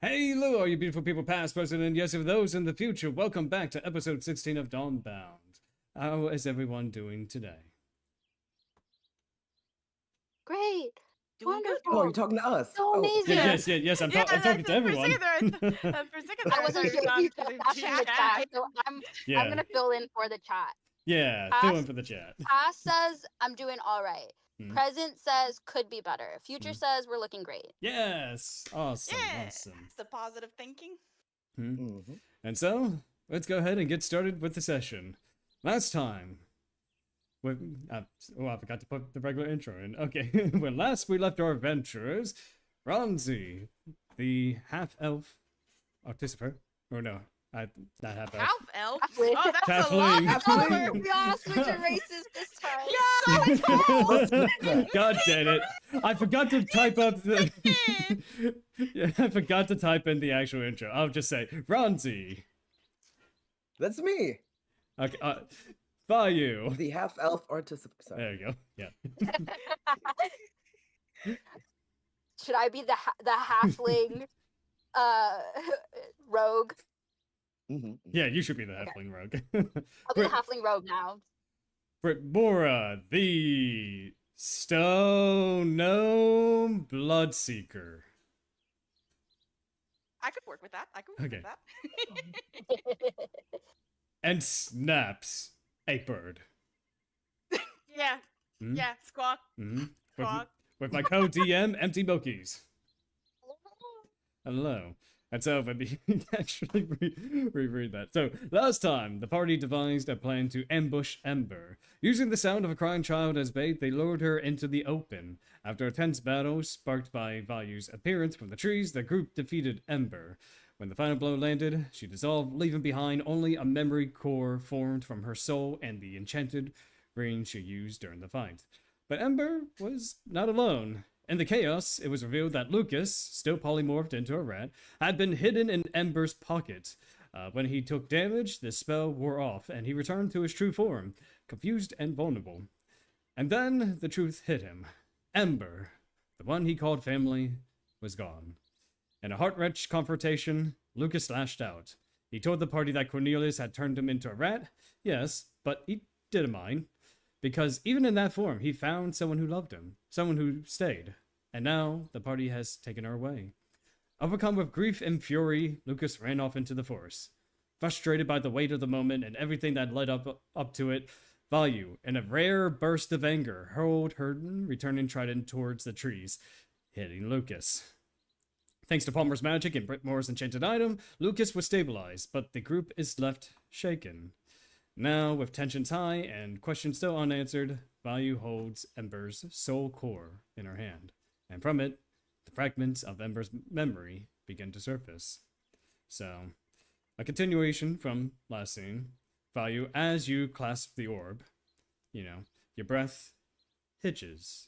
Hello, all you beautiful people, past, present, and yes, of those in the future. Welcome back to episode 16 of Dawnbound. How is everyone doing today? Great. Doing good. Wonderful. Oh, you're talking to us. So amazing. Yes, I'm talking to everyone. For a second I wasn't sure if you were flashing the chat, so I'm Yeah, gonna fill in for the chat. yeah, fill in for the chat. Past says I'm doing all right. Hmm. Present says could be better. Future Hmm. says we're looking great. Yes, awesome, Yeah. awesome. It's the positive thinking. Mm-hmm. And so, let's go ahead and get started with the session. Last time, I forgot to put the regular intro in. Okay, when last we left our adventurers, Ronzi, the half-elf artificer, or no, not half-elf. Half elf. Halfling. Oh, that's Halfling. a lot Halfling. taller. We all switching races this time. Yeah, so tall. God damn it! I forgot to type up the. Yeah, I forgot to type in the actual intro. I'll just say Ronzi. That's me, Okay, Vayu. the half-elf artificer. Sorry. There you go. Yeah. Should I be the halfling rogue? Mm-hmm. Yeah, you should be the halfling rogue. I'll be the halfling rogue now. Brytmora, the stone gnome bloodseeker. I could work with that. Okay. And Snaps, a bird. Yeah. Hmm? Yeah. Squawk. Mm-hmm. Squawk. With my code DM, Empty Milkies. Hello. And so, let me actually reread that. So, last time, the party devised a plan to ambush Ember. Using the sound of a crying child as bait, they lured her into the open. After a tense battle sparked by Vayu's appearance from the trees, the group defeated Ember. When the final blow landed, she dissolved, leaving behind only a memory core formed from her soul and the enchanted ring she used during the fight. But Ember was not alone. In the chaos, it was revealed that Lucas, still polymorphed into a rat, had been hidden in Ember's pocket. When he took damage, the spell wore off, and he returned to his true form, confused and vulnerable. And then the truth hit him. Ember, the one he called family, was gone. In a heart-wrenching confrontation, Lucas lashed out. He told the party that Cornelius had turned him into a rat, yes, but he didn't mind. Because even in that form, he found someone who loved him, someone who stayed. And now, the party has taken her away. Overcome with grief and fury, Lucas ran off into the forest. Frustrated by the weight of the moment and everything that led up to it, Vayu, in a rare burst of anger, hurled her returning trident towards the trees, hitting Lucas. Thanks to Palmer's magic and Brytmora's enchanted item, Lucas was stabilized, but the group is left shaken. Now, with tensions high and questions still unanswered, Vayu holds Ember's soul core in her hand, and from it, the fragments of Ember's memory begin to surface. So, a continuation from last scene. Vayu, as you clasp the orb, your breath hitches.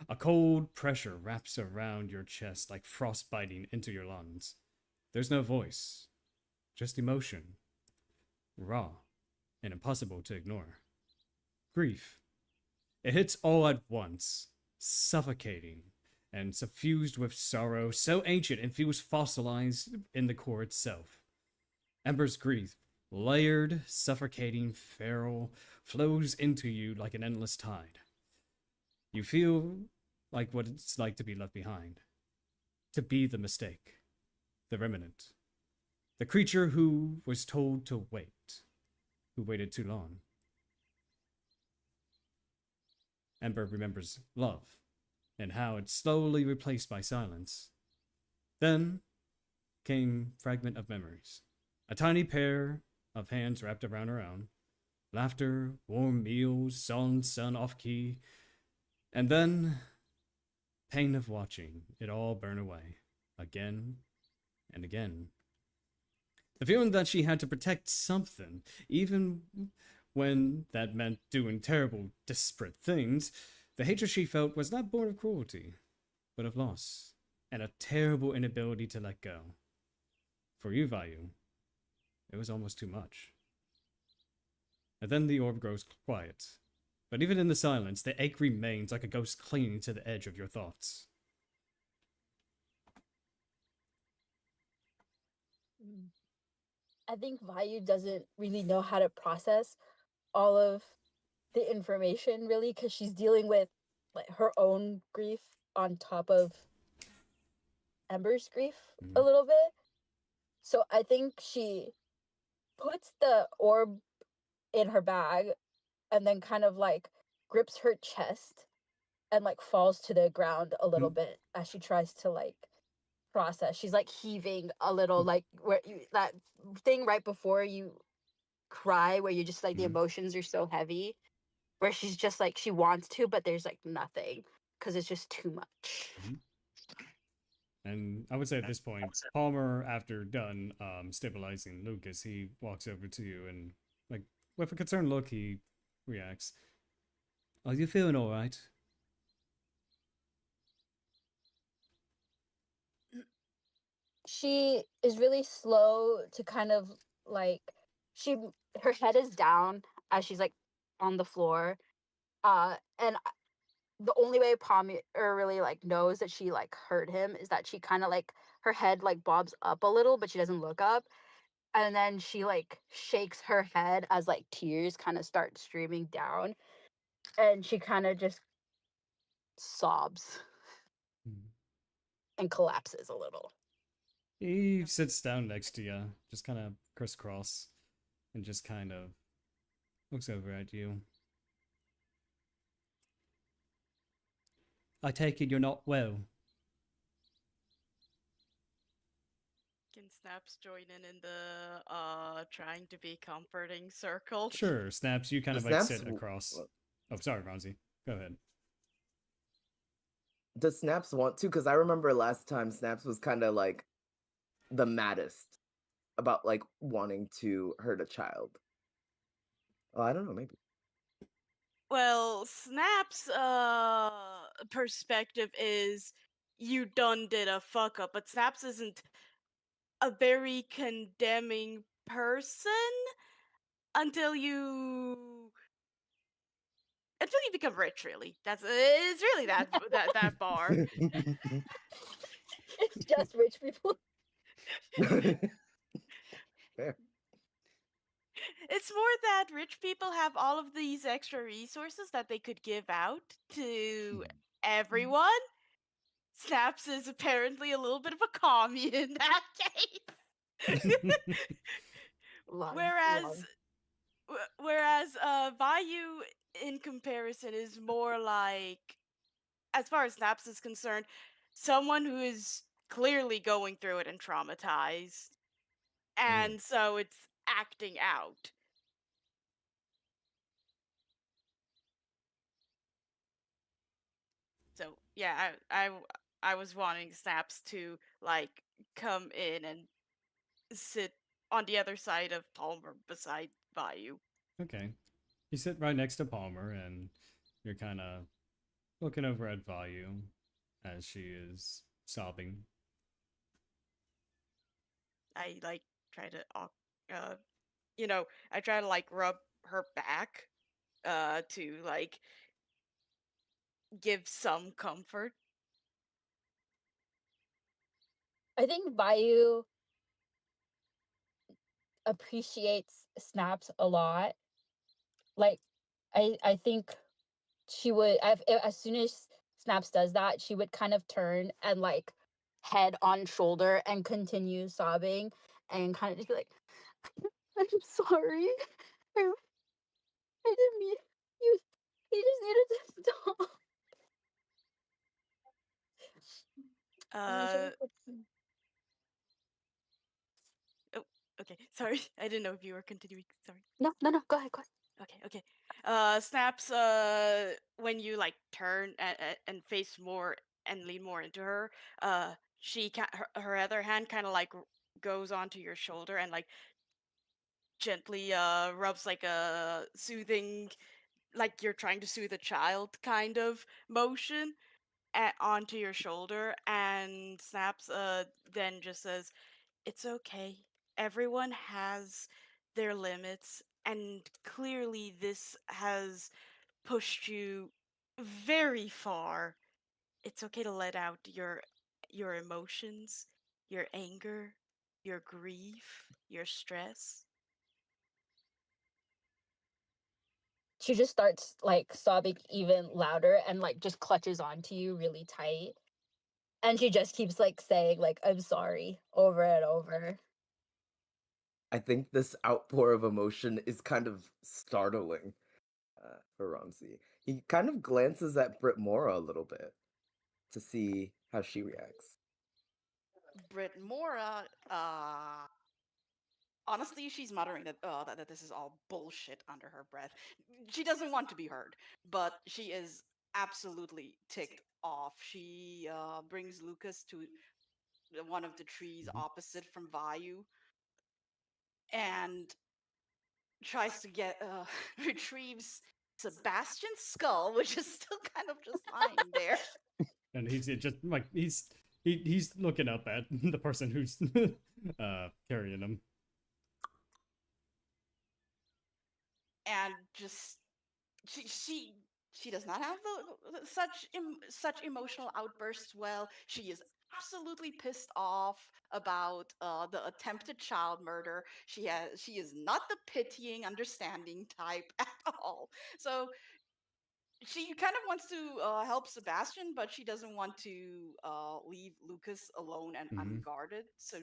A cold pressure wraps around your chest like frost biting into your lungs. There's no voice, just emotion. Raw. And impossible to ignore. Grief. It hits all at once, suffocating and suffused with sorrow, so ancient it feels fossilized in the core itself. Ember's grief, layered, suffocating, feral, flows into you like an endless tide. You feel like what it's like to be left behind, to be the mistake, the remnant, the creature who was told to wait. Who waited too long. Ember remembers love, and how it's slowly replaced by silence. Then came fragment of memories. A tiny pair of hands wrapped around her own. Laughter, warm meals, song sung off-key. And then, pain of watching it all burn away, again and again. The feeling that she had to protect something, even when that meant doing terrible, desperate things, the hatred she felt was not born of cruelty, but of loss, and a terrible inability to let go. For you, Vayu, it was almost too much. And then the orb grows quiet, But even in the silence, the ache remains like a ghost clinging to the edge of your thoughts. I think Vayu doesn't really know how to process all of the information really because she's dealing with like her own grief on top of Ember's grief a little bit. So I think she puts the orb in her bag and then kind of like grips her chest and like falls to the ground a little bit as she tries to like process. She's like heaving a little, like where you, that thing right before you cry where you just like the emotions are so heavy, where she's just like she wants to but there's like nothing because it's just too much. And I would say at this point, Palmer, after done stabilizing Lucas, he walks over to you and, like, with a concerned look, he reacts. Are you feeling all right? She is really slow to kind of like she her head is down as she's like on the floor, and the only way Palmer really like knows that she like heard him is that she kind of like her head like bobs up a little but she doesn't look up, and then she like shakes her head as like tears kind of start streaming down, and she kind of just sobs and collapses a little. He sits down next to you, just kind of crisscross, and just kind of looks over at you. I take it you're not well. Can Snaps join in the trying to be comforting circle? Sure, Snaps, you kind of like sit across. Oh, sorry, Ronzi. Go ahead. Does Snaps want to? Because I remember last time Snaps was kind of like the maddest about like wanting to hurt a child. Oh, I don't know, maybe. Well, Snap's perspective is you done did a fuck up, but Snaps isn't a very condemning person until you become rich. Really, it's really that bar. It's just rich people. Fair. It's more that rich people have all of these extra resources that they could give out to everyone. Snaps is apparently a little bit of a commie in that case. Whereas Vayu in comparison is more like, as far as Snaps is concerned, someone who is clearly going through it and traumatized. And so it's acting out. So yeah, I was wanting Snaps to like come in and sit on the other side of Palmer beside Vayu. Okay. You sit right next to Palmer, and you're kind of looking over at Vayu as she is sobbing. I like try to, I try to like rub her back, to like give some comfort. I think Vayu appreciates Snaps a lot. Like, I think she would, as soon as Snaps does that, she would kind of turn and like head on shoulder and continue sobbing and kind of just be like, I'm sorry. I didn't mean you. He just needed to stop. Oh, okay. Sorry, I didn't know if you were continuing. Sorry. No. Go ahead. Okay. Snaps. When you like turn and face more and lean more into her, her other hand kind of like goes onto your shoulder and like gently rubs like a soothing, like you're trying to soothe a child kind of motion onto your shoulder, and Snaps then just says, "It's okay. Everyone has their limits, and clearly this has pushed you very far. It's okay to let out your emotions, your anger, your grief, your stress. She just starts like sobbing even louder and like just clutches onto you really tight. And she just keeps like saying like I'm sorry over and over. I think this outpour of emotion is kind of startling for Ronzi. He kind of glances at Brytmora a little bit to see how she reacts. Brytmora, honestly, she's muttering that this is all bullshit under her breath. She doesn't want to be heard, but she is absolutely ticked off. She brings Lucas to one of the trees opposite from Vayu and tries to get retrieves Sebastian's skull, which is still kind of just lying there. And he's just like he's looking up at the person who's carrying him. And just she does not have such emotional outbursts. Well, she is absolutely pissed off about the attempted child murder. She is not the pitying, understanding type at all. So she kind of wants to help Sebastian, but she doesn't want to leave Lucas alone and unguarded. So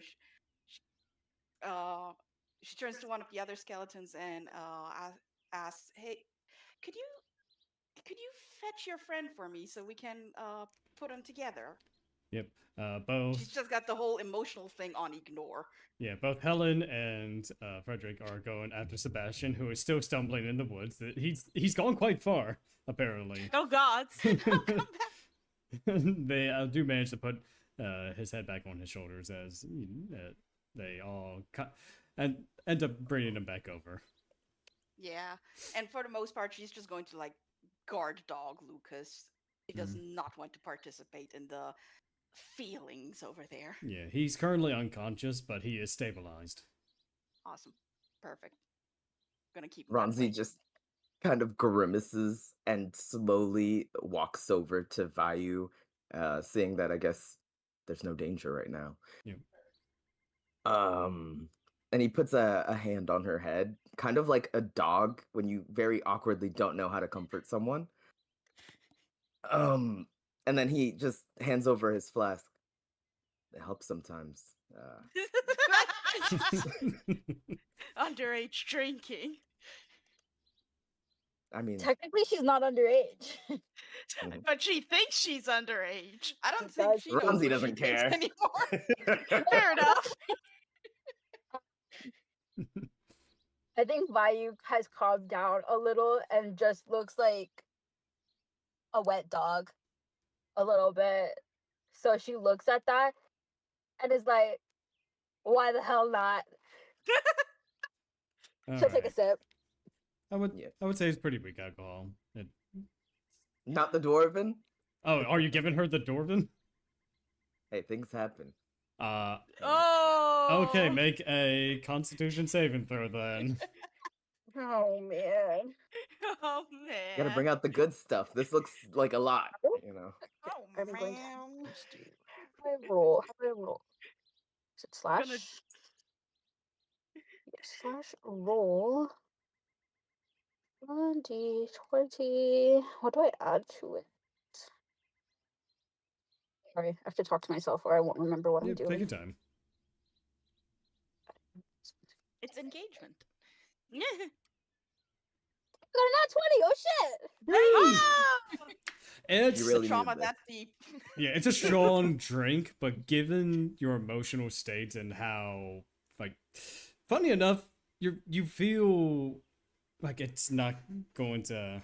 she turns to one of the other skeletons and asks, "Hey, could you fetch your friend for me so we can put them together?" Yep. Both. She's just got the whole emotional thing on ignore. Yeah, both Helen and Frederick are going after Sebastian, who is still stumbling in the woods. He's gone quite far, apparently. Oh gods. Oh, come back. They do manage to put his head back on his shoulders as they all and end up bringing him back over. Yeah, and for the most part, she's just going to like guard dog Lucas. She does not want to participate in the feelings over there. Yeah, he's currently unconscious, but he is stabilized. Awesome. Perfect. Gonna keep it that way. Ronzi just kind of grimaces and slowly walks over to Vayu, seeing that I guess there's no danger right now. Yep. And he puts a hand on her head, kind of like a dog when you very awkwardly don't know how to comfort someone. And then he just hands over his flask. It helps sometimes. Underage drinking. I mean, Technically she's not underage. But she thinks she's underage. I don't She think does. she knows Ronzi what she doesn't thinks care. anymore. Fair enough. I think Vayu has calmed down a little and just looks like a wet dog a little bit. So she looks at that and is like, why the hell not? She'll take a sip. I would Yeah. say it's pretty weak alcohol. Not the dwarven. Oh, are you giving her the Dwarven? Hey, things happen. Oh. Okay, make a Constitution saving throw then. Oh man. Oh man. Gotta bring out the good stuff. This looks like a lot, you know. Oh I'm going to man. how do I roll? How do I roll? Is it slash? Gonna- Yeah, slash roll. 1d20. What do I add to it? Sorry, I have to talk to myself or I won't remember what I'm Yep, doing. take your time. It's engagement. I got a nat 20. Oh shit! It's You really Trauma needed this. that deep. yeah, it's a strong drink, but given your emotional state and how like funny enough, you feel like it's not going to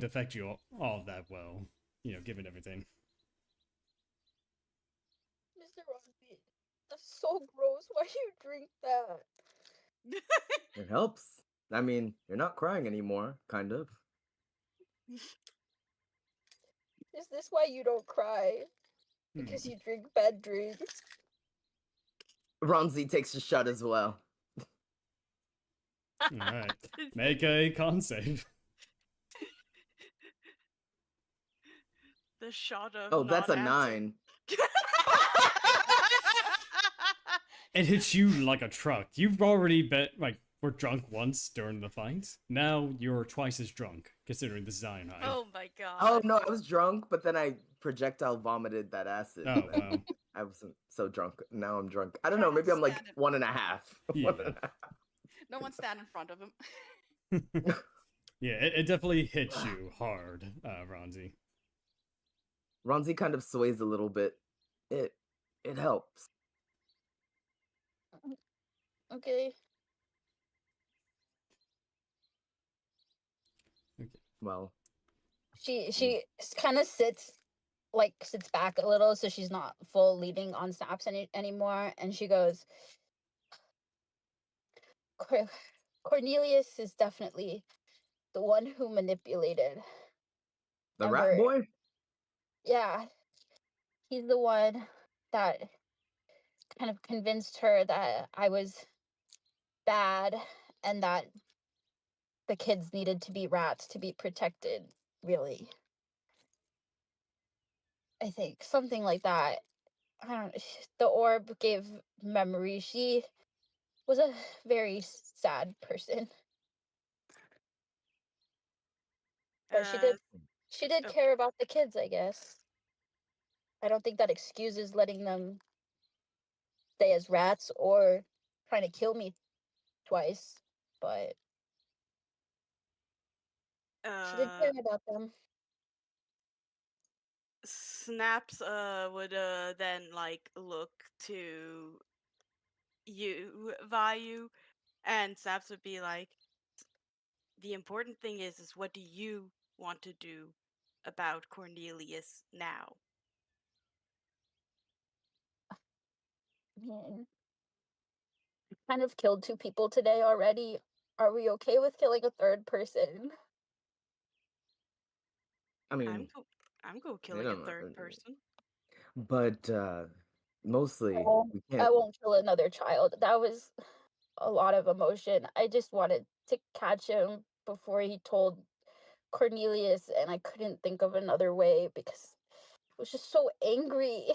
affect you all that well, you know, given everything. Mr. Ronzi, that's so gross. Why do you drink that? It helps. I mean, you're not crying anymore, kind of. Is this why you don't cry? Because you drink bad drinks? Ronzi takes a shot as well. All right, make a con save. The shot of Oh, that's a non-answer. 9. It hits you like a truck. You've already were drunk once during the fight. Now you're twice as drunk, considering the cyanide. Oh my god. Oh no, I was drunk, but then I projectile vomited that acid. Oh, wow. I wasn't so drunk. Now I'm drunk. I don't know. Try not Maybe to I'm like stand in- 1.5. Yeah. 1.5. No one stand in front of him. Yeah, it definitely hits you hard, Ronzi. Ronzi kind of sways a little bit. It helps. Okay. Well, She kind of sits back a little so she's not full leaning on Snaps anymore, and she goes, Cornelius is definitely the one who manipulated the Ember. rat boy? Yeah, he's the one that kind of convinced her that I was bad and that the kids needed to be rats to be protected, really. I think something like that. I don't. The orb gave memory. She was a very sad person, but she did Oh. care about the kids, I guess. I don't think that excuses letting them stay as rats or trying to kill me twice, but she did care about them. Snaps would then like look to you, Vayu, and Snaps would be like, the important thing is what do you want to do about Cornelius now? I kind of killed 2 people today already. Are we okay with killing a third person? I mean, I'm go killing a third person. But mostly we I can't. won't kill another child. That was a lot of emotion. I just wanted to catch him before he told Cornelius, and I couldn't think of another way because I was just so angry.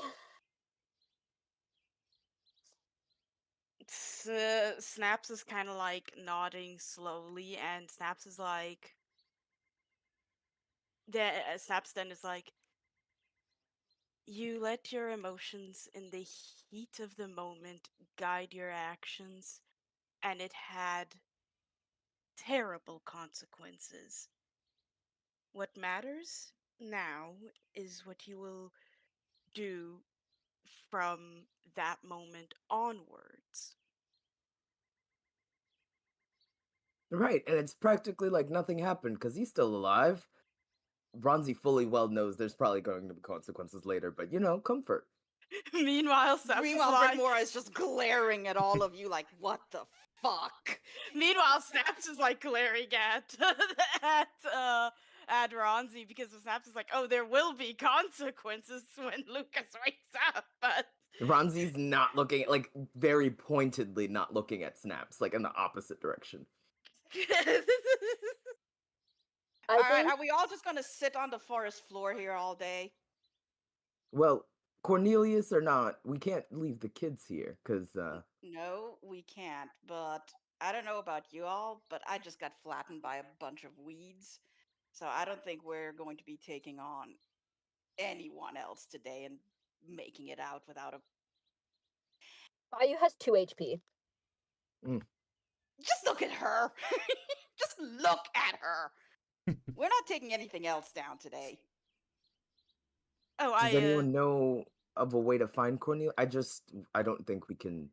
Snaps is kind of like nodding slowly, and Snaps is like, Snaps then is like, you let your emotions in the heat of the moment guide your actions, and it had terrible consequences. What matters now is what you will do from that moment onwards. Right, and it's practically like nothing happened because he's still alive. Ronzi fully well knows there's probably going to be consequences later, but comfort. Meanwhile, Snaps is like, Brytmora is just glaring at all of you like, what the fuck? Meanwhile, Snaps is like glaring at at Ronzi because Snaps is like, oh, there will be consequences when Lucas wakes up, but Ronzi's not looking like very pointedly not looking at Snaps, like in the opposite direction. All right, are we all just gonna sit on the forest floor here all day? Well, Cornelius or not, we can't leave the kids here because No, we can't, but I don't know about you all, but I just got flattened by a bunch of weeds. So I don't think we're going to be taking on anyone else today and making it out without a. Vayu has 2 HP. Just look at her! Just look at her! We're not taking anything else down today. oh, does anyone know of a way to find Cornelius? I don't think we can.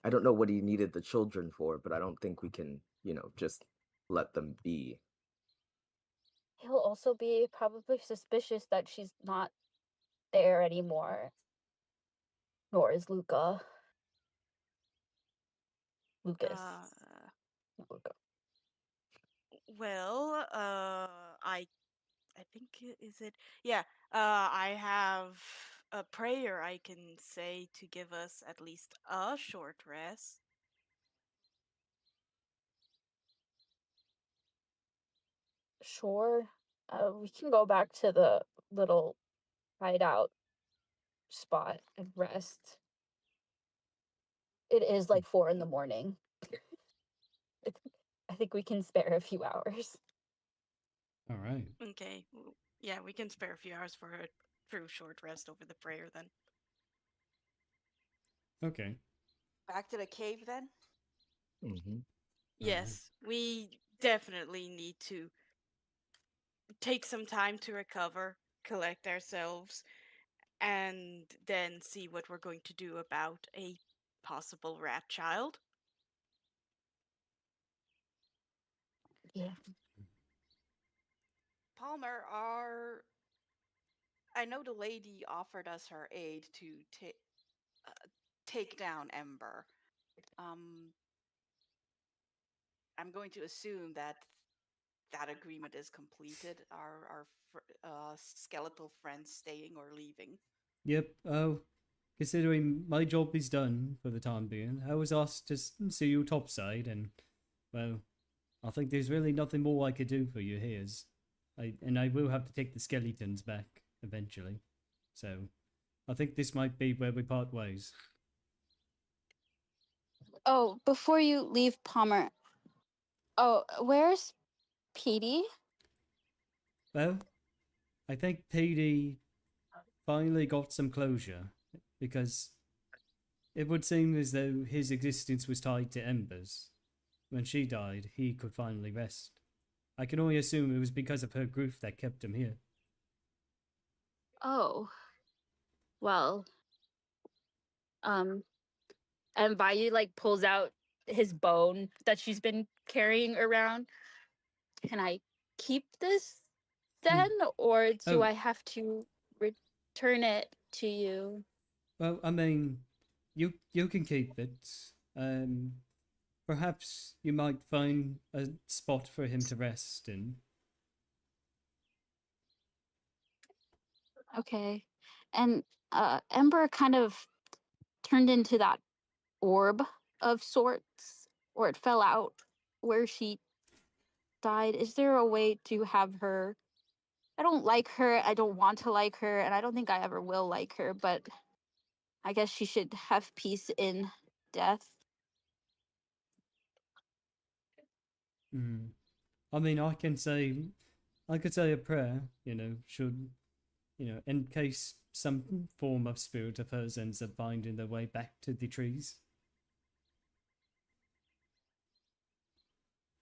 I don't know what he needed the children for, but I don't think we can, just let them be. He'll also be probably suspicious that she's not there anymore. Nor is Lucas. Luca. Well, I think is it? Yeah, I have a prayer I can say to give us at least a short rest. Sure. We can go back to the little hideout spot and rest. it is like 4 in the morning. I think we can spare a few hours. All right. Okay. Yeah, we can spare a few hours for a true short rest over the prayer then. Okay. Back to the cave then. Mm-hmm. Yes, we definitely need to take some time to recover, collect ourselves, and then see what we're going to do about a possible rat child. Yeah. Palmer, I know the lady offered us her aid to take down Ember. I'm going to assume that that agreement is completed. Our skeletal friends staying or leaving? Yep. Oh, considering my job is done for the time being, I was asked to see you topside, and well, I think there's really nothing more I could do for you here. I will have to take the skeletons back eventually, so I think this might be where we part ways. Oh, before you leave, Palmer. Oh, where's Petey? Well, I think PD finally got some closure because it would seem as though his existence was tied to Ember's. When she died, he could finally rest. I can only assume it was because of her grief that kept him here. Oh, well, and Vayu like pulls out his bone that she's been carrying around. Can I keep this then, or do Oh. I have to return it to you? Well, I mean, you can keep it. Perhaps you might find a spot for him to rest in. Okay. And Ember kind of turned into that orb of sorts, or it fell out where she died. Is there a way to have her? I don't like her. I don't want to like her, and I don't think I ever will like her, but I guess she should have peace in death. Mm. I mean, I could say a prayer. Should in case some form of spirit of hers ends up finding their way back to the trees.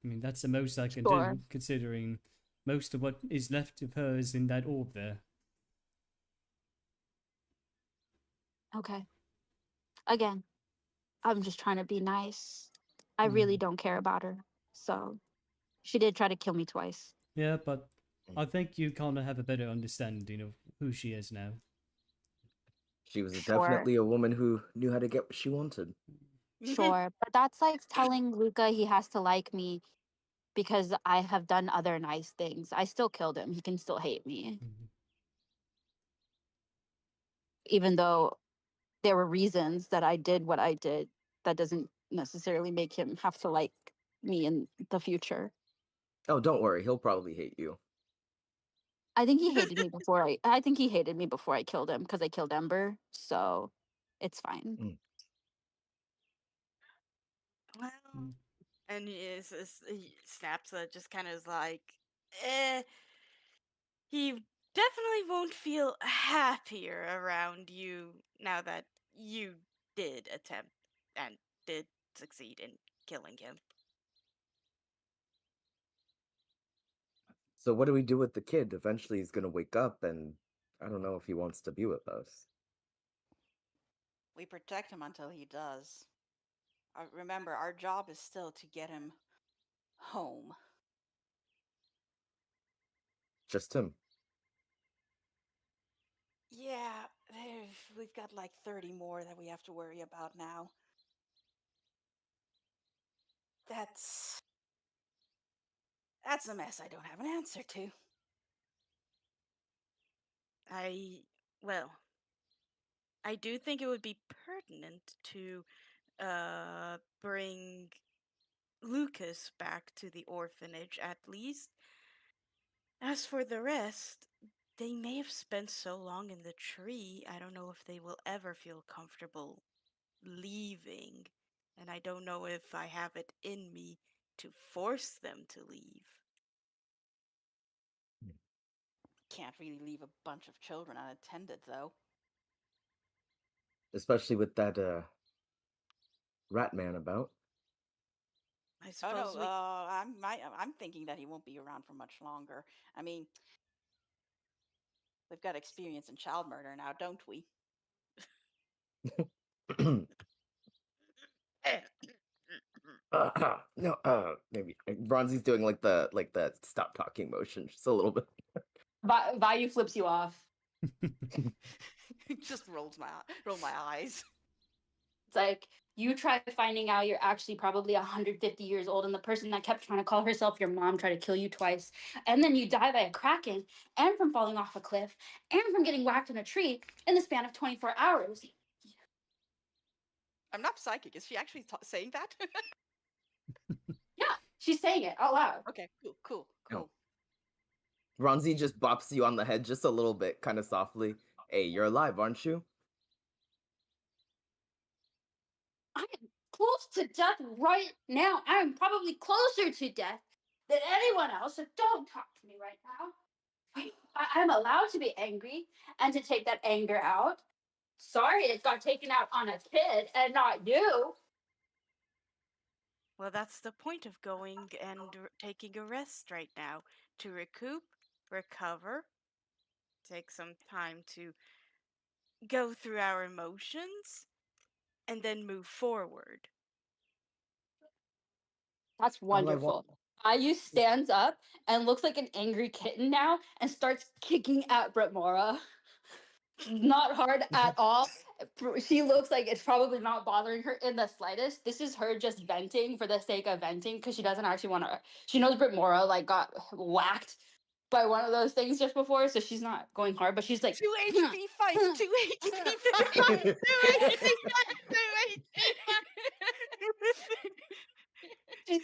I mean, that's the most I can Sure. do, considering most of what is left of her is in that orb there. Okay. Again, I'm just trying to be nice. I really don't care about her. So she did try to kill me twice. Yeah, but I think you kind of have a better understanding of who she is now. She was Sure. definitely a woman who knew how to get what she wanted. Sure. But that's like telling Luca he has to like me because I have done other nice things. I still killed him. He can still hate me. Even though there were reasons that I did what I did, that doesn't necessarily make him have to like me in the future. Oh, don't worry, he'll probably hate you. I think he hated me before I think he hated me before I killed him because I killed Ember. So it's fine. Mm. Well, and he snaps just kind of is like, eh. He definitely won't feel happier around you now that you did attempt and did succeed in killing him. So what do we do with the kid? Eventually he's gonna wake up and I don't know if he wants to be with us. We protect him until he does. Remember, our job is still to get him home. Just him. Yeah, we've got like 30 more that we have to worry about now. That's a mess I don't have an answer to. Well, I do think it would be pertinent to bring Lucas back to the orphanage at least. As for the rest, they may have spent so long in the tree, I don't know if they will ever feel comfortable leaving. and I don't know if I have it in me to force them to leave. Can't really leave a bunch of children unattended, though. Especially with that rat man about. I Oh suppose no, we. I'm thinking that he won't be around for much longer. I mean, we've got experience in child murder now, don't we? No, maybe Bronzy's doing like the stop talking motion just a little bit. Vayu flips you off. Just roll my eyes. It's like you try finding out you're actually probably 150 years old, and the person that kept trying to call herself your mom tried to kill you twice, and then you die by a kraken, and from falling off a cliff, and from getting whacked in a tree in the span of 24 hours. I'm not psychic. Is she actually saying that? Yeah, she's saying it out loud. Okay, cool. Oh. Ronzi just bops you on the head just a little bit, kind of softly. Hey, you're alive, aren't you? I am close to death right now. I am probably closer to death than anyone else, so don't talk to me right now. I'm allowed to be angry and to take that anger out. Sorry it got taken out on a kid and not you. Well, that's the point of going and taking a rest right now. To recoup, recover, take some time to go through our emotions, and then move forward. That's All I want- wonderful. Vayu stands up and looks like an angry kitten now and starts kicking at Brytmora. Not hard at all. She looks like it's probably not bothering her in the slightest. This is her just venting for the sake of venting because she doesn't actually want to. She knows Brytmora like got whacked by one of those things just before, so she's not going hard. But she's like, 2 HP fights, 2 HP fights, 2 HP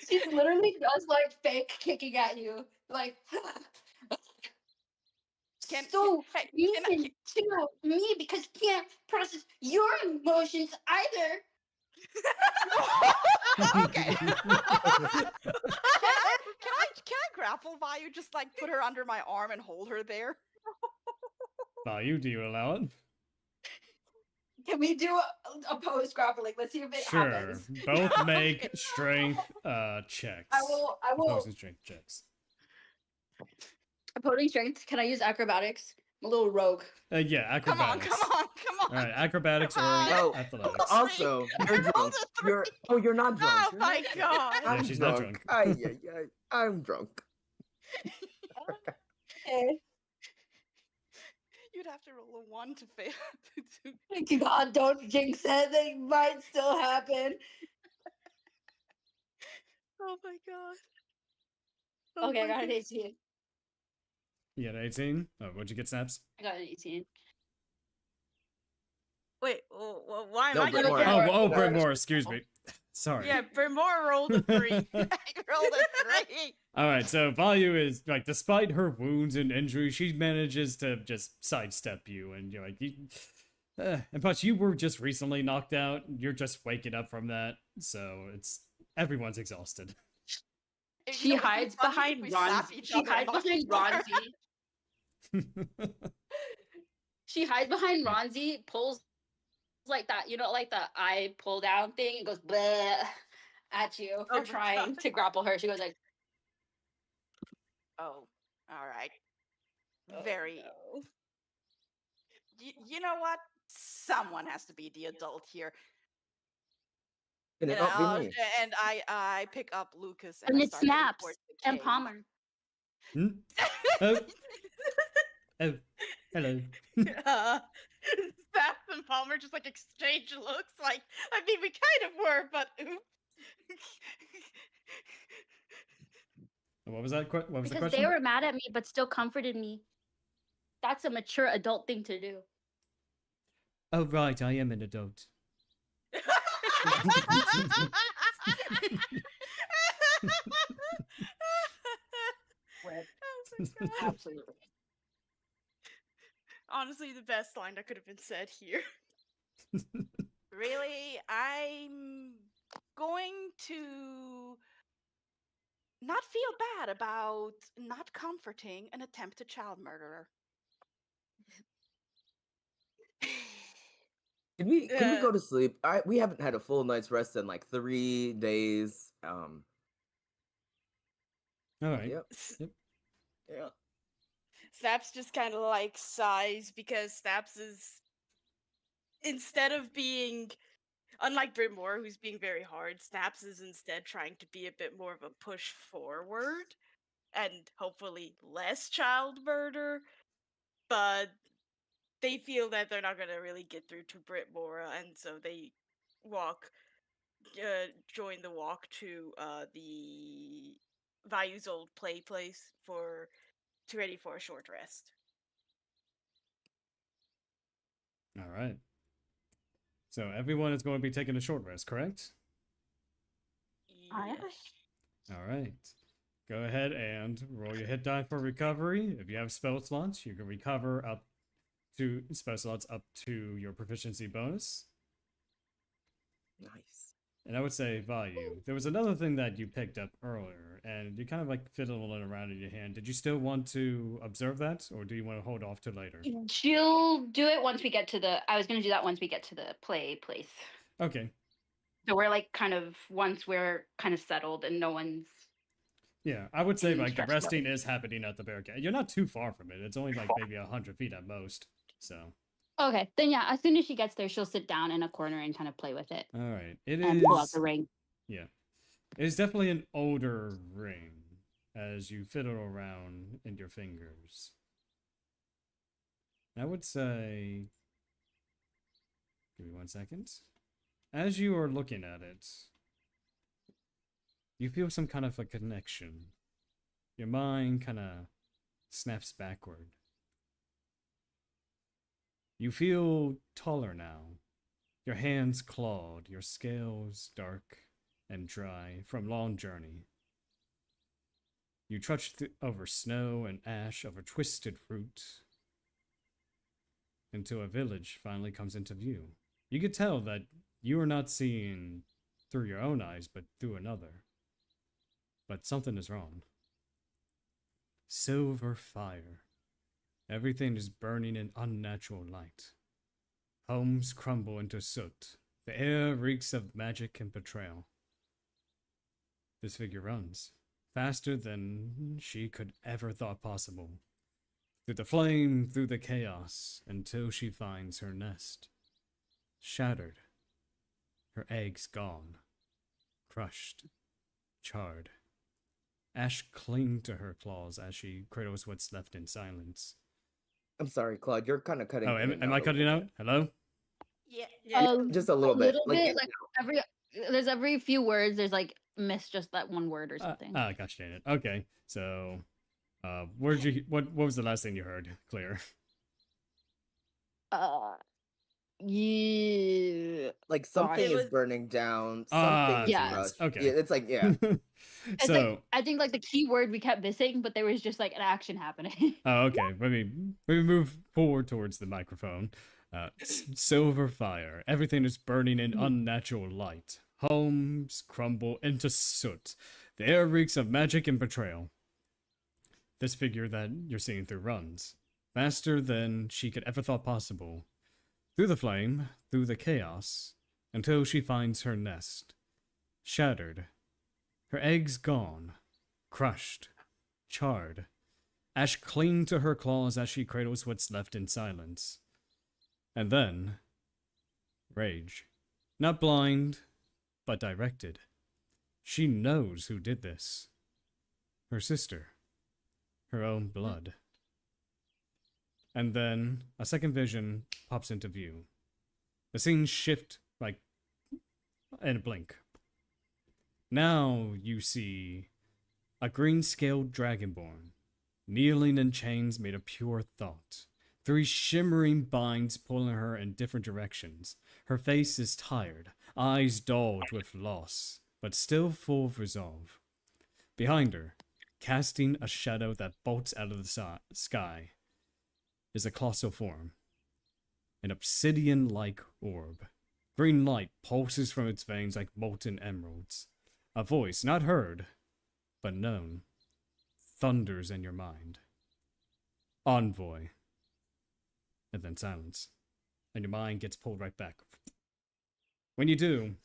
she literally does like fake kicking at you, like. So mean to me because you can't process your emotions either. Okay. Can I grapple Vayu? Just like put her under my arm and hold her there. Vayu, do you allow it? Can we do a post grappling? Let's see if it Sure. happens. Both make strength checks. I will. Opposing strength checks. Opposing strength. Can I use acrobatics? I'm a little rogue. Yeah, acrobatics. Come on. All right, acrobatics or Oh, athletics. also, you're drunk. You're not drunk. Oh my god! Yeah, she's not drunk. I'm drunk. Okay. You'd have to roll a 1 to fail. God, don't jinx it. They might still happen. Oh my god. Oh Okay, I my got an god. 18. You got an 18? Oh, what'd you get, Snaps? I got an 18. Wait, why am No, I getting Brytmora. Oh, Brytmora, excuse me. Sorry. Yeah, Brytmora rolled a 3. I rolled a 3. All right, so Vayu is like, despite her wounds and injuries, she manages to just sidestep you, and you're like, and plus you were just recently knocked out. You're just waking up from that, so everyone's exhausted. She hides behind Ronzi. She hides behind Ronzi. She hides behind Ronzi, pulls like that, like the eye pull down thing, and goes bleh at you for trying to grapple her. She goes like, oh, all right. Very. No. You know what? Someone has to be the adult here. Can it not be me? And I pick up Lucas and I it start heading snaps towards the and cave. Palmer. Oh. Oh, hello. Snaps and Palmer just like exchange looks. Like, I mean, we kind of were, but oops. What was that? What was the Because question? they were mad at me, but still comforted me. That's a mature adult thing to do. Oh, right, I am an adult. Absolutely. Honestly, the best line that could have been said here. Really? I'm going to not feel bad about not comforting an attempted child murderer. Can we go to sleep? We haven't had a full night's rest in like 3 days. All right. Yep. S- Yep. Yeah. Snaps just kind of like sighs because Snaps is, instead of being, unlike Brytmora, who's being very hard, Snaps is instead trying to be a bit more of a push forward and hopefully less child murder. But they feel that they're not going to really get through to Brytmora, and so they join the walk to the Vayu's old play place to ready for a short rest. All right. So everyone is going to be taking a short rest, correct? Aye, aye. Yes. All right. Go ahead and roll your hit die for recovery. If you have spell slots, you can recover up to spell slots up to your proficiency bonus. Nice. And I would say Vayu. There was another thing that you picked up earlier, and you kind of like fiddling around in your hand. Did you still want to observe that, or do you want to hold off to later? She'll do it once we get to the. I was gonna do that once we get to the play place. Okay. So we're like kind of once we're kind of settled and no one's. Yeah, I would say like the Stressed out. resting is happening at the barricade. You're not too far from it. It's only like maybe 100 feet at most. So. Okay, then yeah. As soon as she gets there, she'll sit down in a corner and kind of play with it All right. It and pull out is. the ring. Yeah. It's definitely an older ring as you fiddle around in your fingers. I would say. Give me 1 second. As you are looking at it, you feel some kind of a connection. Your mind kind of snaps backward. You feel taller now. Your hands clawed, your scales dark and dry from long journey. You trudge over snow and ash of a twisted route until a village finally comes into view. You could tell that you are not seeing through your own eyes, but through another. But something is wrong. Silver fire. Everything is burning in unnatural light. Homes crumble into soot. The air reeks of magic and betrayal. This figure runs, faster than she could ever thought possible. Through the flame, through the chaos, until she finds her nest. Shattered. Her eggs gone. Crushed. Charred. Ash cling to her claws as she cradles what's left in silence. I'm sorry, Claude. You're kind of cutting. Oh, in and am I out a cutting little out? Hello? Yeah. Just a little bit. Like every few words, there's like miss just that one word or something. Gosh dang it. Okay, so, what was the last thing you heard, Claire? Yeah. Like something It is was- burning down. Something is Yeah. crushed. Okay. Yeah, it's like yeah. It's So, like, I think like the key word we kept missing, but there was just like an action happening. oh, okay. Let me move forward towards the microphone. Silver fire. Everything is burning in unnatural light. Homes crumble into soot. The air reeks of magic and betrayal. This figure that you're seeing through runs faster than she could ever thought possible. Through the flame, through the chaos, until she finds her nest. Shattered. Her eggs gone. Crushed. Charred. Ash cling to her claws as she cradles what's left in silence. And then, rage. Not blind, but directed. She knows who did this. Her sister. Her own blood. And then, a second vision pops into view. The scenes shift like in a blink. Now you see a green-scaled dragonborn, kneeling in chains made of pure thought. 3 shimmering binds pulling her in different directions. Her face is tired, eyes dulled with loss, but still full of resolve. Behind her, casting a shadow that bolts out of the sky, is a colossal form. An obsidian-like orb. Green light pulses from its veins like molten emeralds. A voice not heard, but known, thunders in your mind. Envoy. And then silence. And your mind gets pulled right back. When you do,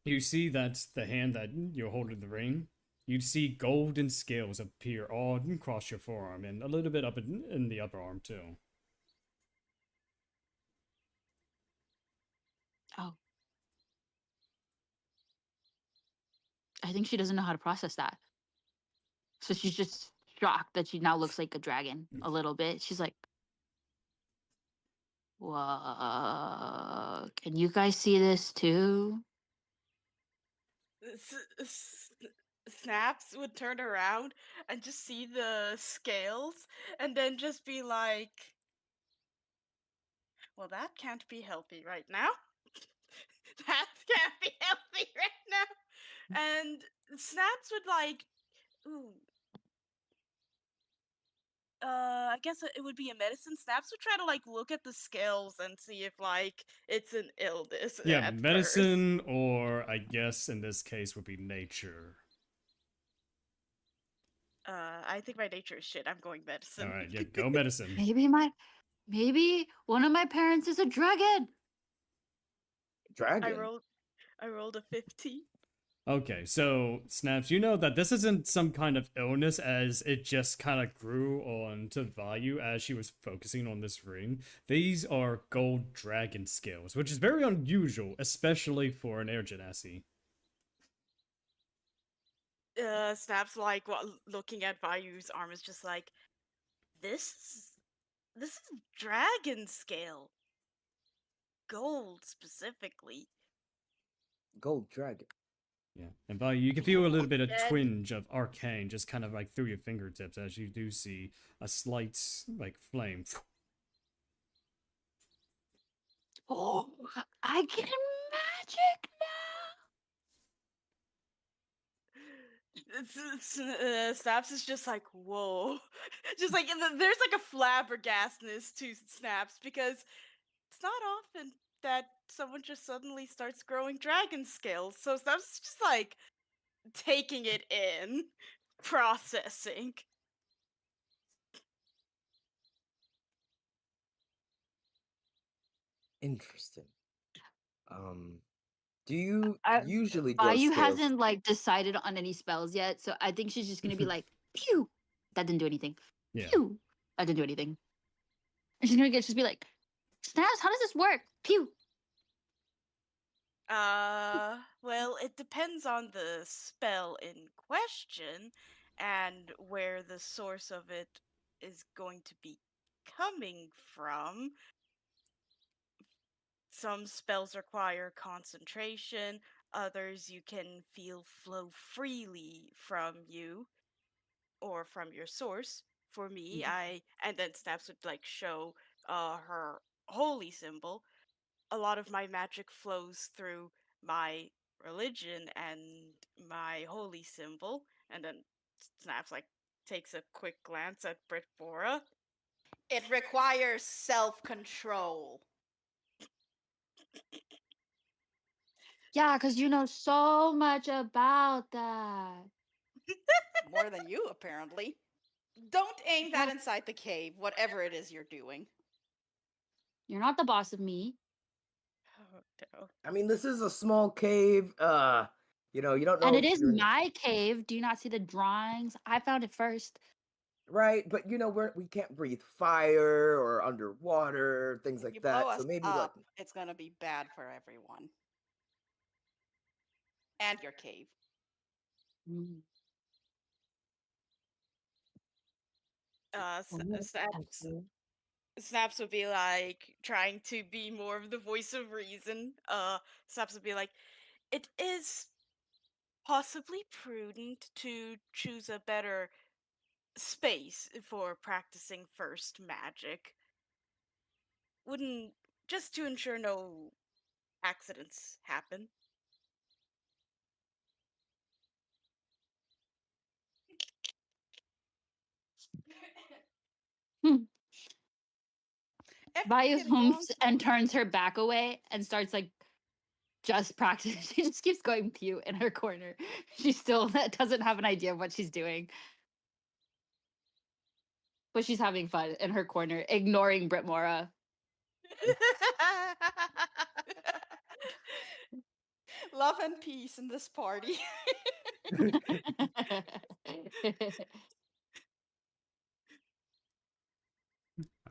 you see that the hand that you're holding the ring, you see golden scales appear all across your forearm and a little bit up in the upper arm too. Oh. I think she doesn't know how to process that. So she's just shocked that she now looks like a dragon a little bit. She's like, "Whoa, can you guys see this too?" Snaps would turn around and just see the scales and then just be like, well, that can't be healthy right now. That can't be healthy right now. And Snaps would like, ooh, I guess it would be a medicine. Snaps would try to like look at the scales and see if like it's an illness Yeah, at medicine, or I guess in this case would be nature. first. I think my nature is shit. I'm going medicine. All right, yeah, go medicine. Maybe one of my parents is a dragon. Dragon. I rolled a 15. Okay, so Snaps, you know that this isn't some kind of illness, as it just kind of grew on to Vayu as she was focusing on this ring. These are gold dragon scales, which is very unusual, especially for an air genasi. Snaps like looking at Vayu's arm is just like, this is dragon scale, gold specifically. Gold dragon. Yeah, and Vayu, you can feel a little bit of Dead. twinge of arcane just kind of like through your fingertips as you do see a slight like flame. Oh, I can magic now. Snaps is just like, whoa. Just like, there's like a flabbergastness to Snaps because it's not often that someone just suddenly starts growing dragon scales. So Snaps is just like taking it in, processing. Interesting. Do you I- usually grow Vayu scales? hasn't like decided on any spells yet, so I think she's just gonna be like, "Pew!" That didn't do anything. Yeah. Pew! That didn't do anything. And she's gonna just be like, "Snaps, how does this work?" Pew! Well, it depends on the spell in question and where the source of it is going to be coming from. Some spells require concentration, others you can feel flow freely from you or from your source. For me, and then Snaps would like show her holy symbol. A lot of my magic flows through my religion and my holy symbol, and then Snaps like takes a quick glance at Brytmora. It requires self-control. Yeah, because you know so much about that. More than you, apparently. Don't aim that Yeah. inside the cave, whatever it is you're doing. You're not the boss of me. Oh, no. I mean, this is a small cave. You know, you don't know. And it if is you're in- my cave. Do you not see the drawings? I found it first. right, but you know we can't breathe fire or underwater, things If like you that. blow us So maybe up, it's gonna be bad for everyone. And your cave. Mm. Snaps would be like trying to be more of the voice of reason. Snaps would be like, it is possibly prudent to choose a better space for practicing first magic. Wouldn't, just to ensure no accidents happen. Everything Vayu getting wrong humps and turns her back away and starts like just practice. She just keeps going pew in her corner. She still doesn't have an idea of what she's doing. But she's having fun in her corner, ignoring Brytmora. Love and peace in this party.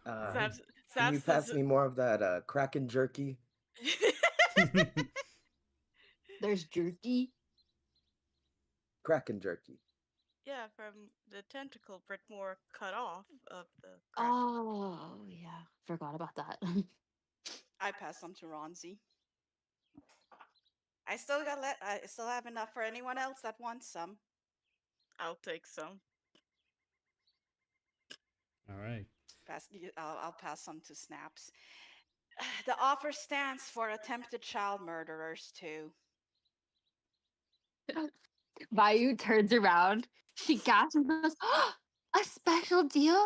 Snaps, Can you Snaps pass does. me more of that Kraken jerky? There's jerky. Kraken jerky. Yeah, from the tentacle Brytmora cut off of the crack. Oh, yeah. Forgot about that. I pass some to Ronzi. I still have enough for anyone else that wants some. I'll take some. All right. I'll pass some to Snaps. The offer stands for attempted child murderers too. Vayu turns around. She gasps and goes, a special deal?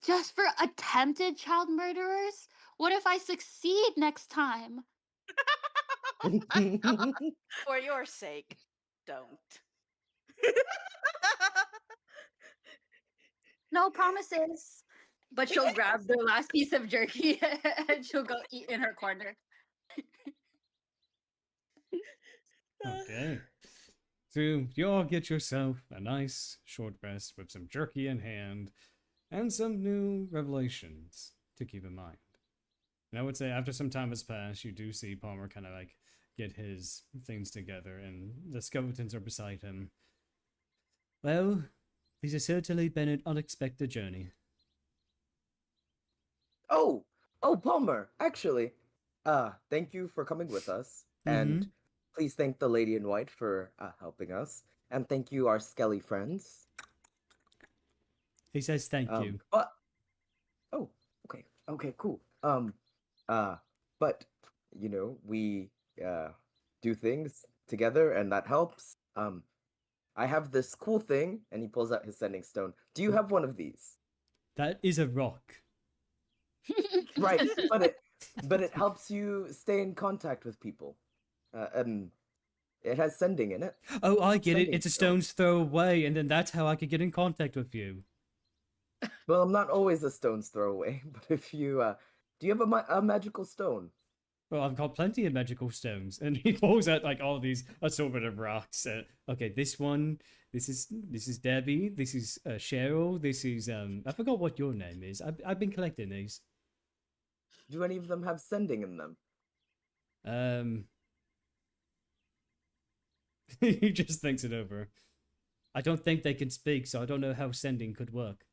Just for attempted child murderers? What if I succeed next time? For your sake, don't. No promises. But she'll grab the last piece of jerky and she'll go eat in her corner. Okay. So you all get yourself a nice short rest with some jerky in hand and some new revelations to keep in mind. And I would say after some time has passed, you do see Palmer kind of like get his things together and the skeletons are beside him. Well, this has certainly been an unexpected journey. Oh, Palmer, actually, thank you for coming with us, and please thank the Lady in White for helping us, and thank you, our skelly friends. He says thank you. But, okay, cool. But, you know, we, do things together, and that helps. I have this cool thing, and he pulls out his sending stone. Do you have one of these? That is a rock. Right, but it helps you stay in contact with people. It has sending in it. Oh, I get it. Sending It's a stone. stone's throw away, and then that's how I could get in contact with you. Well, I'm not always a stone's throw away, but if you, do you have a magical stone? Well, I've got plenty of magical stones, and he pulls out like all these assortment of rocks. Okay, this one, this is Debbie, this is Cheryl, this is I forgot what your name is. I've been collecting these. Do any of them have sending in them? He just thinks it over. I don't think they can speak, so I don't know how sending could work.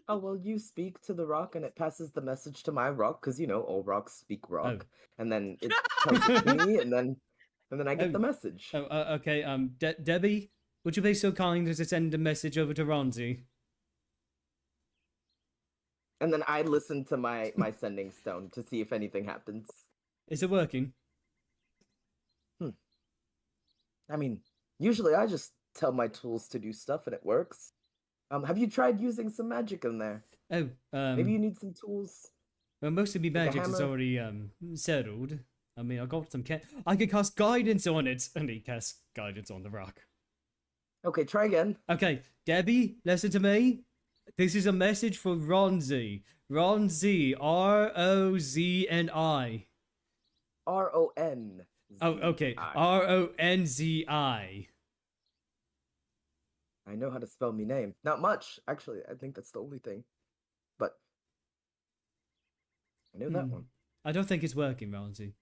Oh, well, you speak to the rock and it passes the message to my rock, because, you know, all rocks speak rock. And then it tells it to me, and then I get the message. Okay, Debbie, would you be so kind as to send a message over to Ronzi? And then I listen to my sending stone to see if anything happens. Is it working? I mean, usually I just tell my tools to do stuff and it works. Have you tried using some magic in there? Oh, maybe you need some tools. Well, most of my Like a magic is hammer? already settled. I mean, I got some I could cast guidance on it, and he casts guidance on the rock. Okay, try again. Okay, Debbie, listen to me. This is a message for Ronzi. Ronzi, R-O-Z-N-I. R-O-N. Oh, okay, R-O-N-Z-I. I know how to spell me name. Not much, actually. I think that's the only thing. But I know that one. I don't think it's working, Ronzi.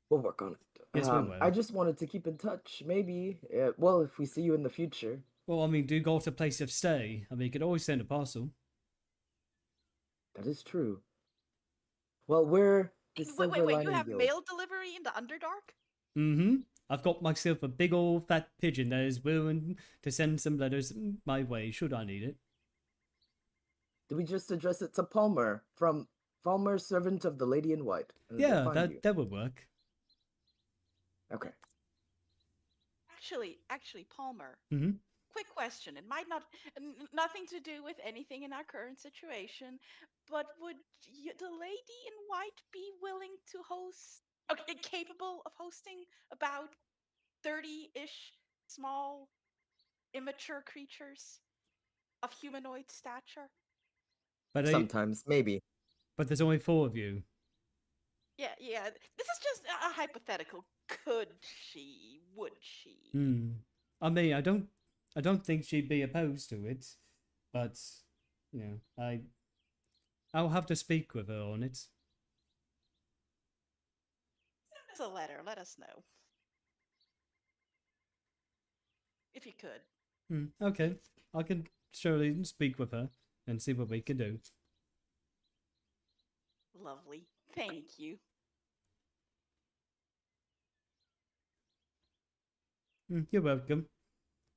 We'll work on it. Yes, we will. I just wanted to keep in touch. Maybe, well, if we see you in the future. Well, I mean, do go to a place of stay. I mean, you could always send a parcel. That is true. Well, we're the Wait, Silver you Lining have Guild. mail delivery in the Underdark? I've got myself a big old fat pigeon that is willing to send some letters my way, should I need it. Do we just address it to Palmer, from Palmer, servant of the Lady in White? Yeah, that would work. Okay. Actually, Palmer. Mm-hmm. Quick question. It might not nothing to do with anything in our current situation, but would the Lady in White be willing to host Okay, capable of hosting about 30-ish small, immature creatures of humanoid stature. Sometimes, maybe. But there's only 4 of you. Yeah. This is just a hypothetical. Could she? Would she? I mean, I don't think she'd be opposed to it, but you know, I'll have to speak with her on it. Send us a letter. Let us know. If you could. Okay, I can surely speak with her and see what we can do. Lovely. Thank you. You're welcome.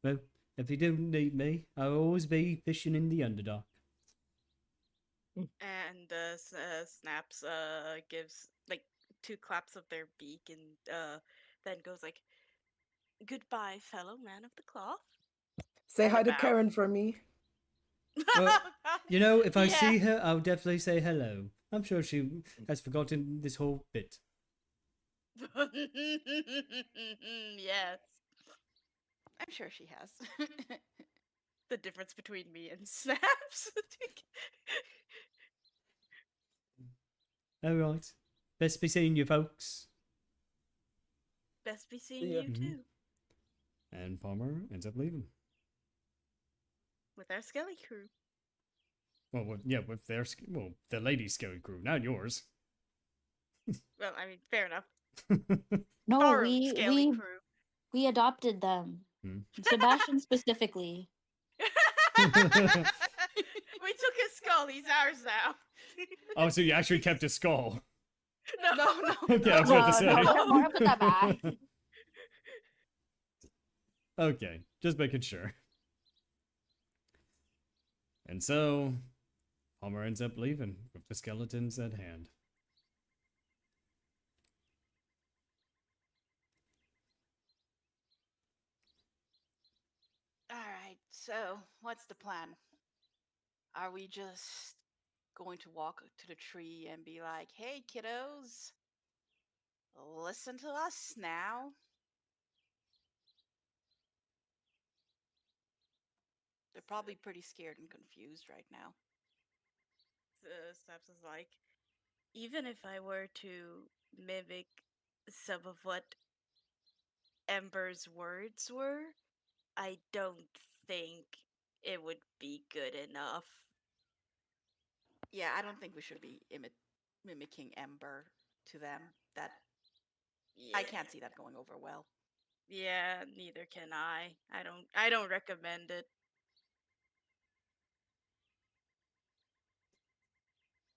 Well, if you do need me, I'll always be fishing in the Underdark. And Snaps gives like 2 claps of their beak and then goes like, "Goodbye, fellow man of the cloth." Say And hi a to bow. Karen for me. Well, you know, if I Yeah. see her, I'll definitely say hello. I'm sure she has forgotten this whole bit. Yes. I'm sure she has. The difference between me and Snaps. All right. Best be seeing you, folks. Best be seeing Yeah. you too. And Palmer ends up leaving. With our skelly crew. Well, with their the ladies' skelly crew, not yours. Well, I mean, fair enough. No, Our we skelly we crew. we adopted them. Sebastian specifically. We took his skull. He's ours now. Oh, so you actually kept his skull. No. Okay, I was about to say. More put that back. Okay, just making sure. And so, Palmer ends up leaving with the skeletons at hand. All right. So, what's the plan? Are we just going to walk to the tree and be like, "Hey, kiddos, listen to us now"? They're probably pretty scared and confused right now. Snaps is like, even if I were to mimic some of what Ember's words were, I don't think it would be good enough. Yeah, I don't think we should be mimicking Ember to them. That Yeah. I can't see that going over well. Yeah, neither can I. I don't recommend it.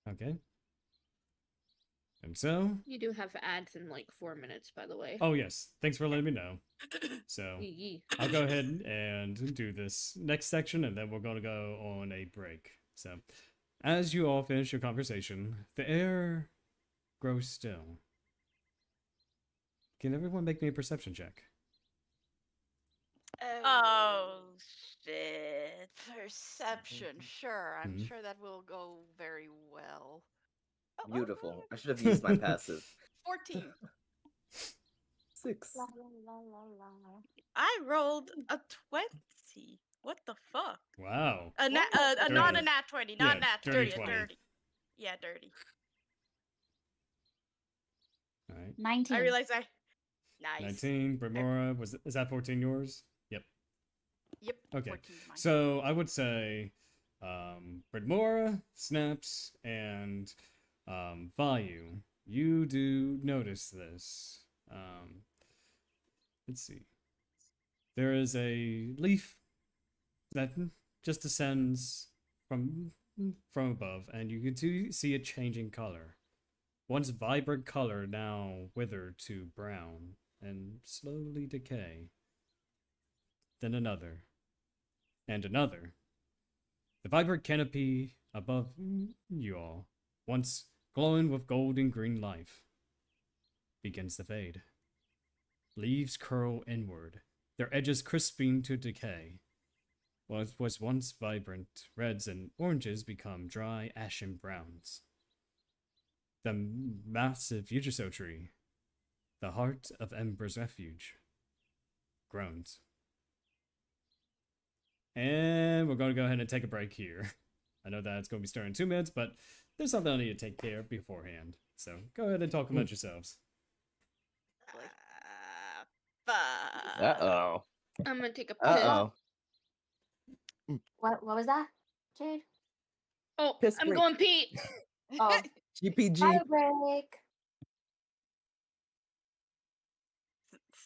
Okay. And so, You do have ads in like 4 minutes, by the way. oh yes, thanks for letting me know. So, Yee. I'll go ahead and do this next section, and then we're going to go on a break. So, as you all finish your conversation, the air grows still. Can everyone make me a perception check? Oh shit. Perception, sure. I'm Mhm. sure that will go very well. Oh, Beautiful. I should have used my passive. 14. 6. La, la, la, la, la. I rolled a 20. What the fuck? Wow. Not a Dirty. nat 20, Yeah, not nat dirty 30, 20. a dirty. Yeah, dirty. All right. 19. I realized nice. 19. Brytmora, is that 14 yours? Yep. Yep. Okay. 14 mine. So I would say Brytmora, Snaps, and Vayu. You do notice this. Let's see. There is a leaf that just descends from above, and you can see it changing color. Once vibrant color now withered to brown and slowly decay. Then another. And another. The vibrant canopy above you all, once glowing with golden green life, begins to fade. Leaves curl inward, their edges crisping to decay. What was once vibrant reds and oranges become dry, ashen browns. The massive Yujiso tree The heart of Ember's refuge groans. And we're going to go ahead and take a break here. I know that it's going to be starting in 2 minutes, but there's something I need to take care of beforehand. So go ahead and talk about yourselves. Fuck. Uh-oh. I'm gonna take a piss. Uh-oh. What was that, Jade? Oh, Piss I'm break. going pee. Oh, GPG. bio break.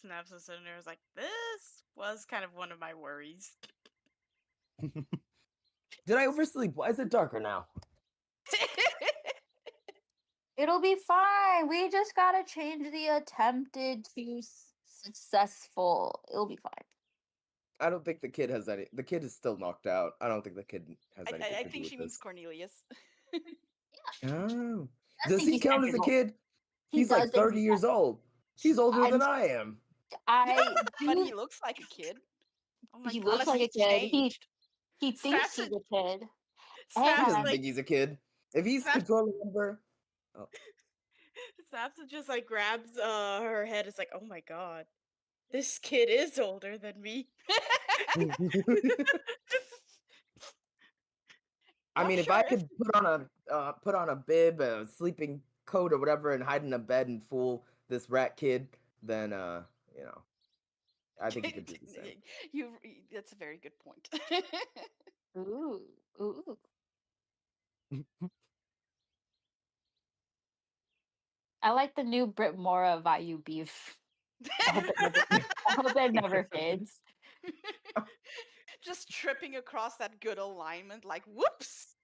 Snaps is sitting there is like, this was kind of one of my worries. Did I oversleep? Why is it darker now? It'll be fine. We just gotta change the attempted to successful. It'll be fine. I don't think the kid has any. The kid is still knocked out. I don't think the kid has anything I to do think with she means this. Cornelius. Oh. I Does think he he's count 10 as a years old. kid? He He's does like think 30 he's years old. He's older I'm- than I am. I But do. he looks like a kid. Oh my He god. looks like a Unless kid. he's He changed. thinks Snaps he's it- a kid. He Snaps doesn't like think he's a kid. If he's Snaps- controlling Ember. Snaps just like grabs her head. It's like, oh my god, this kid is older than me. I Not mean, if sure I could put on a bib, a sleeping coat, or whatever, and hide in a bed and fool this rat kid, then you know, I think he could do the same. That's a very good point. Ooh, ooh. I like the new Brytmora Vayu beef. I hope it never fades. Just tripping across that good alignment, like whoops.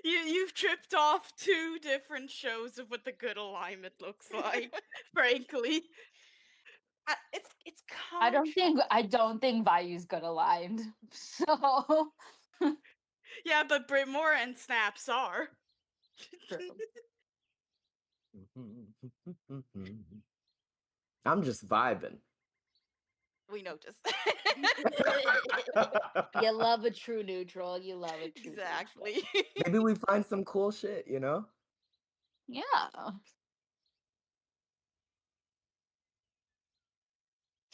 You've tripped off 2 different shows of what the good alignment looks like. Frankly, It's I comic don't think Vayu's good aligned. So yeah, but Brytmora and Snaps are. true. I'm just vibing. We noticed. You love a true neutral. You love a true Exactly. Maybe we find some cool shit, you know? neutral. Yeah.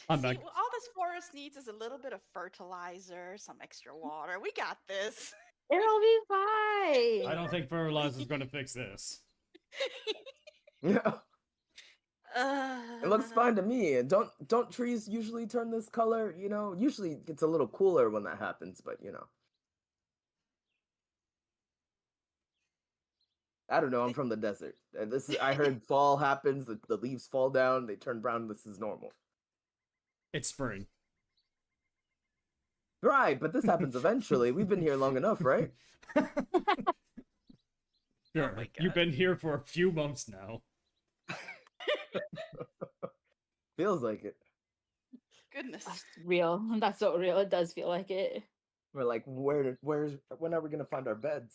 I'm See, back. all this forest needs is a little bit of fertilizer, some extra water. We got this. It'll be I fine. don't think fertilizer's going to fix this. Yeah. It looks fine to me. And don't trees usually turn this color? You know, usually it gets a little cooler when that happens, but you know. I don't know. I'm from the desert. And I heard fall happens. The leaves fall down. They turn brown. This is normal. It's spring. Right, but this happens eventually. We've been here long enough, right? Sure. my You've God. been here for a few months now. Feels like it. Goodness. That's real. That's so real. It does feel like it. We're like, when are we gonna find our beds?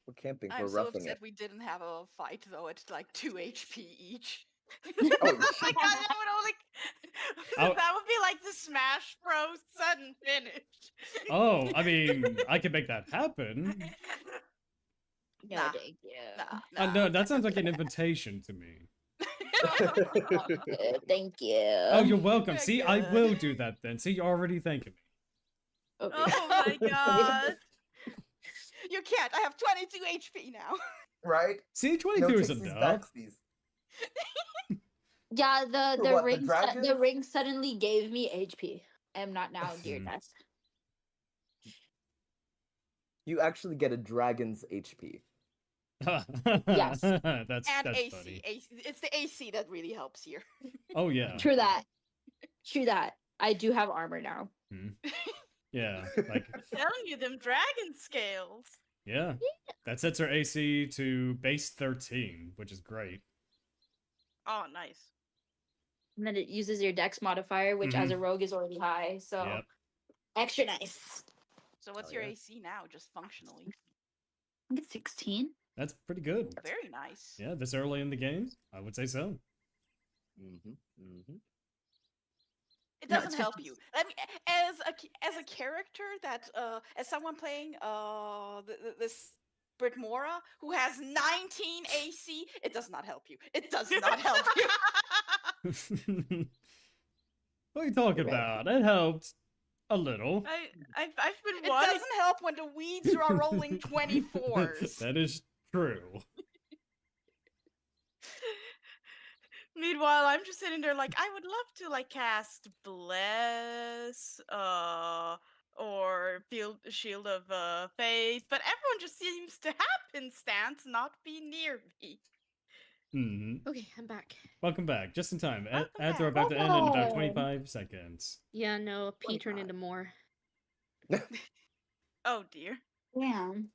We're camping. I'm We're so roughing upset it. we didn't have a fight though at like 2 HP each. Oh, Oh my god, that would only Oh. that would be like the Smash Bros. Sudden finish. Oh, I mean, I can make that happen. No, Nah. thank you. Nah. No, that sounds like an invitation to me. Good, thank you. Oh, you're welcome. Very See, I good. will do that then. See, you're already thanking me. Okay. Oh my god. You can't. I have 22 HP now. right? See, 22 No is Tixies, enough. Backsies. Yeah, For the what, the ring the dragons? ring suddenly gave me HP. I'm not now dear Hmm. test. You actually get a dragon's HP. Yes. that's And AC. funny. It's the AC that really helps here. Oh yeah. True that. True that. I do have armor now. Hmm. Yeah, like Telling you them dragon scales. yeah. That sets her AC to base 13, which is great. Oh, nice. And then it uses your dex modifier, which as a rogue is already high. So Yep. extra nice. So what's Oh, your yeah. AC now, just functionally? I think it's 16. That's pretty good. Very nice. Yeah, this early in the game, I would say so. Mm-hmm. Mm-hmm. It No, doesn't it's help 50. you. I mean, as a character that as someone playing this Brytmora, who has 19 AC. It does not help you. It does not help you. What are you talking about? It helped a little. I've been It wanting. doesn't help when the weeds are rolling 24s. That is true. Meanwhile, I'm just sitting there like I would love to like cast Bless, or Shield of Faith, but everyone just seems to happenstance not be near me. Okay, I'm back. Welcome back. Just in time. Welcome Ads are back. about to end in about Welcome. 25 seconds. Yeah, no, P turned 25. into more. Oh dear. Damn.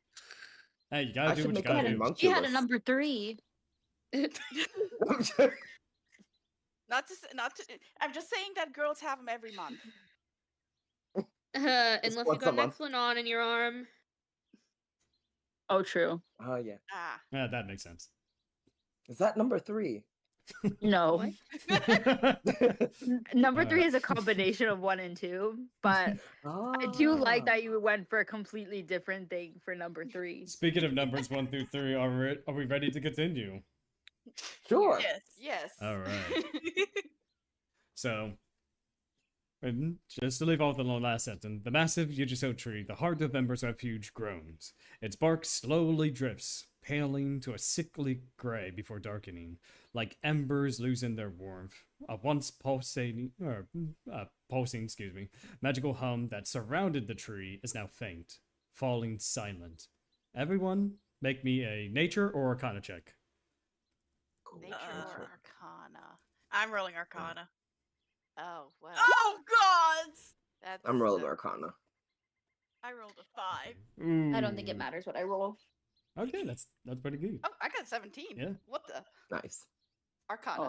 Hey, you I gotta do should what you make a gotta do. She had a homunculus. number 3. Not to. I'm just saying that girls have them every month. Unless you once got a an month. excellent on in your arm. Oh, true. Oh yeah. Ah. Yeah, that makes sense. Is that number 3? No. What? Number 3 Alright. is a combination of 1 and 2, but I do like that you went for a completely different thing for number 3. Speaking of numbers 1 through 3, are we ready to continue? Sure. Yes. Yes. All right. So, and just to leave off the last sentence, the massive Yujiso tree, the heart of Ember's refuge, groans. Its bark slowly drifts, paling to a sickly gray before darkening, like embers losing their warmth. A once pulsing, magical hum that surrounded the tree is now faint, falling silent. Everyone, make me a nature or arcana check. Nature or Uh, Arcana? I'm rolling Arcana. Oh well. Oh gods! That's. I'm rolling Arcana. I rolled a 5. I don't think it Ooh. matters what I roll. Okay, that's pretty good. Oh, I got 17. Yeah. What the Nice. Arcana?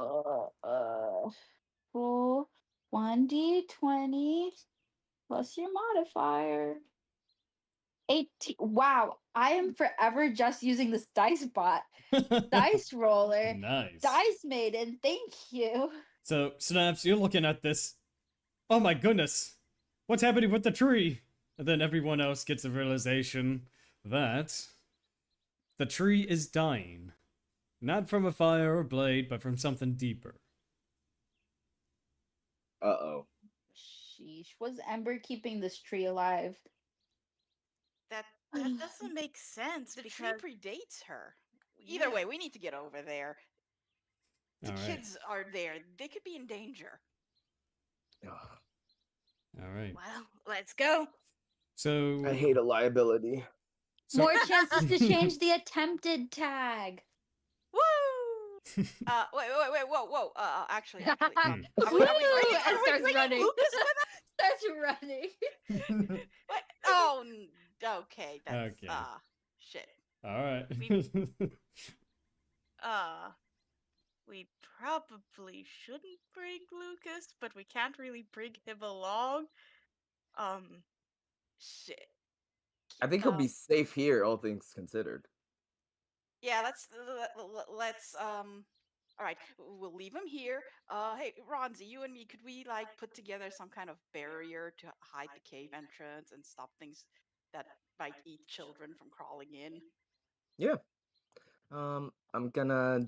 Roll 1d20 plus your modifier. 18. Wow, I am forever just using this dice bot. Dice roller. Nice. Dice maiden, thank you. So, Snaps, you're looking at this. Oh my goodness. What's happening with the tree? And then everyone else gets a realization that the tree is dying. Not from a fire or blade, but from something deeper. Uh-oh. Sheesh. Was Ember keeping this tree alive? That That doesn't make sense the because tree predates her. Either way, we need to get over there. The All right. kids are there. They could be in danger. Ugh, All right. well, let's go. So, I hate a liability. More chances to change the attempted tag. Woo! Wait, whoa. Actually. Hmm. Are we Woo! bringing- And are we starts bringing running. Lucas with Starts running. What? Oh, okay. That's Okay. shit. all right. We probably shouldn't bring Lucas, but we can't really bring him along. Shit. I think he'll be safe here, all things considered. Yeah, let's all right, we'll leave him here. Hey, Ronzi, you and me, could we like put together some kind of barrier to hide the cave entrance and stop things that might eat children from crawling in? Yeah. I'm gonna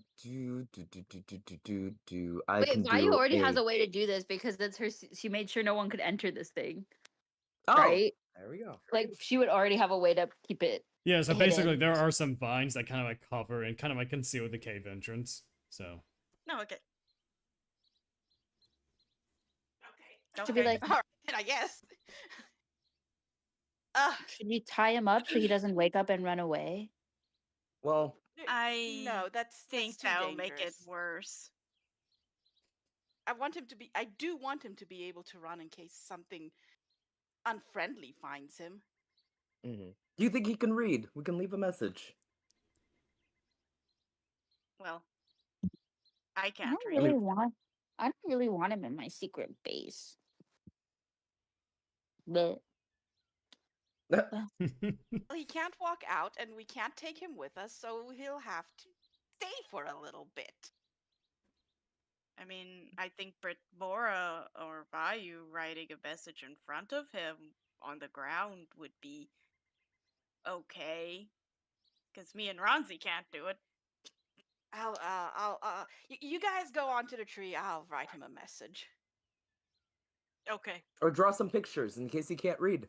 I Wait, can Vayu do already has a way to do this because that's her. She made sure no one could enter this thing, Oh, right? there we go. Like she would already have a way to keep it. Yeah, so hidden. basically there are some vines that kind of like cover and kind of like conceal the cave entrance. So, No, okay. Should be like, All right, then I guess. should we tie him up so he doesn't wake up and run away? Well, I no, that's think too that'll make it dangerous. worse. I do want him to be able to run in case something unfriendly finds him. do you think he can read? We can leave a message. Well, I I can't don't read. really want him in my secret base. But Well, he can't walk out, and we can't take him with us, so he'll have to stay for a little bit. I mean, I think Brytmora or Vayu writing a message in front of him on the ground would be okay. Because me and Ronzi can't do it. You guys go onto the tree. I'll write him a message. Okay. Or draw some pictures in case he can't read.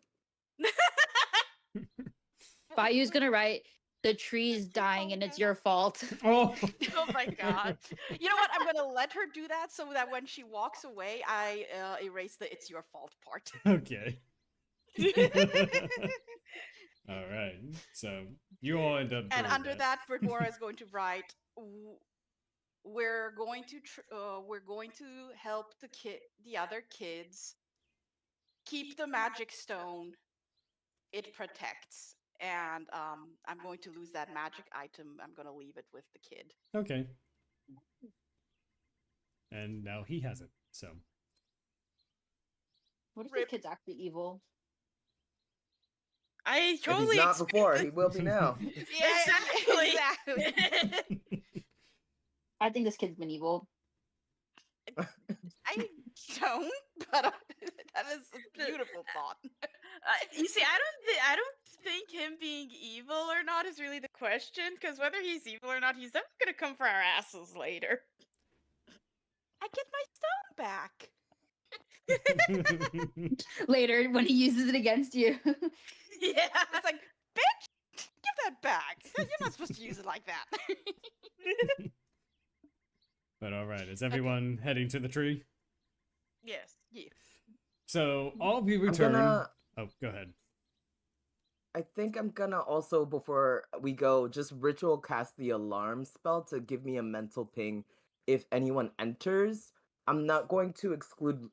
Vayu's gonna write, "The tree's dying and it's your fault." Oh, Oh my god. You know what? I'm gonna let her do that so that when she walks away, I erase the "it's your fault" part. okay. All right. So you all end up And doing under that, Brytmora is going to write, we're going to help the other kids keep the magic stone. It protects, and I'm going to lose that magic item. I'm going to leave it with the kid. Okay. And now he has it. So What if the kid's actually evil? I If he's totally not before, he will be now. Yeah, Exactly. exactly. I think this kid's been evil. I don't, but that is a beautiful thought. You see, I don't think him being evil or not is really the question, because whether he's evil or not, he's never gonna come for our asses later. I get my stone back. Later, when he uses it against you. Yeah. It's like, bitch, give that back. You're not supposed to use it like that. But all right, is everyone heading to the tree? Yes. Yeah. So all of you I'm return. gonna. Oh, go ahead. I think I'm gonna also, before we go, just ritual cast the alarm spell to give me a mental ping if anyone enters. I'm not going to exclude.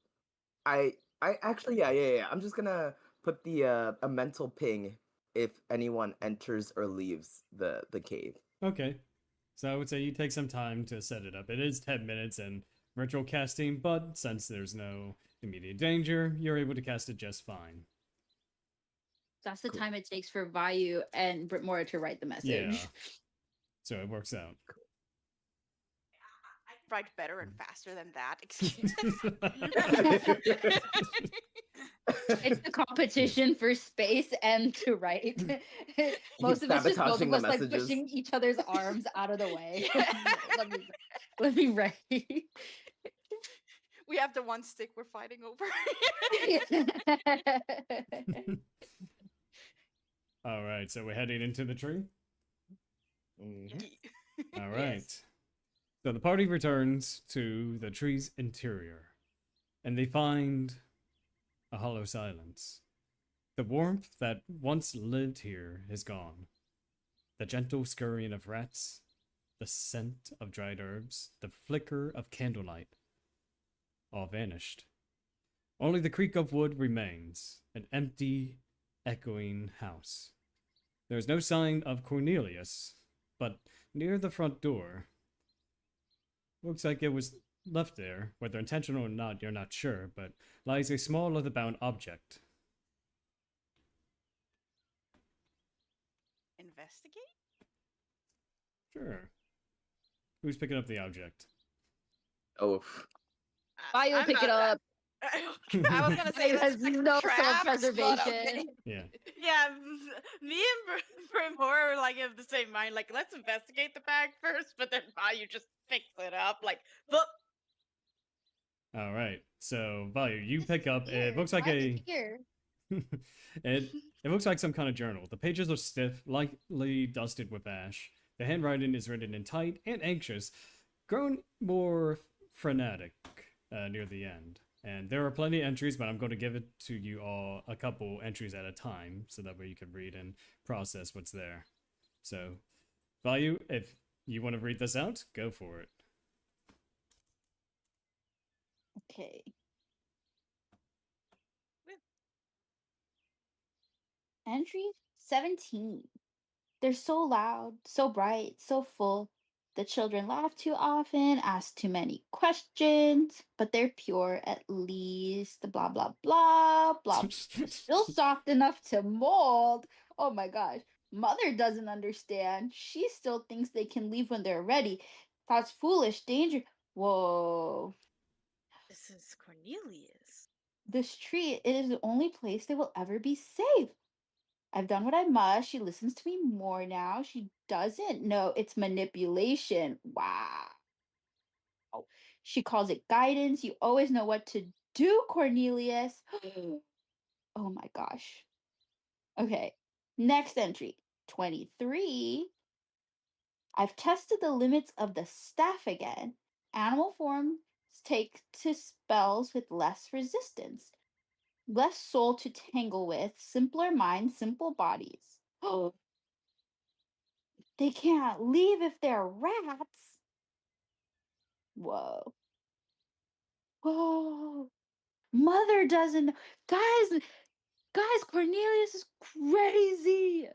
I actually, yeah. I'm just gonna put the a mental ping if anyone enters or leaves the cave. Okay. So I would say you take some time to set it up. It is 10 minutes and ritual casting, but since there's no immediate danger, you're able to cast it just fine. That's the Cool. time it takes for Vayu and Brytmora to write the message. Yeah. So it works out. I write better and faster than that. Excuse It's the competition for space and to write. Most of it's just both Sabotaging of the us like messages. pushing each other's arms out of the way. Yeah. let me write. We have the one stick we're fighting over. All right, so we're heading into the tree. Mhm. All right. Yes. So the party returns to the tree's interior, and they find a hollow silence. The warmth that once lived here is gone. The gentle scurrying of rats, the scent of dried herbs, the flicker of candlelight, all vanished. Only the creak of wood remains, an empty, echoing house. There is no sign of Cornelius, but near the front door, looks like it was left there, whether intentional or not, you're not sure, but lies a small leather-bound object. Investigate? Sure. Who's picking up the object? Oh, Vayu will I'm pick it not- up. I was gonna say Vayu that's has like no traps, but self-preservation. okay. Yeah. Yeah, me and Brytmora are like of the same mind. Like, let's investigate the bag first, but then Vayu just picks it up. Like, look. All right. So, Vayu, you pick up. It Weird. looks like Why a. here? it looks like some kind of journal. The pages are stiff, lightly dusted with ash. The handwriting is written in tight and anxious, grown more frenetic near the end. And there are plenty of entries, but I'm going to give it to you all a couple entries at a time, so that way you can read and process what's there. So, Vayu, if you want to read this out, go for it. Okay. Entry 17. They're so loud, so bright, so full. The children laugh too often, ask too many questions, but they're pure at least. Blah, blah, blah, blah. Still soft enough to mold. Oh my gosh. Mother doesn't understand. She still thinks they can leave when they're ready. That's foolish. Danger. Whoa. This is Cornelius. This tree, it is the only place they will ever be safe. I've done what I must. She listens to me more now. She doesn't know it's manipulation. Wow. She calls it guidance. You always know what to do, Cornelius. Oh my gosh. Okay. Next entry 23. I've tested the limits of the staff again. Animal forms take to spells with less resistance, less soul to tangle with, simpler minds, simple bodies. Oh, they can't leave if they're rats. Whoa. Whoa. Mother doesn't. Guys, Cornelius is crazy.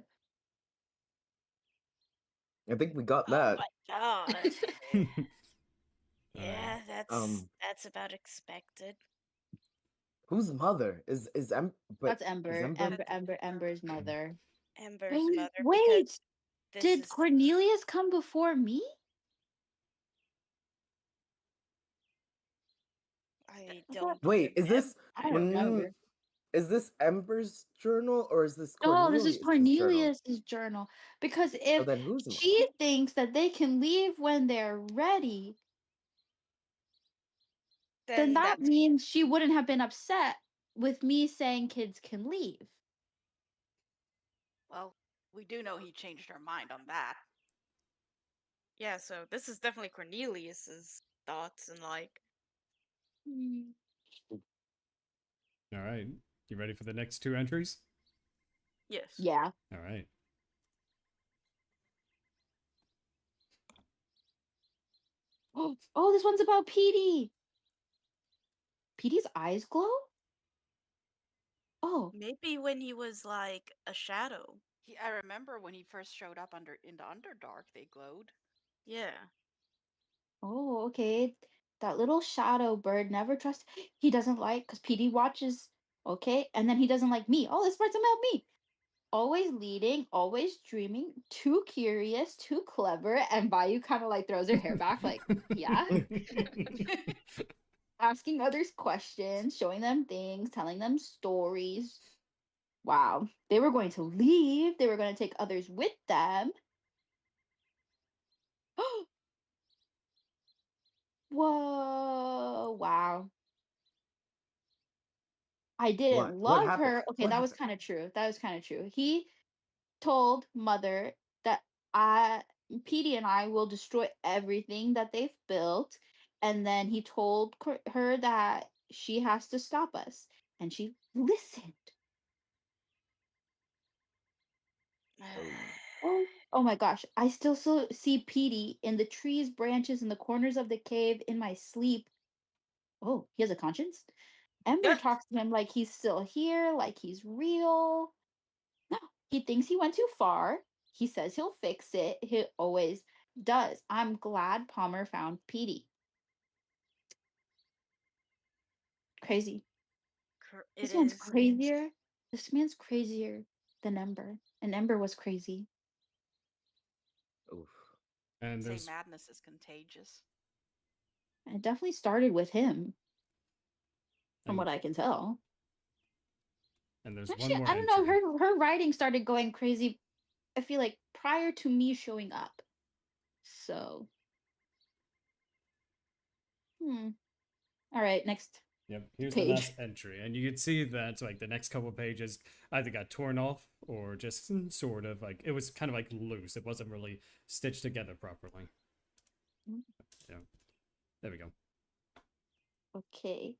I think we got Oh that. my god. Yeah, Um, that's about expected. whose mother is That's Ember. Ember? Ember's mother. Ember's mother. Wait, Because this did is Cornelius come before me? I I don't. Wait, is this I don't remember. is this Ember's journal or is this No, this is Cornelius's journal? Cornelius's journal. Because So if then whose mom? she thinks that they can leave when they're ready, then that that's means she wouldn't have been upset with me saying kids can leave. Well, we do know he changed her mind on that. Yeah, so this is definitely Cornelius's thoughts and like. All right. You ready for the next two entries? Yes. Yeah. All right. Oh, this one's about Petey. Petey's eyes glow? Oh. maybe when he was like a shadow. I remember when he first showed up in the Underdark, they glowed. Yeah. Oh, okay. That little shadow bird never trusts. He doesn't like because Petey watches. Okay, and then he doesn't like me. Oh, this part's about me. Always leading, always dreaming, too curious, too clever, and Vayu kind of like throws her hair back, like, yeah. Asking others questions, showing them things, telling them stories. Wow, they were going to leave. They were going to take others with them. Whoa, wow. I didn't What love happened? her. Okay, What that was happened? kind of true. That was kind of true. He told Mother that I, Petey and I will destroy everything that they've built. And then he told her that she has to stop us. And she listened. Oh my gosh. I still see Petey in the trees, branches, in the corners of the cave in my sleep. Oh, he has a conscience? Ember Yeah. talks to him like he's still here, like he's real. No, he thinks he went too far. He says he'll fix it. He always does. I'm glad Palmer found Petey. Crazy. It This man's is. crazier. This man's crazier than Ember. And Ember was crazy. Oof. And Say there's madness is contagious. It definitely started with him, from and, what I can tell. and there's Actually, one more I don't know. entry. Her writing started going crazy, I feel like, prior to me showing up. So. All right, next. Yep, here's the page. last entry, and you can see that like the next couple of pages either got torn off or just sort of like it was kind of like loose. It wasn't really stitched together properly. Yeah, there we go. Okay.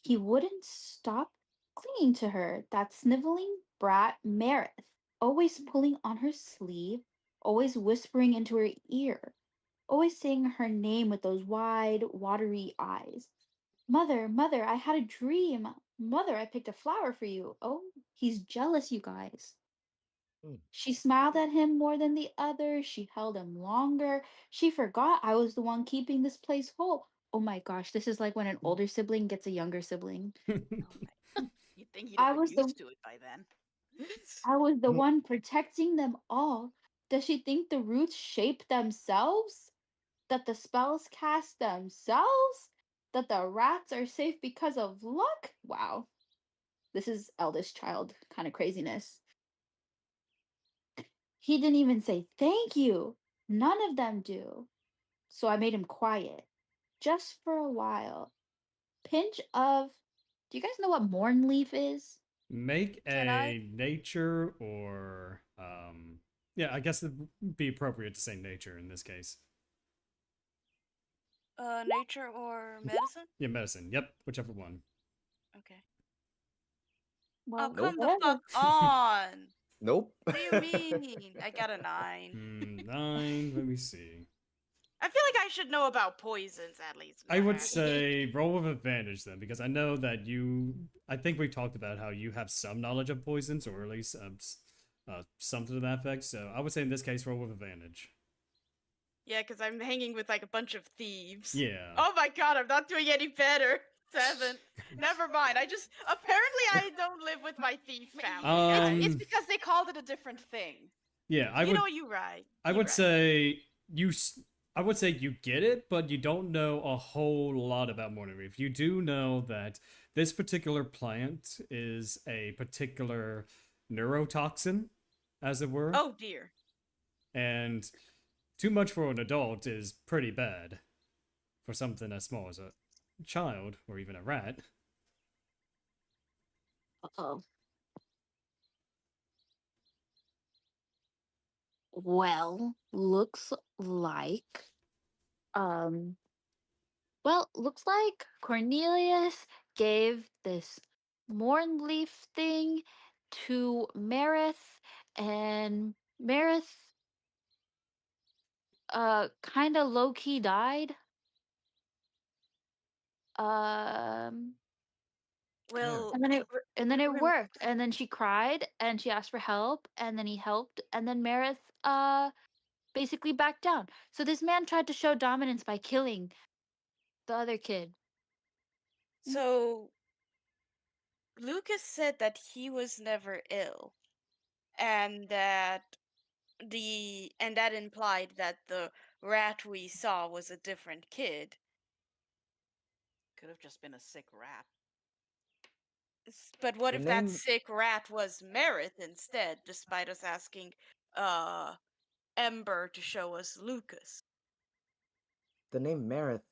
He wouldn't stop clinging to her, that sniveling brat Meredith, always pulling on her sleeve, always whispering into her ear, always saying her name with those wide, watery eyes. Mother, mother, I had a dream. Mother, I picked a flower for you. Oh, he's jealous, you guys. She smiled at him more than the others. She held him longer. She forgot I was the one keeping this place whole. Oh my gosh, this is like when an older sibling gets a younger sibling. You'd think he'd I have been was the used to it by then. I was the one protecting them all. Does she think the roots shape themselves? That the spells cast themselves? That the rats are safe because of luck? Wow. This is eldest child kind of craziness. He didn't even say thank you. None of them do. So I made him quiet. Just for a while. Pinch of. Do you guys know what morn leaf is? Make Can I- a nature or yeah, I guess it'd be appropriate to say nature in this case. Nature or medicine? Yeah, medicine. Yep, whichever one. Okay. Well, Oh, come the whatever. fuck on! Nope. What do you mean? I got a 9. 9. Let me see. I feel like I should know about poisons at least. I would Maddie. say roll with advantage then, because I know that you. I think we talked about how you have some knowledge of poisons, or at least something to that effect. So I would say in this case, roll with advantage. Yeah, because I'm hanging with like a bunch of thieves. Yeah. Oh my god, I'm not doing any better. 7. Never mind. I just apparently I don't live with my thief family. It's Um, because they called it a different thing. Yeah, I you would. know, you right. I You would right. say you. I would say you get it, but you don't know a whole lot about morning reef. You do know that this particular plant is a particular neurotoxin, as it were. Oh dear. And too much for an adult is pretty bad for something as small as a child or even a rat. Uh-oh. Well, looks like looks like Cornelius gave this morn leaf thing to Marith, and Marith kind of low key died. Well, And then it re- and then it rem- worked. And then she cried and she asked for help, and then he helped, and then Marith basically backed down. So this man tried to show dominance by killing the other kid. So Lucas said that he was never ill, and that that implied that the rat we saw was a different kid. Could have just been a sick rat. But what The if that name sick rat was Merith instead, despite us asking Ember to show us Lucas? the name Marith,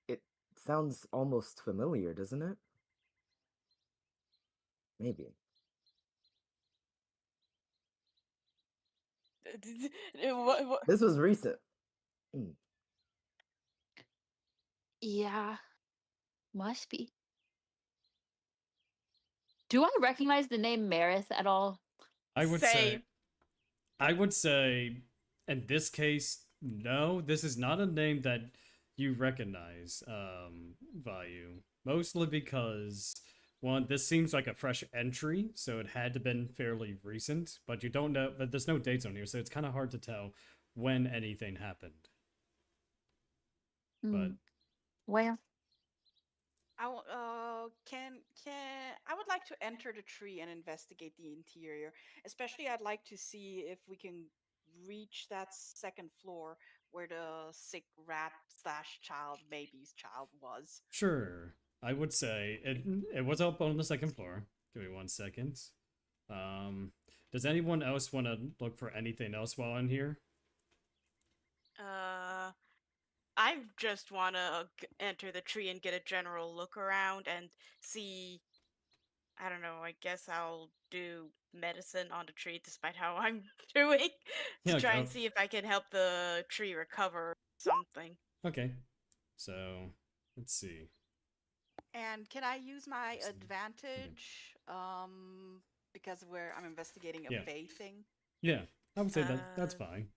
it sounds almost familiar, doesn't it? Maybe. What? This was recent. Yeah, must be. Do I recognize the name Marith at all? I would say. Same. I would say, in this case, no. This is not a name that you recognize, Vayu. Mostly because one, this seems like a fresh entry, so it had to been fairly recent. But you don't know. But there's no dates on here, so it's kind of hard to tell when anything happened. But Well, I would like to enter the tree and investigate the interior. Especially, I'd like to see if we can reach that second floor where the sick rat slash child, baby's child, was. sure, I would say it was up on the second floor. Give me 1 second. Does anyone else want to look for anything else while in here? I just want to enter the tree and get a general look around and see. I don't know. I guess I'll do medicine on the tree, despite how I'm doing, to Yeah, try go. and see if I can help the tree recover something. Okay, so let's see. And can I use my Let's see. advantage? Because I'm investigating a Yeah. Fae thing. Yeah, I would say that's Uh, fine.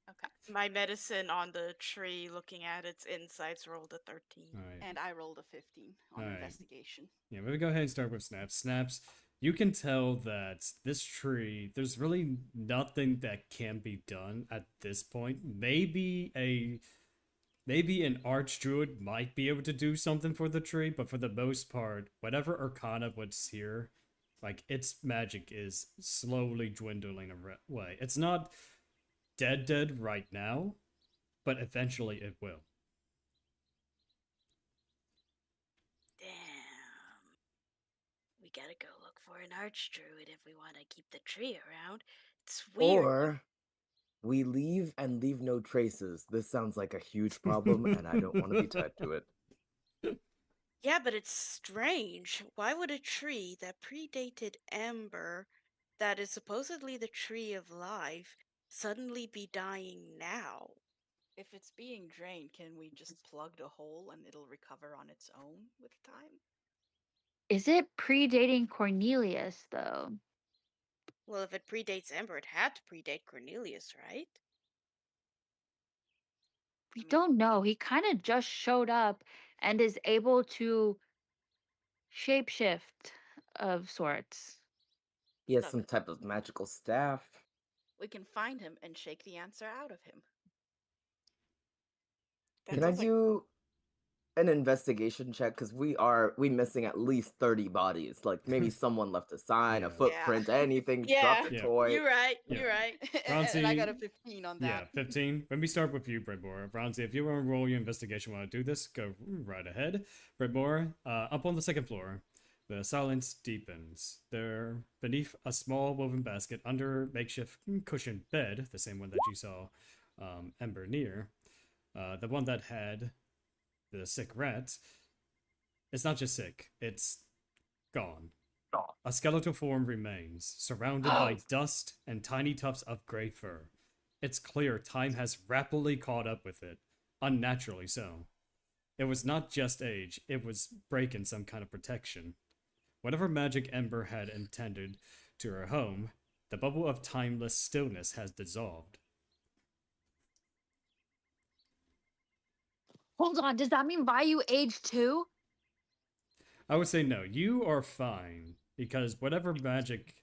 Okay. My medicine on the tree, looking at its insides, rolled a 13. All right. And I rolled a 15 on Alright. investigation. Yeah, we'll go ahead and start with Snaps. Snaps, you can tell that this tree, there's really nothing that can be done at this point. Maybe an archdruid might be able to do something for the tree, but for the most part, whatever Arcana was here, like its magic is slowly dwindling away. It's not dead right now, but eventually it will. Damn. We gotta go look for an archdruid if we want to keep the tree around. It's weird. Or we leave and leave no traces. This sounds like a huge problem, and I don't want to be tied to it. Yeah, but it's strange. Why would a tree that predated Ember, that is supposedly the tree of life, suddenly be dying now? If it's being drained, can we just plug the hole and it'll recover on its own with time? Is it predating Cornelius, though? Well, if it predates Ember, it had to predate Cornelius, right? We mean- don't know. He kind of just showed up and is able to shapeshift of sorts. He has Look. some type of magical staff. We can find him and shake the answer out of him. That Can I sounds like do an investigation check? Because we missing at least 30 bodies. Like maybe someone left a sign, Yeah. a footprint, anything, dropped a Yeah. toy. You're right. Yeah. You're right. And I got a Bronzy- 15 on Yeah, that. 15. Let me start with you, Brytmora. Bronzy, if you want to roll your investigation while I do this, go right ahead. Brytmora, up on the second floor, the silence deepens. There, beneath a small woven basket under a makeshift cushioned bed, the same one that you saw Ember near, the one that had the sick rat, it's not just sick, it's gone. A skeletal form remains, surrounded by dust and tiny tufts of gray fur. It's clear time has rapidly caught up with it, unnaturally so. It was not just age, it was breaking some kind of protection. Whatever magic Ember had intended to her home, the bubble of timeless stillness has dissolved. Hold on, does that mean Vayu aged too? I would say no, you are fine, because whatever magic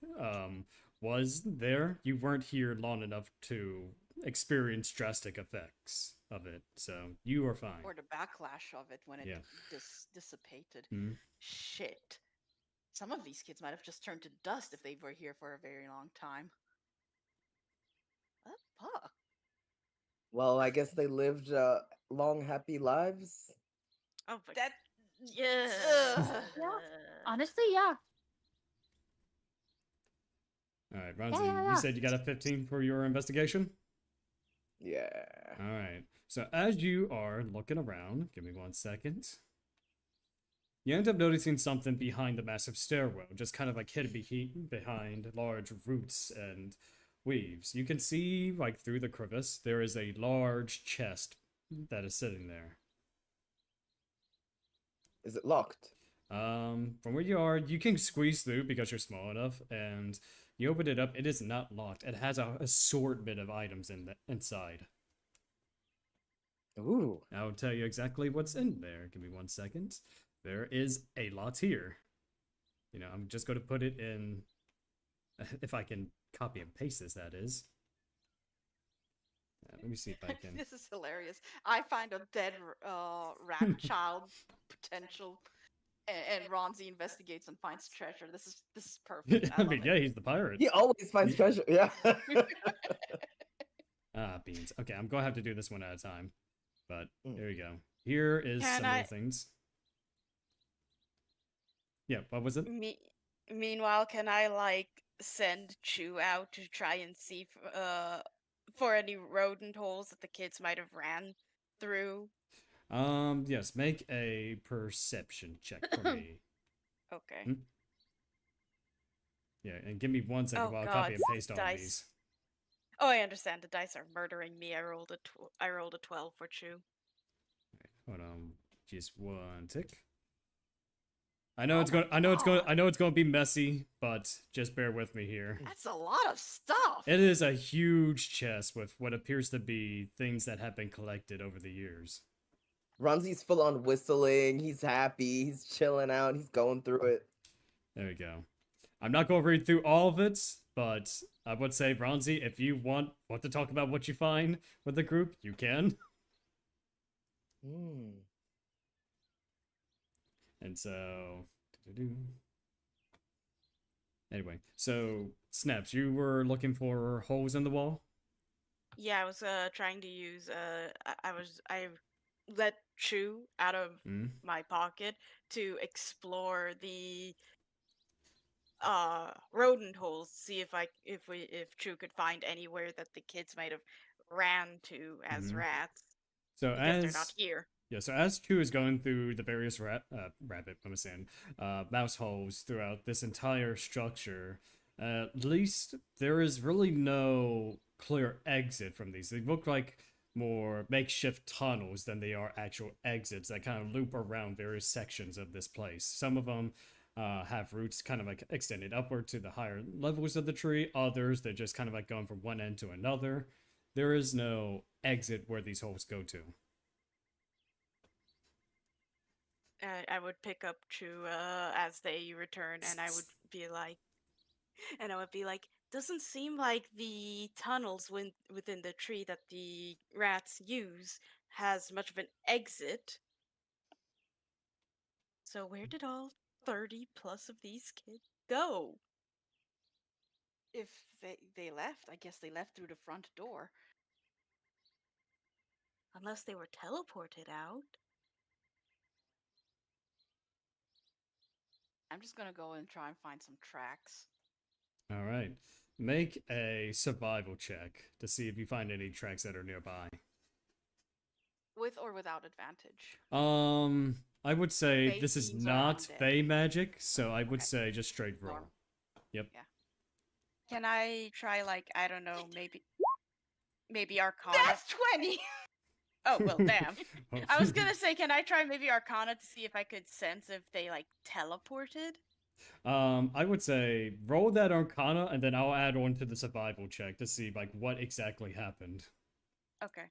was there, you weren't here long enough to experience drastic effects of it, so you are fine. Or the backlash of it when it Yeah. dissipated. Mhm. Shit. Some of these kids might have just turned to dust if they were here for a very long time. What the fuck? Well, I guess they lived long, happy lives. Oh, but That. yeah. Yeah. Honestly, yeah. All right, Ronzi, yeah. you said you got a 15 for your investigation? Yeah. All right. So as you are looking around, give me 1 second. You end up noticing something behind the massive stairwell, just kind of like hidden behind large roots and weaves. You can see, like through the crevice, there is a large chest that is sitting there. Is it locked? From where you are, you can squeeze through because you're small enough, and you open it up. It is not locked. It has a assortment of items inside. Ooh. I'll tell you exactly what's in there. Give me 1 second. There is a lot here. You know, I'm just going to put it in, if I can copy and paste this, that is. Let me see if I can. This is hilarious. I find a dead rat child potential, and Ronzi investigates and finds treasure. This is perfect. I mean, yeah, he's the pirate. He always finds treasure. Yeah. Beans. Okay, I'm going to have to do this one at a time. But Mm. here we go. Here is Can some of the things. Yeah, what was it? Meanwhile, can I like send Chew out to try and see for any rodent holes that the kids might have ran through? Yes, make a perception check for me. Okay. Hmm? Yeah, and give me 1 second Oh while I God, copy and paste all dice. these. Oh, I understand. The dice are murdering me. I rolled a 12 for Chew. Hold on, just 1 tick. I know Oh it's my going. I know it's going. God. I know it's going to be messy, but just bear with me here. That's a lot of stuff. It is a huge chest with what appears to be things that have been collected over the years. Ronzi's full on whistling. He's happy. He's chilling out. He's going through it. There we go. I'm not going to read through all of it, but I would say, Ronzi, if you want to talk about what you find with the group, you can. Hmm. And so, anyway, so Snaps, you were looking for holes in the wall. Yeah, I was trying to use I let Chew out of Mm. my pocket to explore the rodent holes to see if True could find anywhere that the kids might have ran to as rats, So because they're not here. So as Chu is going through the various mouse holes throughout this entire structure, at least there is really no clear exit from these. They look like more makeshift tunnels than they are actual exits that kind of loop around various sections of this place. Some of them have roots kind of like extended upward to the higher levels of the tree. Others, they're just kind of like going from one end to another. There is no exit where these holes go to. I would pick up True as they return, and I would be like, doesn't seem like the tunnels within the tree that the rats use has much of an exit. So where did all 30 plus of these kids go? If they left, I guess they left through the front door. Unless they were teleported out. I'm just gonna go and try and find some tracks. All right. Make a survival check to see if you find any tracks that are nearby. With or without advantage? I would say Fey this is fiends are not undead. Fey magic, so I would Okay. say just straight roll. Norm. Yep. Yeah. Can I try, like, I don't know, maybe Arcana? That's 20! Oh, well, damn. I was gonna say, can I try maybe Arcana to see if I could sense if they, like, teleported? I would say roll that Arcana, and then I'll add on to the survival check to see like what exactly happened. Okay.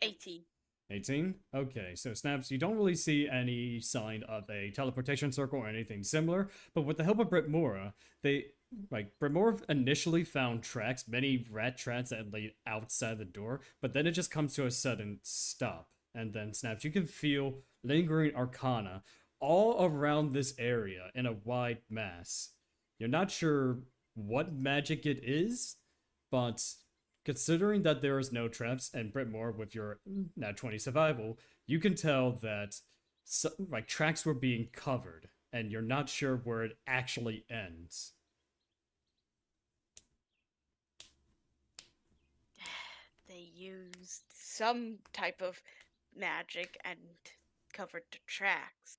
18. 18? Okay, so Snaps, you don't really see any sign of a teleportation circle or anything similar, but with the help of Brytmora, Brytmora initially found tracks, many rat tracks that laid outside the door, but then it just comes to a sudden stop. And then, Snaps, you can feel lingering arcana all around this area in a wide mass. You're not sure what magic it is, but considering that there is no traps, and Brytmora with your nat 20 survival, you can tell that tracks were being covered, and you're not sure where it actually ends. They used some type of magic and covered the tracks.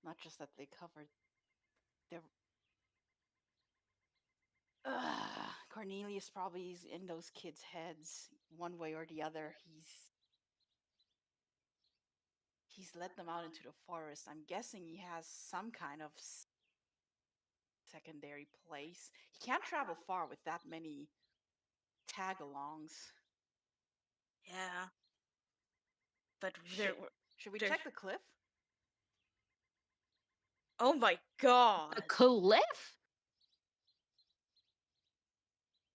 Not just that they covered their... Cornelius probably is in those kids' heads one way or the other. He's led them out into the forest. I'm guessing he has some kind of secondary place. He can't travel far with that many tag-alongs. Yeah. But Should we check the cliff? Oh my god. A cliff?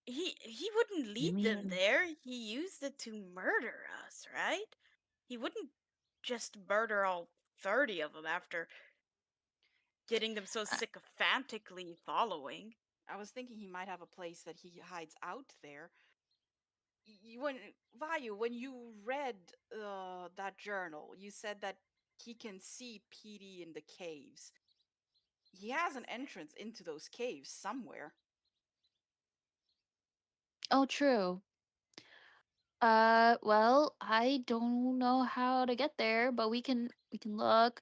He wouldn't lead them there. He used it to murder us, right? He wouldn't just murder all 30 of them after getting them so sycophantically following. I was thinking he might have a place that he hides out there. Vayu, when you read that journal, you said that he can see Petey in the caves. He has an entrance into those caves somewhere. Oh, true. Well, I don't know how to get there, but we can look.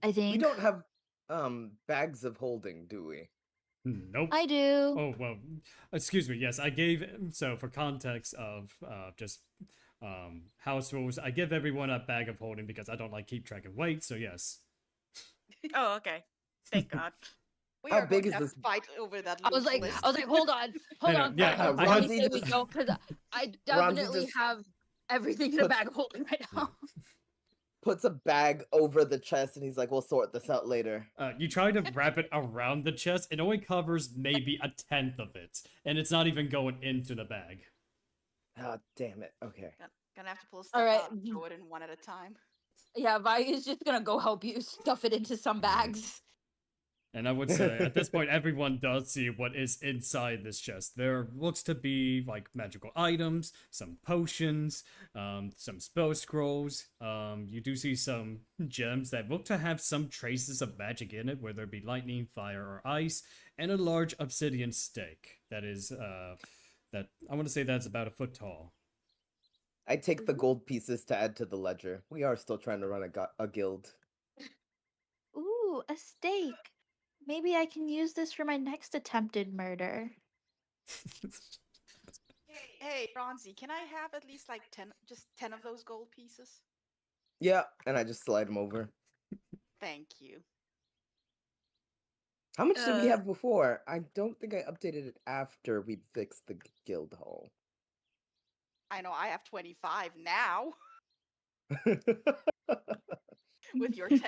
I think We don't have bags of holding, do we? Nope. I do. Oh, well, excuse me. Yes, I gave, so for context of just house rules, I give everyone a bag of holding because I don't like keep track of weight, so yes. Oh, okay. Thank God. We How are big going is to have this- to fight over that I was loose like, list. hold on, Yeah, Let Ronzi me say we just- go because I definitely just have everything in a bag of holding right now. Puts a bag over the chest and he's like, we'll sort this out later. You try to wrap it around the chest, it only covers maybe a tenth of it, and it's not even going into the bag. Oh, damn it. Okay. Gonna have to pull stuff Alright. out and throw it in one at a time. Yeah, Vayu's just gonna go help you stuff it into some bags. And I would say at this point, everyone does see what is inside this chest. There looks to be like magical items, some potions, some spell scrolls. You do see some gems that look to have some traces of magic in it, whether it be lightning, fire, or ice, and a large obsidian stake that is that I want to say that's about a foot tall. I take the gold pieces to add to the ledger. We are still trying to run a guild. Ooh, a stake. Maybe I can use this for my next attempted murder. Hey, Ronzi, can I have at least like 10 of those gold pieces? Yeah, and I just slide them over. Thank you. How much did we have before? I don't think I updated it after we fixed the guild hall. I know I have 25 now with your 10.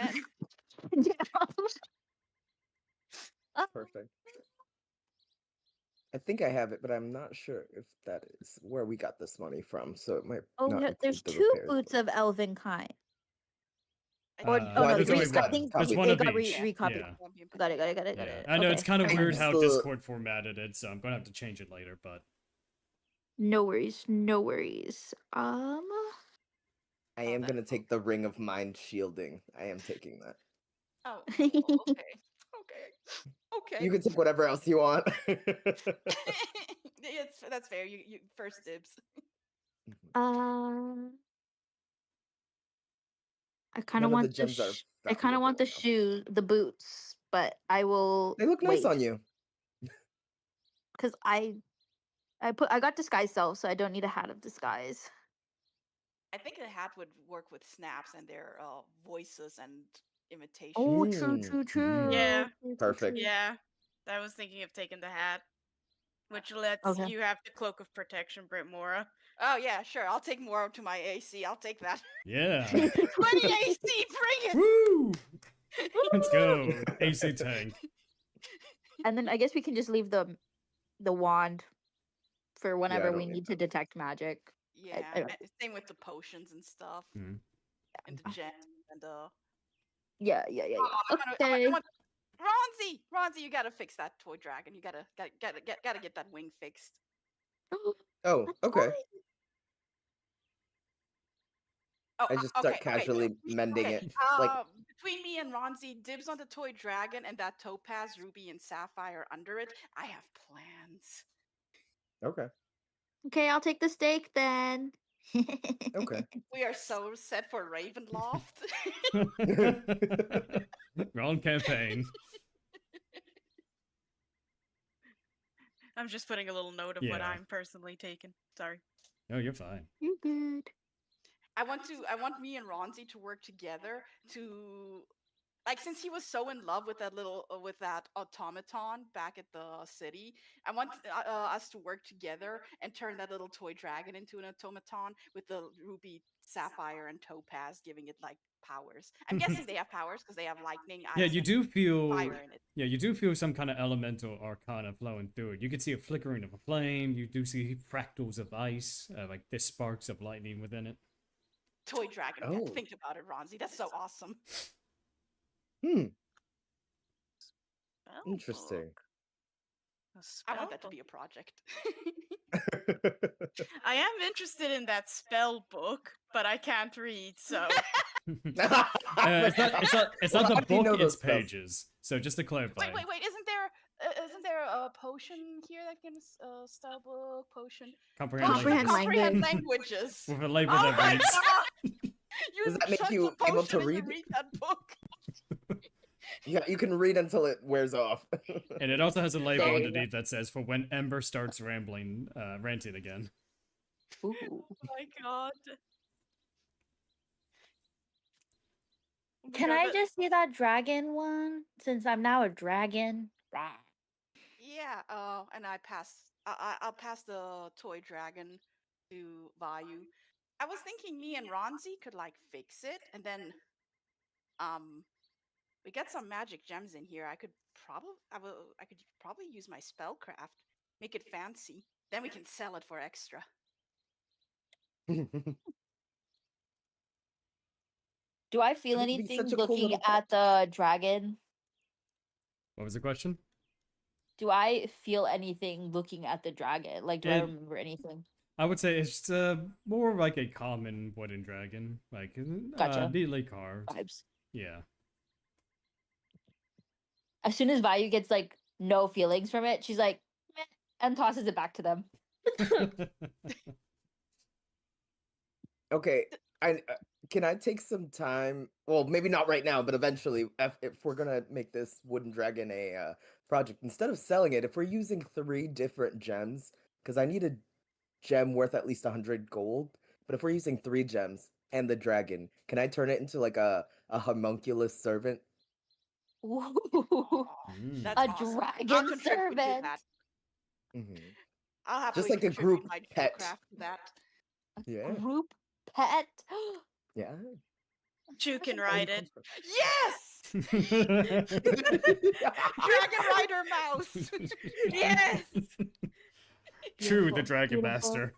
Perfect. I think I have it, but I'm not sure if that is where we got this money from, so it might Oh, not no, include there's the 2 repairs, boots but- of elven kind. Or, Well, I no, think there's it's only I got think there's copied. one it of got each. recopied. Yeah. Got it. Yeah, I know it's Okay. kind of And weird it's how the- Discord formatted it, so I'm gonna have to change it later. But No worries. I am gonna take the ring of mind shielding. I am taking that. Oh, okay. You can take whatever else you want. That's fair. You first dibs. I kind None of of the want gems are I kind of want the valuable the boots, but I will. They look nice on you. Because I got disguise self, so I don't need a hat of disguise. I think the hat would work with Snaps and their voices and imitation. Oh, true. Yeah. Perfect. Yeah. I was thinking of taking the hat, which lets Okay. you have the cloak of protection, Brytmora. Oh yeah, sure. I'll take more to my AC. I'll take that. yeah, 20 AC, bring it! woo! Let's go, AC tank. And then I guess we can just leave the wand for whenever don't we need need to detect magic. Yeah, I don't- same with the potions and stuff, Mhm. and the gems and Yeah. I want Ronzi, you gotta fix that toy dragon. You gotta get that wing fixed. Oh, okay. Oh, I just start casually mending it. Like, between me and Ronzi, dibs on the toy dragon and that topaz, ruby, and sapphire under it. I have plans. okay. Okay, I'll take the steak then. Okay. We are so set for Ravenloft. Wrong campaign. I'm just putting a little note of what Yeah. I'm personally taking. Sorry. No, you're fine. You're good. I want me and Ronzi to work together to, like, since he was so in love with that with that automaton back at the city, I want us to work together and turn that little toy dragon into an automaton with the ruby, sapphire, and topaz giving it like powers. I'm guessing they have powers because they have lightning, ice, Yeah, you do feel. fire in it. Yeah, you do feel some kind of elemental arcana flowing through it. You can see a flickering of a flame. You do see fractals of ice, like there's sparks of lightning within it. Toy dragon. Oh. Think about it, Ronzi. That's so awesome. Interesting. I want that to be a project. I am interested in that spell book, but I can't read, so. It's not the book, it's pages. So just to clarify. Wait! Isn't there a potion here that can spell book potion? Comprehend languages. With a label Oh that my reads. god! Does that make chuck you the able to potion and you read? read that book. Yeah, you can read until it wears off. And it also has a label Okay. underneath that says for when Ember starts ranting again. Ooh. Oh my god. Can I just see that dragon one? Since I'm now a dragon. Yeah. And I'll pass the toy dragon to Vayu. I was thinking me and Ronzi could like fix it, and then we get some magic gems in here. I could probably use my spellcraft, make it fancy. Then we can sell it for extra. Do I feel It would be anything such a cool looking little at the dragon? What was the question? Do I feel anything looking at the dragon? Like, do I It- remember anything? I would say it's more like a common wooden dragon, like Gotcha. neatly carved. Vibes. Yeah. As soon as Vayu gets like no feelings from it, she's like, meh, and tosses it back to them. Okay, I can I take some time? Well, maybe not right now, but eventually, if we're gonna make this wooden dragon a project, instead of selling it, if we're using 3 different gems, because I need a gem worth at least 100 gold, but if we're using 3 gems and the dragon, can I turn it into like a homunculus servant? Ooh, That's a awesome. I'll dragon contribute to servant. that. Hmm. I'll Just happily like a contribute group my pet. craft to that. Yeah, Group pet. yeah. Chu Where can did Vayu ride come it. from? Yes! Dragon Rider Mouse! Yes! True, the Beautiful, Dragon beautiful. Master.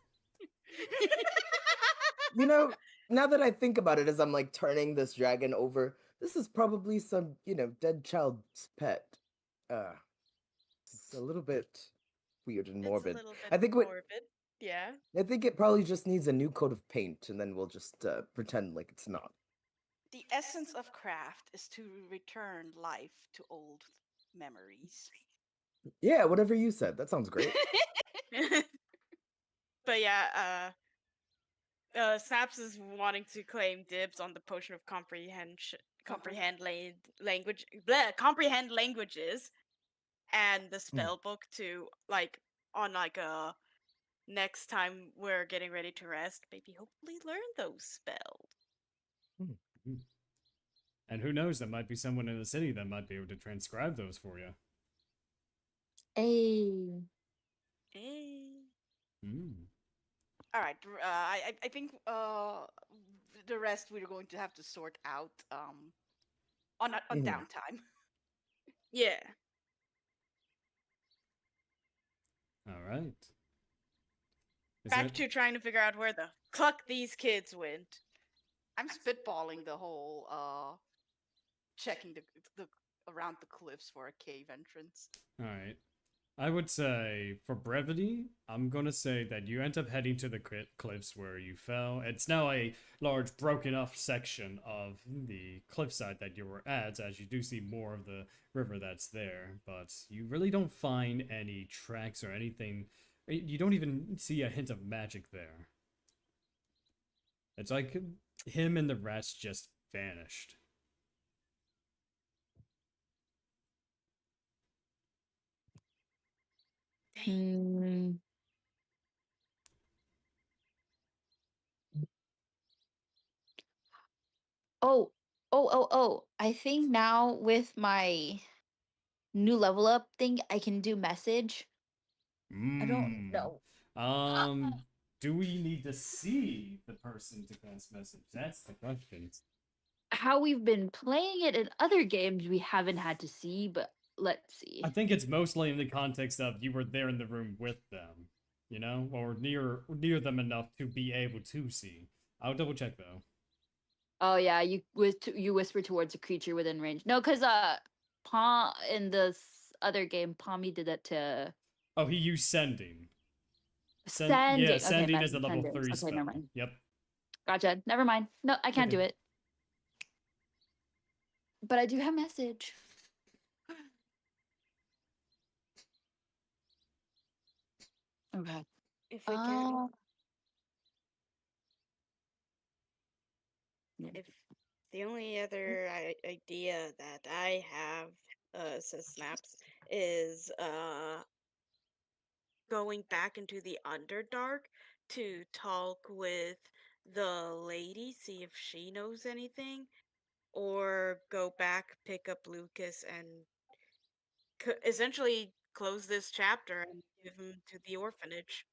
You know, now that I think about it, as I'm like turning this dragon over, this is probably some, dead child's pet. It's a little bit weird and It's a morbid. little bit I think morbid. Yeah. I think it probably just needs a new coat of paint, and then we'll just pretend like it's not. The essence of craft is to return life to old memories. Yeah, whatever you said. That sounds great. But yeah, Snaps is wanting to claim dibs on the potion of comprehend languages, and the spell book to on a next time we're getting ready to rest, maybe hopefully learn those spells. And who knows, there might be someone in the city that might be able to transcribe those for you. Hey. All right, I think the rest we're going to have to sort out on downtime. Yeah. All right. Back to trying to figure out where the cluck these kids went. I'm spitballing the whole checking the around the cliffs for a cave entrance. All right. I would say, for brevity, I'm going to say that you end up heading to the cliffs where you fell. It's now a large broken off section of the cliffside that you were at, as you do see more of the river that's there. But you really don't find any tracks or anything. You don't even see a hint of magic there. It's like him and the rest just vanished. Hmm. Oh. I think now with my new level up thing, I can do message. I don't know. Do we need to see the person to cast message? That's the question. How we've been playing it in other games, we haven't had to see, but let's see. I think it's mostly in the context of you were there in the room with them, or near them enough to be able to see. I'll double check though. Oh yeah, you whisper towards a creature within range. No, because Palm in this other game, Palmy did that to. Oh, he used sending. Sending. Yeah, Okay, sending is a level sending. 3 Okay, spell. never mind. Yep. Gotcha. Never mind. No, I can't Okay. do it. But I do have message. Okay. If we can. If the only other idea that I have, says Snaps, is going back into the Underdark to talk with the lady, see if she knows anything, or go back, pick up Lucas, and essentially close this chapter and give him to the orphanage.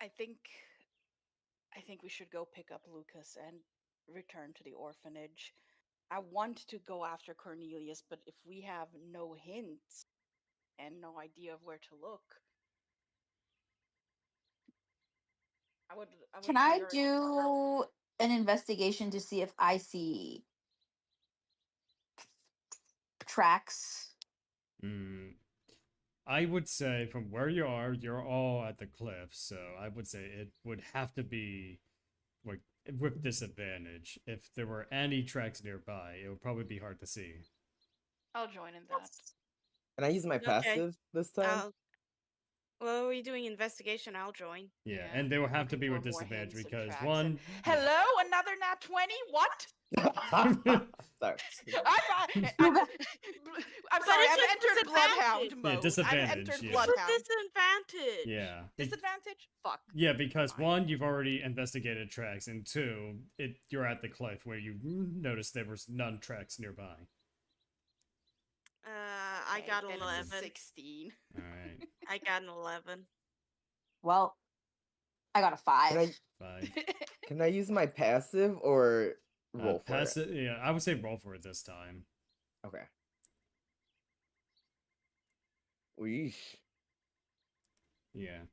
I think we should go pick up Lucas and return to the orphanage. I want to go after Cornelius, but if we have no hints and no idea of where to look, I would Can I prioritize. do an investigation to see if I see tracks. I would say from where you are, you're all at the cliff, so I would say it would have to be like with disadvantage. If there were any tracks nearby, it would probably be hard to see. I'll join in that. Can I use my Okay. passive this time? Well, are we doing investigation? I'll join. Yeah, and they will have to Looking be with for more disadvantage hints and because tracks one. and- Hello, another nat 20? What? Sorry. I'm sorry, it's I've a entered Bloodhound disadvantage. mode. I've disadvantage, entered yeah. It's Bloodhound. a disadvantage. Yeah. Disadvantage? Fuck. Yeah, because Fine. one, you've already investigated tracks, and two, you're at the cliff where you noticed there was none tracks nearby. I Okay, got then an it's a 11. 16. All right, I got an 11. Well, I got a 5. fine. Can I use my passive or roll for Pass it? it. Yeah, I would say roll for it this time. Okay. Weesh. Yeah.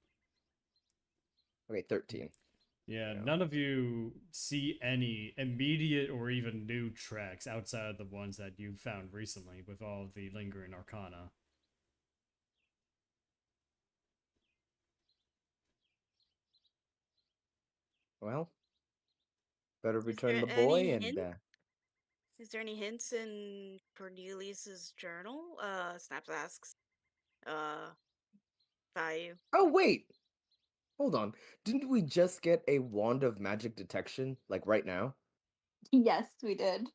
Okay, 13. Yeah, Yeah. none of you see any immediate or even new tracks outside of the ones that you found recently with all of the lingering arcana. Well, better Is return there the boy any and hint? Is there any hints in Cornelius's journal? Snaps asks. Vayu. oh wait. Hold on. Didn't we just get a wand of magic detection like right now? Yes, we did.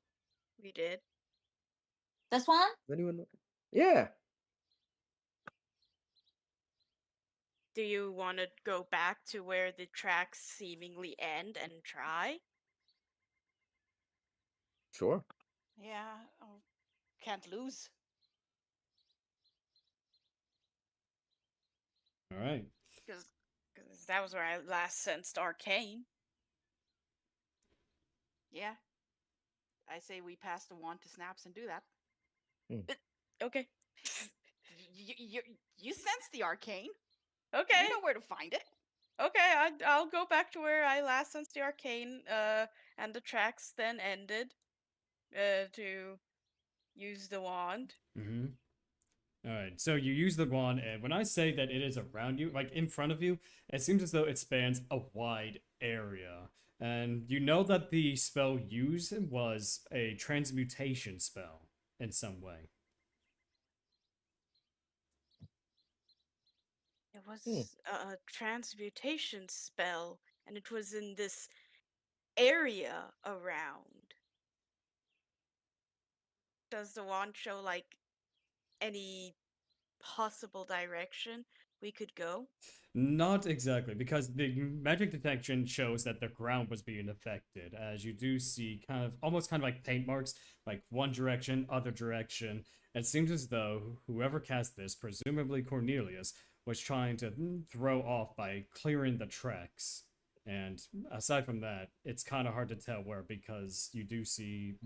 We did. This one? Does anyone? Yeah. Do you want to go back to where the tracks seemingly end and try? Sure. Yeah, can't lose. All right. Because that was where I last sensed arcane. Yeah. I say we pass the wand to Snaps and do that. Okay. You sense the arcane. Okay. You know where to find it. Okay, I'll go back to where I last sensed the arcane, and the tracks then ended, to use the wand. Mm-hmm. All right, so you use the wand, and when I say that it is around you, like in front of you, it seems as though it spans a wide area. And you know that the spell used was a transmutation spell in some way. It was a transmutation spell, and it was in this area around. Does the wand show, like, any possible direction we could go? Not exactly, because the magic detection shows that the ground was being affected, as you do see almost kind of like paint marks, like one direction, other direction. It seems as though whoever cast this, presumably Cornelius, was trying to throw off by clearing the tracks. And aside from that, it's kind of hard to tell where, because you do see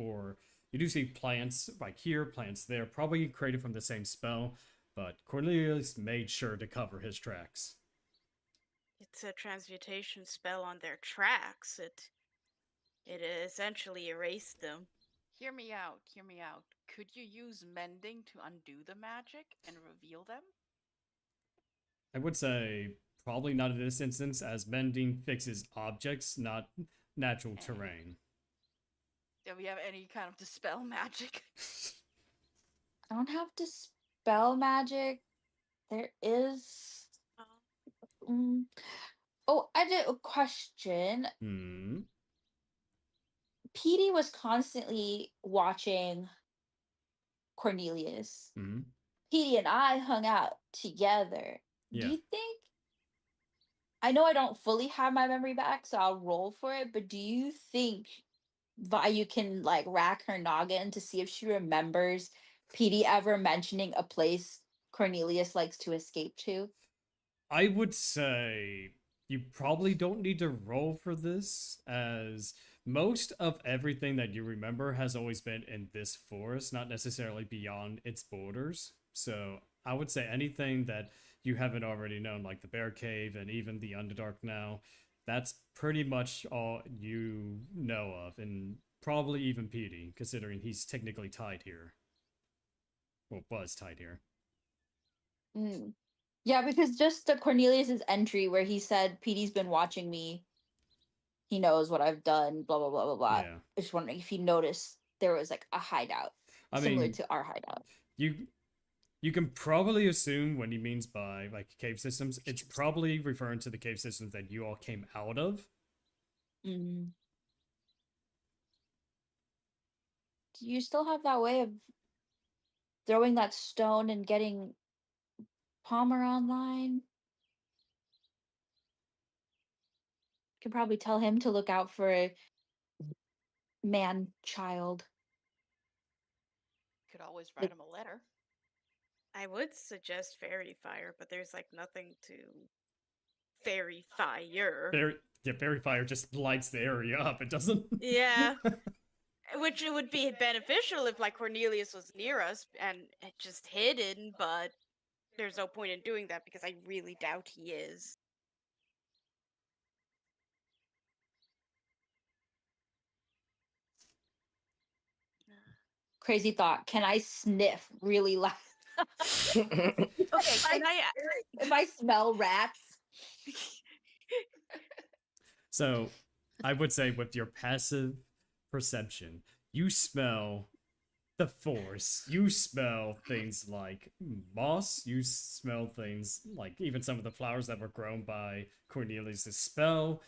plants like here, plants there, probably created from the same spell, but Cornelius made sure to cover his tracks. It's a transmutation spell on their tracks. It essentially erased them. Hear me out. Hear me out. Could you use mending to undo the magic and reveal them? I would say probably not in this instance, as mending fixes objects, not natural terrain. Do we have any kind of dispel magic? I don't have dispel magic. There is. Oh, I did a question. Petey was constantly watching Cornelius. Petey and I hung out together. Yeah. Do you think? I know I don't fully have my memory back, so I'll roll for it. But do you think Vayu can like rack her noggin to see if she remembers Petey ever mentioning a place Cornelius likes to escape to? I would say you probably don't need to roll for this, as most of everything that you remember has always been in this forest, not necessarily beyond its borders. So I would say anything that you haven't already known, like the Bear Cave and even the Underdark now, that's pretty much all you know of, and probably even Petey, considering he's technically tied here. Well, was tied here. Mm. Yeah, because just the Cornelius's entry where he said PD's been watching me. He knows what I've done, blah blah blah blah blah. Yeah. I was just wondering if he noticed there was like a hideout similar mean, to our hideout. You can probably assume when he means by like cave systems, it's probably referring to the cave systems that you all came out of. Mm. Do you still have that way of throwing that stone and getting Palmer online? Could probably tell him to look out for a man child. Could always write him a letter. I would suggest fairy fire, but there's like nothing to fairy fire. Fairy fire just lights the area up. It doesn't. Yeah. Which it would be beneficial if like Cornelius was near us and just hidden, but there's no point in doing that because I really doubt he is. Crazy thought. Can I sniff really loud? Okay, can if I smell rats. So, I would say with your passive perception, you smell the force. You smell things like moss. You smell things like even some of the flowers that were grown by Cornelius' spell.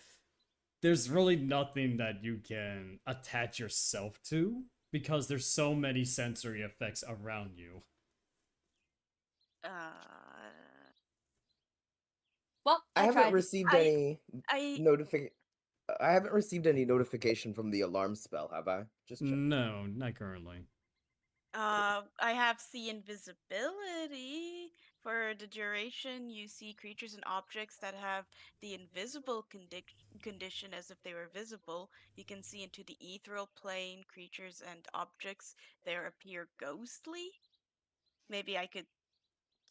There's really nothing that you can attach yourself to because there's so many sensory effects around you. Well, I haven't received any I I haven't received any notification from the alarm spell, have I? Just checking. No, not currently. I have see invisibility. For the duration, you see creatures and objects that have the invisible condition as if they were visible. You can see into the ethereal plane. Creatures and objects there appear ghostly. Maybe I could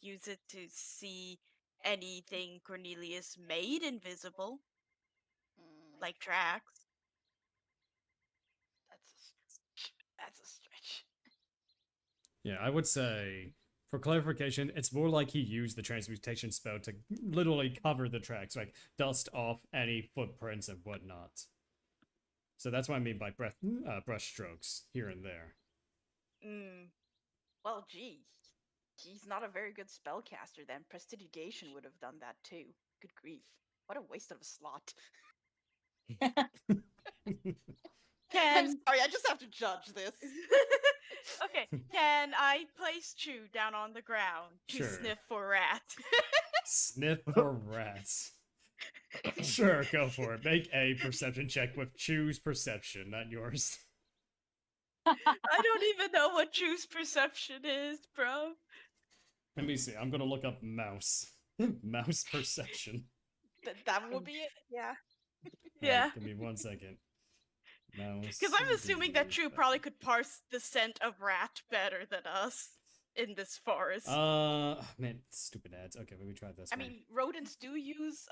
use it to see anything Cornelius made invisible, like tracks. That's a stretch. Yeah, I would say, for clarification, it's more like he used the transmutation spell to literally cover the tracks, like dust off any footprints and whatnot. So that's what I mean by brush strokes here and there. Well, gee, he's not a very good spellcaster then. Prestidigitation would have done that too. Good grief. What a waste of a slot. I'm sorry, I just have to judge this. Okay, can I place Chew down on the ground to Sure. sniff for rats? Sniff for rats. Sure, go for it. Make a perception check with Chew's perception, not yours. I don't even know what Chew's perception is, bro. Let me see. I'm gonna look up mouse. Mouse perception. That would be it. Yeah. Yeah. Right, give me 1 second. Mouse. Because I'm assuming that Chew probably could parse the scent of rat better than us in this forest. Man, stupid ads. Okay, let me try this. I mean, rodents do use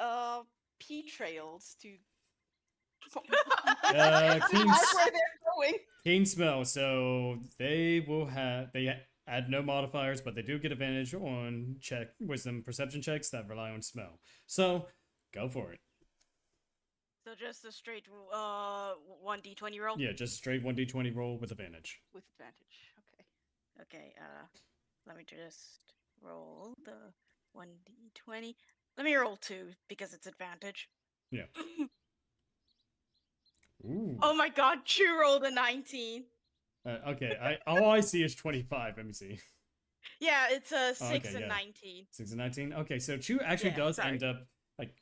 pea trails to. That's where they're going. Keen smell. So they will have add no modifiers, but they do get advantage on wisdom perception checks that rely on smell. So go for it. So just a straight 1d20 roll? Yeah, just straight 1d20 roll with advantage. With advantage. Okay. Okay, let me just roll the 1d20. Let me roll 2 because it's advantage. Yeah. Ooh. Oh my god, Chew rolled a 19. Okay, all I see is 25. Let me see. Yeah, it's a 6 okay, and yeah. 19. 6 and 19. Okay, so Chew actually does end up like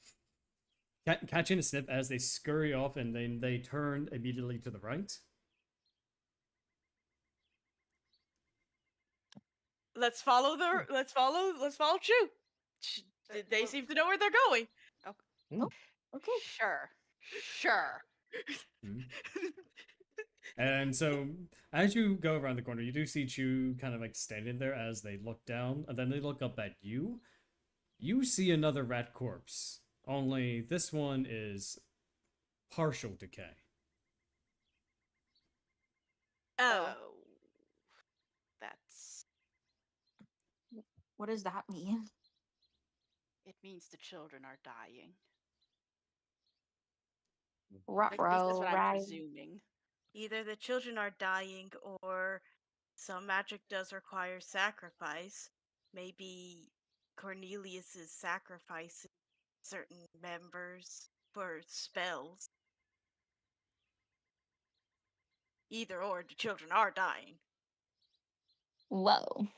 catching a sniff as they scurry off, and then they turn immediately to the right. Let's follow Chew. They seem to know where they're going. Oh, okay. Sure. And so, as you go around the corner, you do see Chew kind of like standing there as they look down, and then they look up at you. You see another rat corpse, only this one is partial decay. Oh. That's What does that mean? It means the children are dying. At least that's Ruh-roh, what I'm right. presuming. Either the children are dying or some magic does require sacrifice. Maybe Cornelius is sacrificing certain members for spells. Either or, the children are dying. Whoa.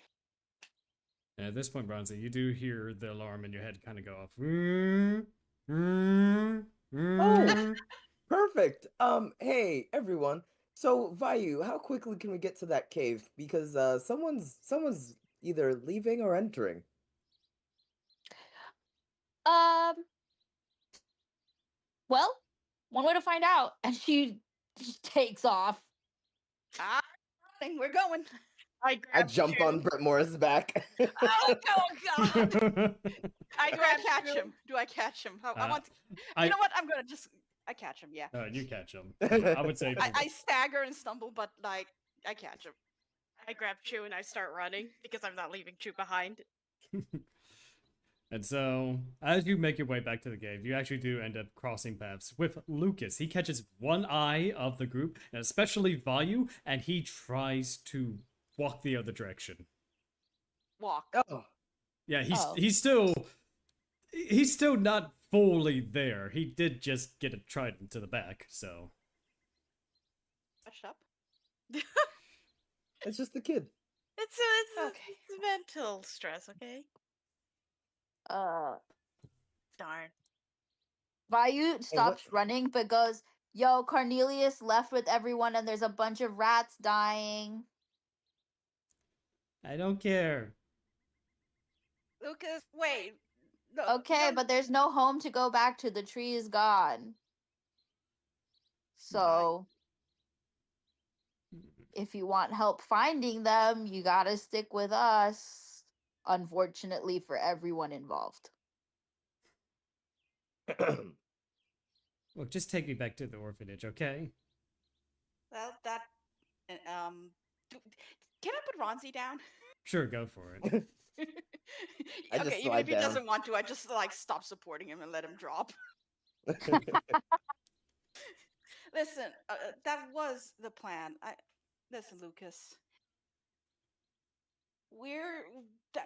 And at this point, Ronzi, you do hear the alarm in your head kind of go off. Oh, Perfect. Hey everyone. So Vayu, how quickly can we get to that cave? Because someone's either leaving or entering. Well, one way to find out. And she just takes off. Ah, we're going. I jump on Brytmora's back. Oh God! I Do I grab catch Drew. him? Do I catch him? I Uh, want. I- You know what? I'm gonna just. I catch him. Yeah. you catch him. I would say. I stagger and stumble, but like I catch him. I grab Chew and I start running because I'm not leaving Chew behind. And so, as you make your way back to the cave, you actually do end up crossing paths with Lucas. He catches one eye of the group, and especially Vayu, and he tries to walk the other direction. Walk. Oh, Yeah, Oh. he's still not fully there. He did just get a trident to the back, so Touched up. it's just the kid. It's Okay. it's mental stress, okay? Darn. Vayu stops running but goes, "Yo, Cornelius left with everyone and there's a bunch of rats dying." I don't care. Lucas, wait. No, Okay, no, but there's no home to go back to. The tree is gone. So, if you want help finding them, you gotta stick with us. Unfortunately for everyone involved. Well, just take me back to the orphanage, okay? Well, that. Can I put Ronzi down? Sure, go for it. I just Okay, even slide if he down. doesn't want to, I just like stop supporting him and let him drop. Listen, that was the plan. Listen, Lucas.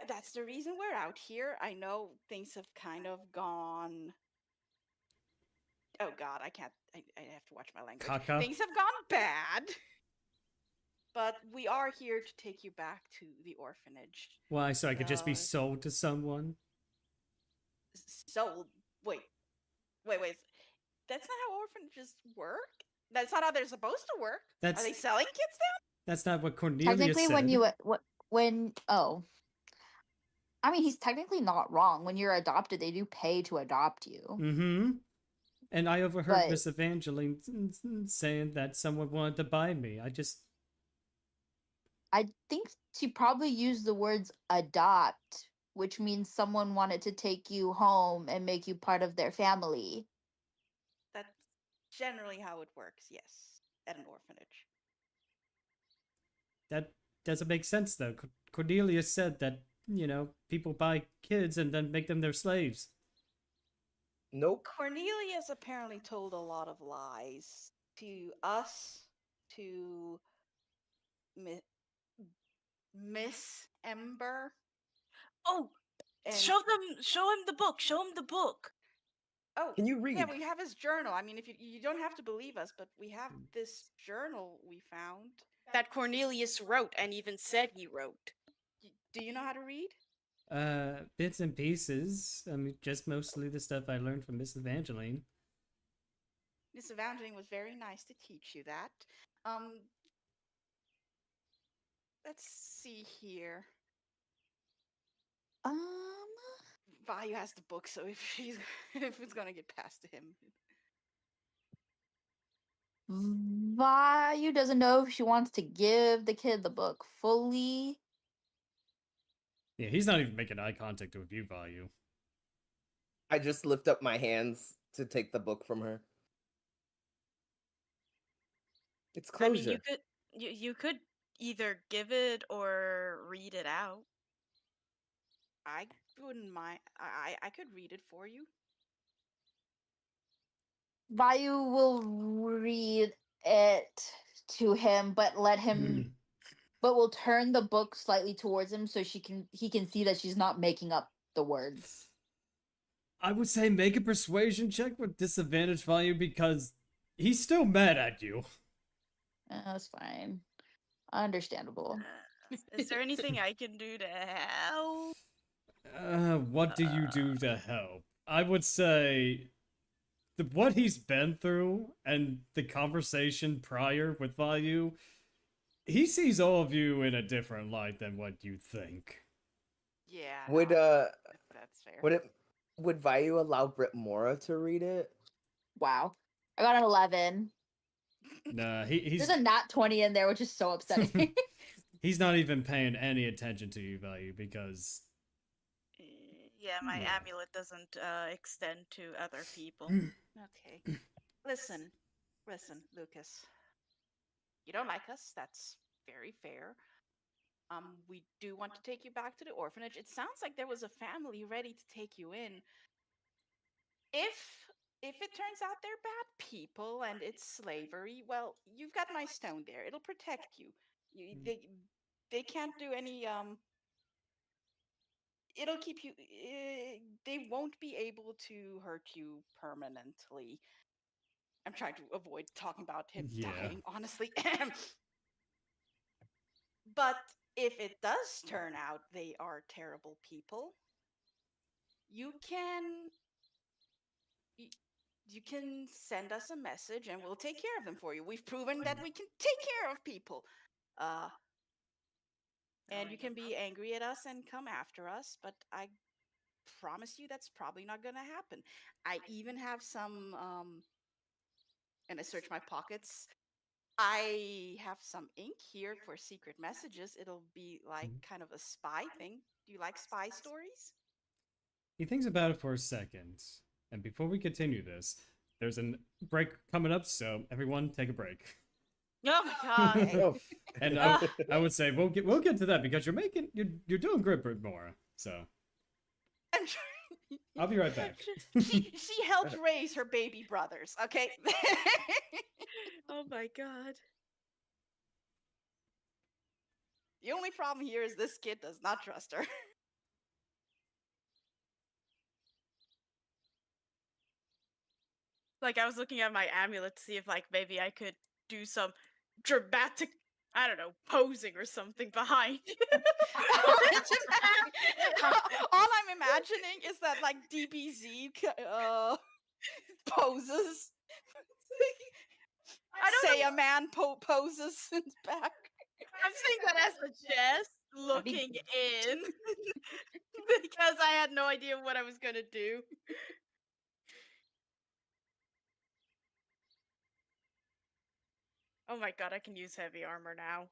That's the reason we're out here. I know things have kind of gone. Oh God, I can't. I have to watch my language. Caca. Things have gone bad. But we are here to take you back to the orphanage. Why, so I could just be sold to someone? Sold? Wait. That's not how orphanages work. That's not how they're supposed to work. Are they selling kids now? That's not what Cornelius Technically, said. I mean, he's technically not wrong. When you're adopted, they do pay to adopt you. Mm-hmm. And I overheard But- Miss Evangeline saying that someone wanted to buy me. I think she probably used the words adopt, which means someone wanted to take you home and make you part of their family. That's generally how it works, yes, at an orphanage. That doesn't make sense, though. Cornelius said that, people buy kids and then make them their slaves. Nope. Cornelius apparently told a lot of lies to us, to Miss Ember. Oh, and show him the book. Show him the book. Oh, Can you read? yeah, we have his journal. I mean, if you don't have to believe us, but we have this journal we found. That Cornelius wrote and even said he wrote. Do you know how to read? Bits and pieces. I mean, just mostly the stuff I learned from Miss Evangeline. Miss Evangeline was very nice to teach you that. Let's see here. Vayu has the book, so if it's gonna get passed to him. Vayu doesn't know if she wants to give the kid the book fully. Yeah, he's not even making eye contact with you, Vayu. I just lift up my hands to take the book from her. It's closure. I mean, you could either give it or read it out. I wouldn't mind. I could read it for you. Vayu will read it to him, but let him but will turn the book slightly towards him so he can see that she's not making up the words. I would say make a persuasion check with disadvantage value because he's still mad at you. That's fine. Understandable. Is there anything I can do to help? What do you do to help? I would say what he's been through and the conversation prior with Vayu, he sees all of you in a different light than what you think. Yeah. Would that's fair. would Vayu allow Brytmora to read it? Wow. I got an 11. Nah, he's There's a nat 20 in there, which is so upsetting. he's not even paying any attention to you, Vayu, because Yeah, my Yeah. amulet doesn't extend to other people. Okay. Listen, Lucas. You don't like us. That's very fair. We do want to take you back to the orphanage. It sounds like there was a family ready to take you in. If it turns out they're bad people and it's slavery, well, you've got my stone there. It'll protect you. They can't do any it'll keep you they won't be able to hurt you permanently. I'm trying to avoid talking about him dying, honestly. But if it does turn out they are terrible people, you can send us a message and we'll take care of them for you. We've proven that we can take care of people. And you can be angry at us and come after us, but I promise you that's probably not going to happen. I even have some and I search my pockets. I have some ink here for secret messages. It'll be like kind of a spy thing. Do you like spy stories? he thinks about it for a second. And before we continue this, there's a break coming up, so everyone take a break. Oh my god. And I would say we'll get to that because you're doing great, Brytmora. So I'm trying. I'll be right back. she helped raise her baby brothers, okay? Oh my god. The only problem here is this kid does not trust her. Like, I was looking at my amulet to see if, like, maybe I could do some dramatic, I don't know, posing or something behind. All I'm imagining is that, like, DBZ poses. I don't Say know. a man poses in the back. I'm saying that as a jest, looking in, because I had no idea what I was gonna do. Oh my god, I can use heavy armor now.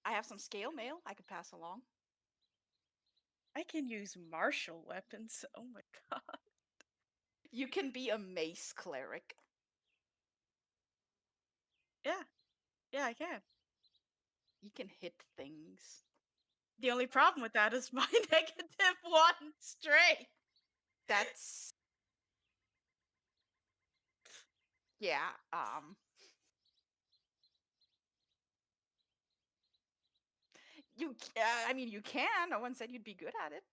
I have some scale mail I could pass along. I can use martial weapons. Oh my god. You can be a mace cleric. Yeah, I can. You can hit things. The only problem with that is my -1 strength. That's yeah. You. I mean, you can. No one said you'd be good at it.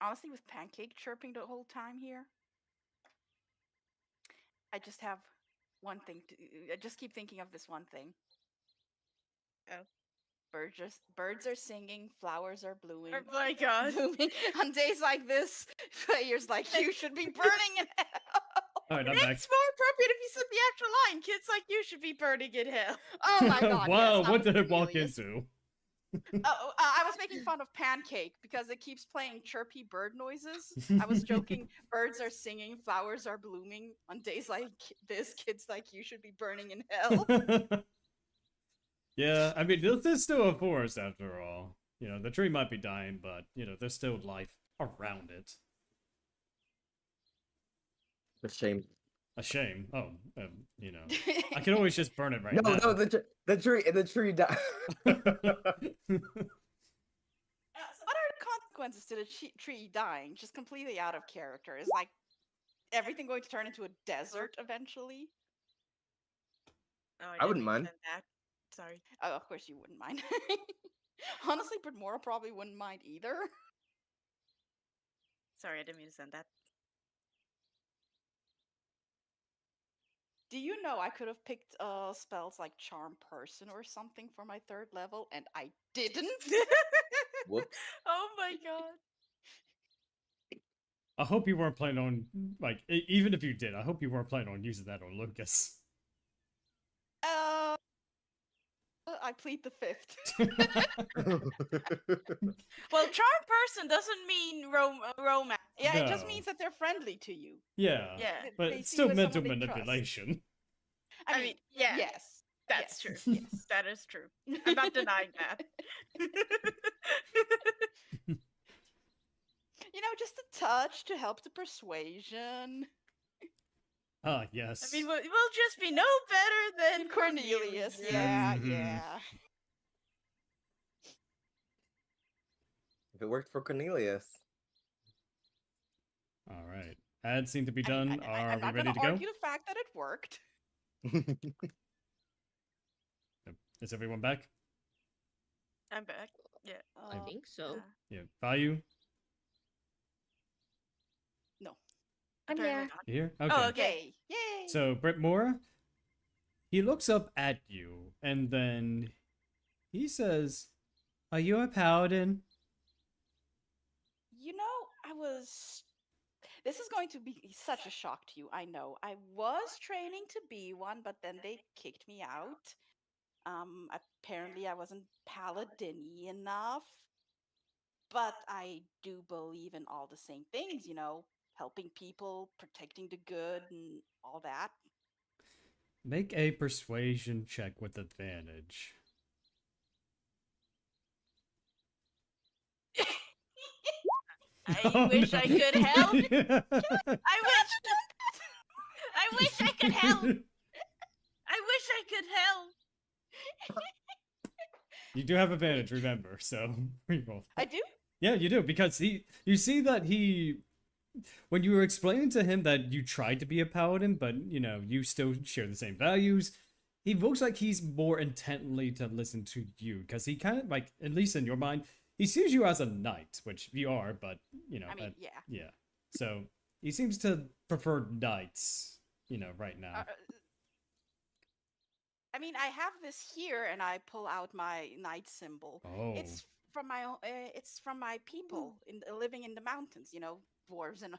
Honestly, with Pancake chirping the whole time here, I just have one thing. I just keep thinking of this one thing. Oh. Birds are singing, flowers are blooming. Oh my god. Blooming. On days like this, players like you should be burning in hell. All right, I'm It's back. more appropriate if you said the actual line. Kids like you should be burning in hell. Oh my god. Wow, yes, what did it walk Cornelius. into? I was making fun of Pancake because it keeps playing chirpy bird noises. I was joking, birds are singing, flowers are blooming. On days like this, kids like you should be burning in hell. Yeah, I mean, this is still a forest after all. You know, the tree might be dying, but, you know, there's still life around it. A shame A shame. Oh, you know, I can always just burn it right No, now. no, the tree died. What are the consequences to the tree dying? Just completely out of character. Is like everything going to turn into a desert eventually? Oh, I wouldn't didn't mean mind. to send that. Sorry. Oh, of course you wouldn't mind. Honestly, Brytmora probably wouldn't mind either. Sorry, I didn't mean to send that. Do you know I could have picked spells like Charm Person or something for my 3rd level, and I didn't? Whoops. Oh my god. I hope you weren't planning on, like, even if you did, I hope you weren't planning on using that on Lucas. I plead the 5th. Well, charm person doesn't mean romance. Yeah, it just No. means that they're friendly to you. Yeah, Yeah. but They it's see still you as mental someone they trust. manipulation. I mean, yeah, yes. that's yes, true. Yes. That is true. I'm not denying that. You know, just a touch to help the persuasion. Ah, yes. I mean, we'll just be no better than Cornelius, Cornelius. yeah, Mhm. yeah. If it worked for Cornelius. All right. Ads seem to be I mean, done. I'm Are we not ready going to to go? argue the fact that it worked. Is everyone back? I'm back. Yeah. I think so. Yeah. Vayu, No. I'm Apparently here. not. you here? Okay. Oh, okay. Yay! Yay! So, Brytmora, he looks up at you, and then he says, "Are you a paladin?" You know, this is going to be such a shock to you, I know. I was training to be one, but then they kicked me out. Apparently I wasn't paladin-y enough. But I do believe in all the same things, you know, helping people, protecting the good, and all that. Make a persuasion check with advantage. I Oh, wish no. I could help. I wish. I I wish I could help. I wish I could help. You do have advantage, remember, so reroll. I do? Yeah, you do, because you see that when you were explaining to him that you tried to be a paladin, but, you know, you still share the same values, he looks like he's more intently to listen to you, because he kind of, like, at least in your mind, he sees you as a knight, which you are, but, you know, I mean, yeah. yeah. So, he seems to prefer knights, you know, right now. I mean, I have this here, and I pull out my knight symbol. Oh. It's from my people living in the mountains. You know, dwarves, and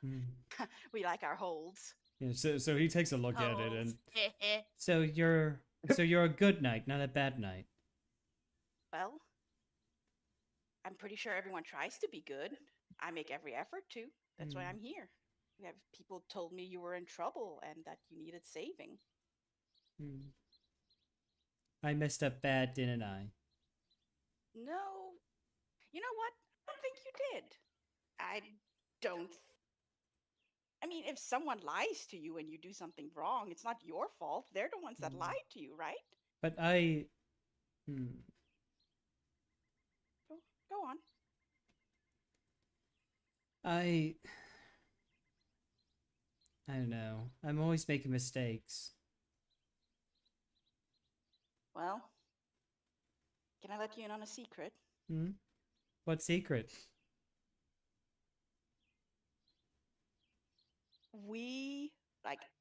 we like our holds. Yeah, so he takes a look at it, and Heh. so you're a good knight, not a bad knight. Well, I'm pretty sure everyone tries to be good. I make every effort to. That's why I'm here. We have people told me you were in trouble and that you needed saving. I messed up bad, didn't I? No. You know what? I don't think you did. I don't. I mean, if someone lies to you and you do something wrong, it's not your fault. They're the ones that lied to you, right? But I... Go on. I don't know. I'm always making mistakes. Well, can I let you in on a secret? What secret?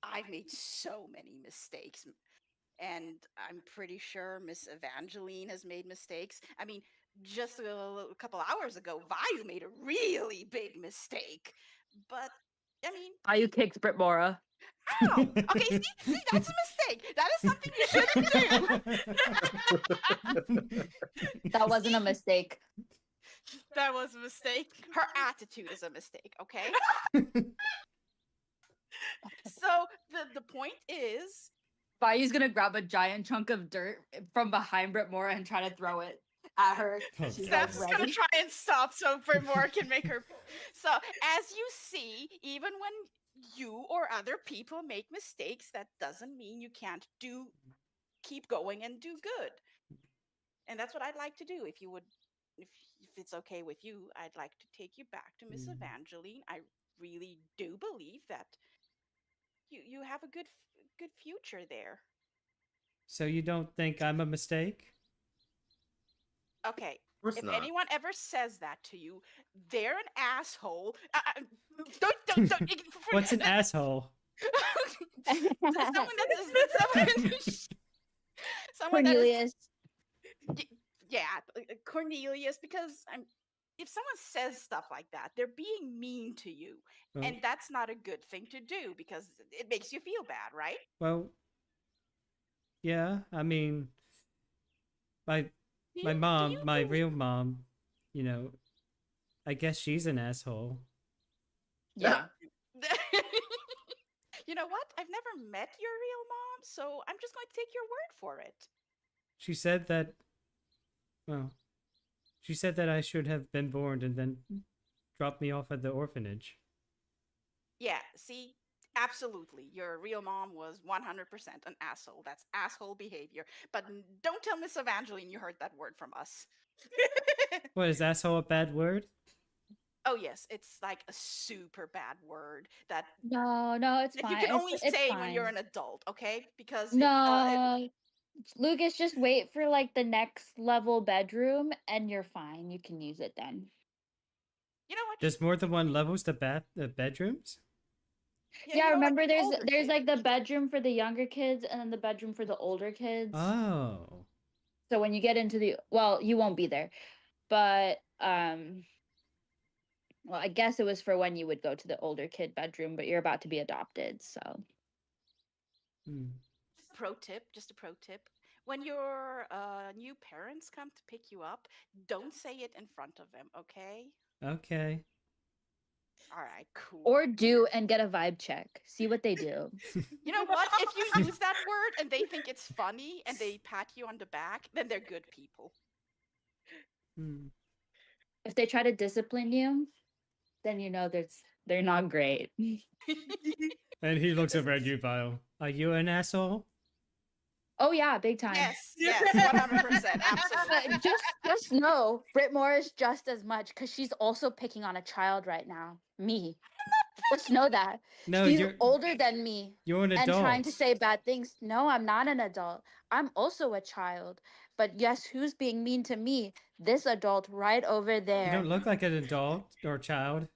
I've made so many mistakes. And I'm pretty sure Miss Evangeline has made mistakes. I mean, just a couple hours ago, Vayu made a really big mistake. But, I mean... Vayu kicks Brytmora. Ow! Okay, see, that's a mistake. That is something you shouldn't do. That wasn't a mistake. That was a mistake. Her attitude is a mistake, okay? So, the point is... Vayu's gonna grab a giant chunk of dirt from behind Brytmora and try to throw it at her. Oh, She's like Snaps is gonna ready. try and stop so Brytmora can make her. So, as you see, even when you or other people make mistakes, that doesn't mean you can't keep going and do good. And that's what I'd like to do. If you would, if it's okay with you, I'd like to take you back to Miss Evangeline. I really do believe that you have a good future there. So you don't think I'm a mistake? Okay. Of course If not. anyone ever says that to you, they're an asshole. Don't. What's an asshole? Someone someone that is, Cornelius. yeah, Cornelius. Because if someone says stuff like that, they're being mean to you, Well, and that's not a good thing to do because it makes you feel bad, right? well, yeah. I mean, my Do my you- do mom, you my believe- real mom, you know, I guess she's an asshole. Yeah. You know what? I've never met your real mom, so I'm just going to take your word for it. She said that. Well, she said that I should have been born and then dropped me off at the orphanage. Yeah, see? Absolutely. Your real mom was 100% an asshole. That's asshole behavior. But don't tell Miss Evangeline you heard that word from us. What, is asshole a bad word? Oh, yes. It's like a super bad word that No, it's that fine. you can only it's say fine. when you're an adult, okay? Because No, Lucas, just wait for like the next level bedroom, and you're fine. You can use it then. you know what? There's more than one levels to bedrooms? Yeah, Yeah, you know what? remember there's Older there's kids. like the bedroom for the younger kids and then the bedroom for the older kids. Oh. So when you get into you won't be there, but well, I guess it was for when you would go to the older kid bedroom, but you're about to be adopted, so. Just a pro tip. When your new parents come to pick you up, don't say it in front of them, okay? Okay. All right, cool. Or do and get a vibe check. See what they do. You know what? If you use that word and they think it's funny and they pat you on the back, then they're good people. If they try to discipline you, then you know they're not great. And he looks over at you, Vayu. Are you an asshole? Oh yeah, big time. Yes, 100%, absolutely. Just know Brytmora is just as much because she's also picking on a child right now. Me. Just know that. No, She's you're older than me you're an and adult. trying to say bad things. No, I'm not an adult. I'm also a child. But guess who's being mean to me? This adult right over You there. don't look like an adult or child.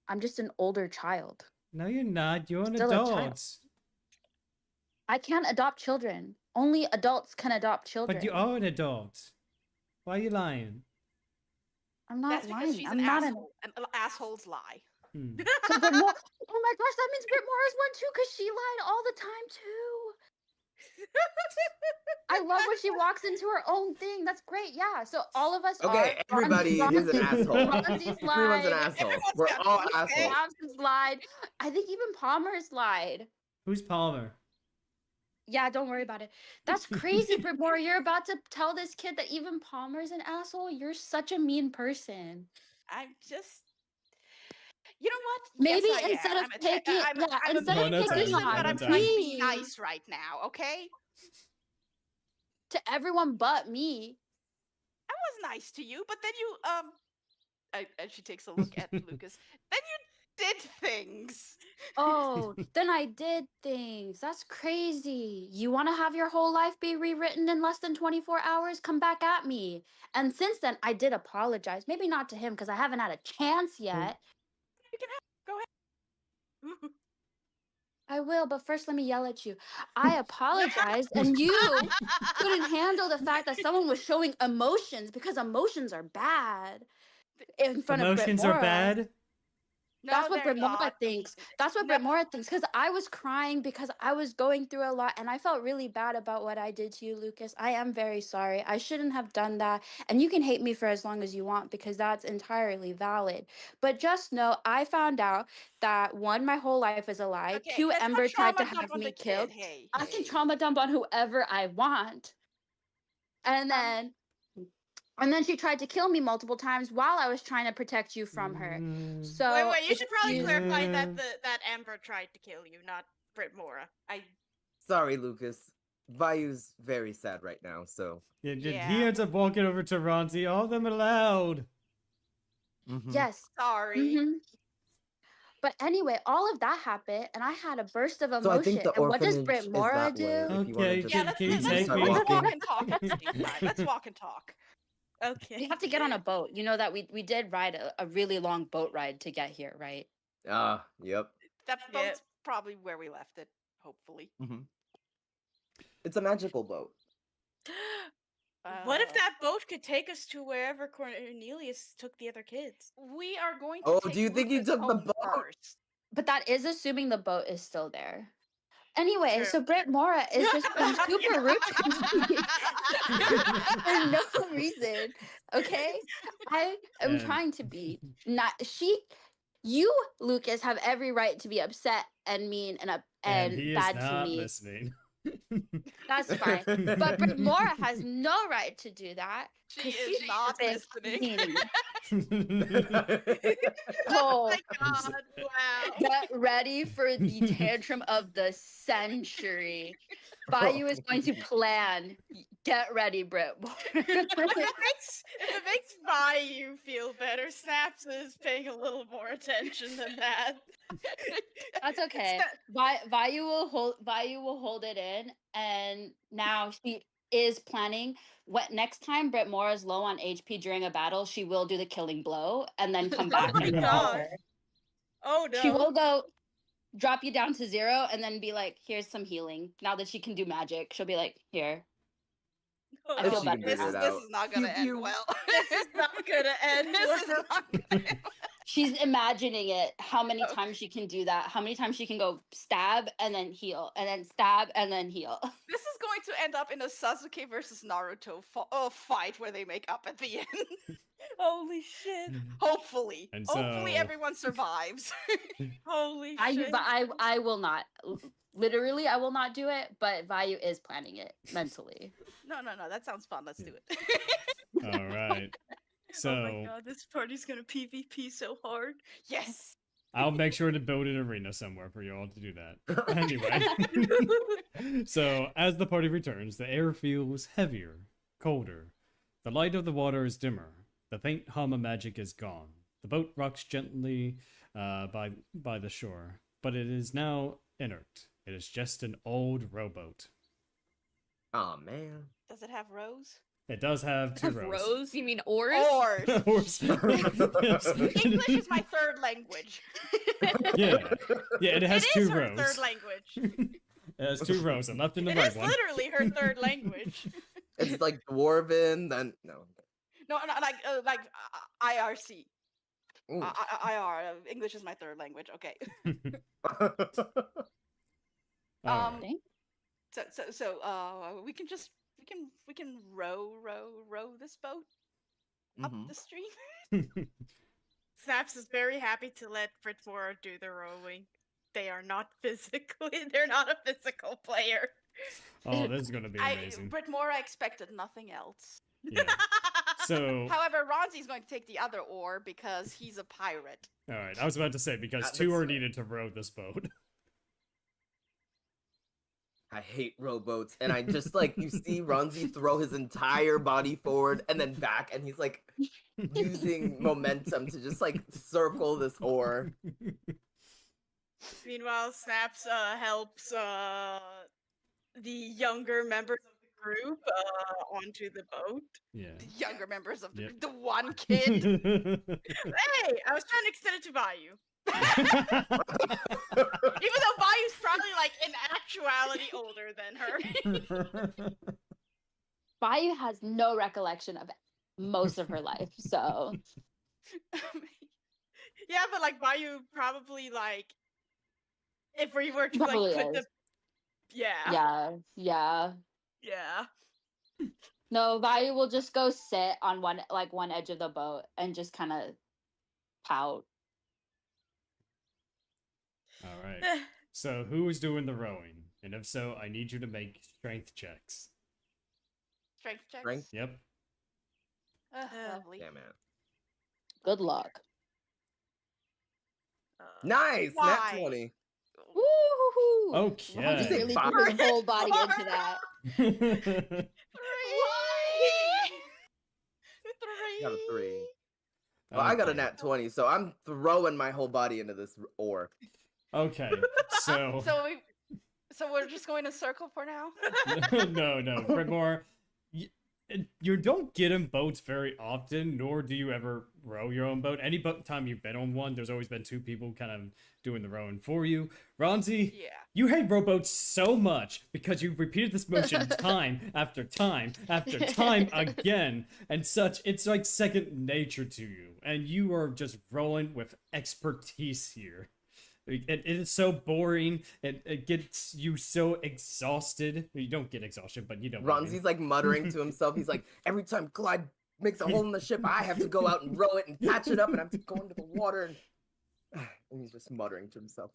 I'm just an older child. No, you're not. You're an Still a child. adult. I can't adopt children. Only adults can adopt children. But you are an adult. Why are you lying? I'm not That's because lying. she's I'm an not asshole, and assholes lie. So Brytmora, oh my gosh, that means Brytmora's one too, because she lied all the time too. I love when she walks into her own thing. That's great. Yeah. So all of us Okay, are. everybody is an asshole. Ronzi's Everyone's an lied. asshole. Everyone's We're got all one thing. assholes. Snaps has lied. I think even Palmer's lied. Who's Palmer? Yeah, don't worry about it. That's crazy, Brytmora. You're about to tell this kid that even Palmer's an asshole? You're such a mean person. I'm just. You know what? Maybe Yes, I instead am. of taking, I'm a instead No, of no mean time, picking person, no but on I'm time. trying to be me nice right now, okay? to everyone but me. I was nice to you, but then you and she takes a look at Lucas. Then you did things. Oh, then I did things. That's crazy. You want to have your whole life be rewritten in less than 24 hours? Come back at me. And since then, I did apologize. Maybe not to him because I haven't had a chance yet. You can go ahead. I will, but first let me yell at you. I apologized, and you couldn't handle the fact that someone was showing emotions because emotions are bad in front Emotions of are Brytmora. bad? No, That's what they're Brytmora not. thinks. That's what No. Brytmora thinks. Because I was crying because I was going through a lot and I felt really bad about what I did to you, Lucas. I am very sorry. I shouldn't have done that. And you can hate me for as long as you want because that's entirely valid. But just know I found out that one, my whole life is a lie. Okay, Two, let's not Ember tried to trauma dump have on me the killed. kid. Hey, I can hey. trauma dump on whoever I want. And then And then she tried to kill me multiple times while I was trying to protect you from her. So Wait, you if should probably you- clarify that that Ember tried to kill you, not Brytmora. Sorry, Lucas. Vayu's very sad right now, so. Yeah, he Yeah. ends up walking over to Ronzi. All of them aloud. Mhm. Yes. Sorry. But anyway, all of that happened, and I had a burst of emotion. So I think the and what does orphanage is Brytmora that do? way. If you want Okay, to just Yeah, Can you let's take start me? walk walking. and talk at the same time. Let's walk and talk. Okay. We have to get on a boat. You know that we did ride a really long boat ride to get here, right? Yep. That Yeah. boat's probably where we left it, hopefully. hmm It's a magical boat. What if that boat could take us to wherever Cornelius took the other kids? We are going to Oh, take do you think he Lucas took the home boat? first. But that is assuming the boat is still there. Anyway, True. so Brytmora is just being super rude to me for no reason. Okay, I am And- trying to be not. You, Lucas, have every right to be upset and mean and he is bad to not me. listening. That's fine. But Brytmora has no right to do that. She 'cause is she's not been listening. mean. Oh Oh, my god, wow. get ready for the tantrum of the century. Vayu is going to plan. Get ready, Brytmora. If it makes Vayu feel better, Snaps is paying a little more attention than that. That's okay. Vayu will hold it in, and now she is planning. What next time Brytmora is low on HP during a battle, she will do the killing blow and then come back my and help God. her. Oh no. She will go drop you down to 0 and then be like, "Here's some healing." Now that she can do magic, she'll be like, "Here." Oh, I If feel she better can now. figure it This out. is not gonna Pew, end pew. well. this is not gonna end. This is well. not gonna end well. She's imagining it, how many Oh. times she can do that, how many times she can go stab and then heal, and then stab and then heal. This is going to end up in a Sasuke versus Naruto fight where they make up at the end. Holy shit. Hopefully. And Hopefully so- everyone survives. Holy shit. I will not. Literally, I will not do it, but Vayu is planning it mentally. No, that sounds fun. Let's do it. All right. So Oh my god, this party's gonna PvP so hard. Yes. I'll make sure to build an arena somewhere for you all to do that. Anyway. So as the party returns, the air feels heavier, colder. The light of the water is dimmer. The faint hum of magic is gone. The boat rocks gently by the shore, but it is now inert. It is just an old rowboat. Oh man. Does it have rows? It does have 2 Have rows. rows? You mean oars? Oars. Horse. Yes. English is my third language. Yeah, it has It 2 is her rows. third language. It has 2 rows, the left and the It right is one. literally her third language. It's like dwarven, then no. No, like IRC. Ooh. IR. English is my third language. Okay. Alright. Okay. So we can row this boat up Mhm. the stream. Snaps is very happy to let Brytmora do the rowing. They're not a physical player. Oh, this is gonna be amazing. Brytmora expected nothing else. Yeah. So, However, Ronzi's going to take the other oar because he's a pirate. all right. I was about to say because That's 2 are fair. needed to row this boat. I hate rowboats, and I just like you see Ronzi throw his entire body forward and then back, and he's like using momentum to just like circle this oar. Meanwhile, Snaps helps the younger members of the group onto the boat. Yeah. The younger members of the Yep. the one kid. Hey, I was trying to extend it to Vayu. Even though Vayu's probably like in actuality older than her. Vayu has no recollection of most of her life, so Yeah, but like Vayu probably like if we were to Probably like put the is. yeah. yeah. No, Vayu will just go sit on one edge of the boat and just kind of pout. All right. So, who is doing the rowing? And if so, I need you to make strength checks. Strength checks. Strength? Yep. Lovely. Yeah, man. Good luck. Nice! Nat Why? 20. Woo-hoo-hoo! Okay. Ron's You say really five? put his whole body into that. Why? Got a 3. Three. Well, I got a Okay. nat 20, so I'm throwing my whole body into this ore. Okay, so So we're just going in a circle for now. no, Brytmora, you don't get in boats very often, nor do you ever row your own boat. Any time you've been on one, there's always been 2 people kind of doing the rowing for you. Ronzi, Yeah. you hate rowboats so much because you've repeated this motion time after time after time again and such. It's like second nature to you, and you are just rowing with expertise here. It is so boring. It gets you so exhausted. You don't get exhaustion, but you don't. Ronzi's like muttering to himself. He's like, every time Clyde makes a hole in the ship, I have to go out and row it and patch it up, and I have to go into the water. And he's just muttering to himself.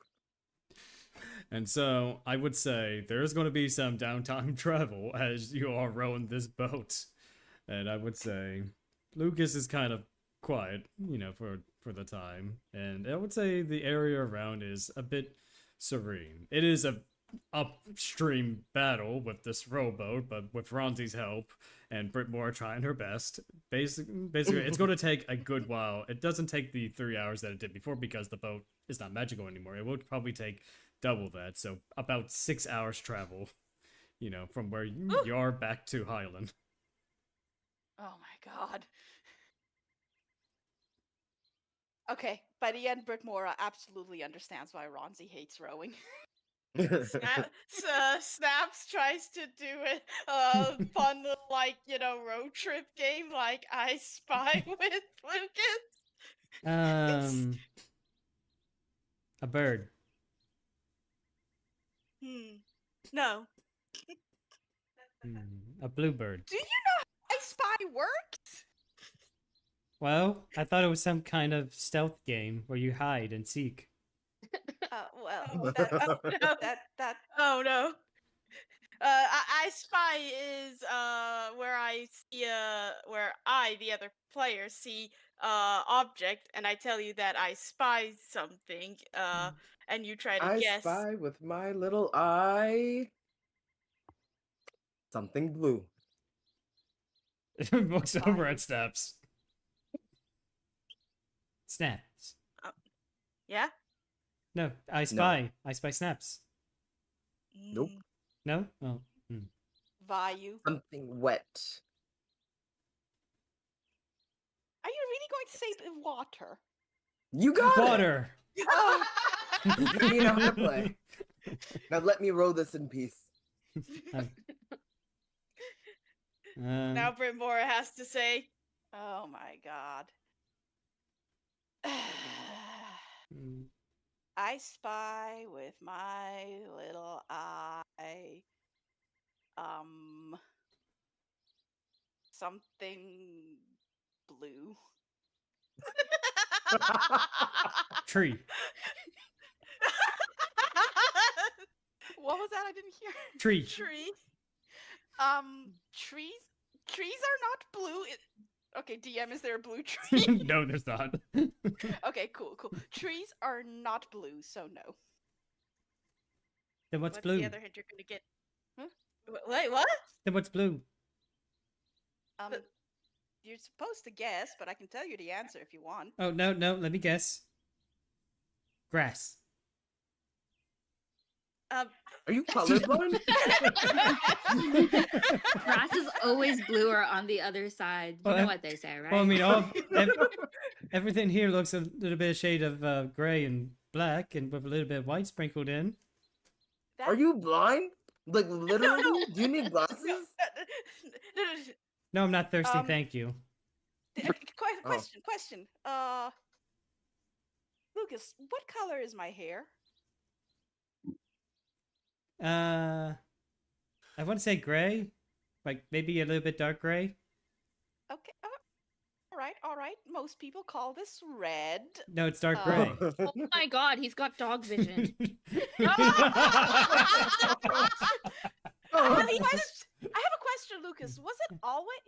And so I would say there's going to be some downtime travel as you are rowing this boat. And I would say Lucas is kind of quiet, for the time. And I would say the area around is a bit serene. It is a upstream battle with this rowboat, but with Ronzi's help and Brytmora trying her best, basically it's going to take a good while. It doesn't take the 3 hours that it did before because the boat is not magical anymore. It would probably take double that, so about 6 hours travel, from where you are back to Highland. Oh my god. Okay, by the end, Brytmora absolutely understands why Ronzi hates rowing. Snaps tries to do it fun little road trip game like I Spy with Lucas. A bird. No. A bluebird. Do you know how I Spy works? Well, I thought it was some kind of stealth game where you hide and seek. Well, that. Oh no. I Spy is where I see where I, the other player, see object, and I tell you that I spy something, and you try to I guess. spy with my little eye something blue. Looks over at Snaps. Snaps. Yeah? No, I spy. I spy Snaps. Nope. No? Oh. Vayu. Something wet. Are you really going to say water? You got Water. Oh. it! You know how to play. Now let me row this in peace. Now Brytmora has to say. Oh my god. I spy with my little eye something blue. Tree. What was that? I didn't hear. Tree. Tree. Trees are not blue. Okay, DM, is there a blue tree? No, there's not. Okay, cool. Trees are not blue, so no. Then what's What's blue? the other hint you're gonna get? Huh? Wait, what? Then what's blue? You're supposed to guess, but I can tell you the answer if you want. Oh, no, let me guess. Grass. Are you colorblind? Grass is always bluer on the other side. You Well, know what they say, right? Well, I mean, everything here looks a little bit of shade of gray and black, and with a little bit of white sprinkled in. Are you blind? Like literally? Do you need glasses? No, I'm not thirsty. Thank you. Question. Lucas, what color is my hair? I want to say gray, like maybe a little bit dark gray. Okay. All right. Most people call this red. No, it's dark gray. Oh my god, he's got dog vision. I have a question, Lucas. Was it always?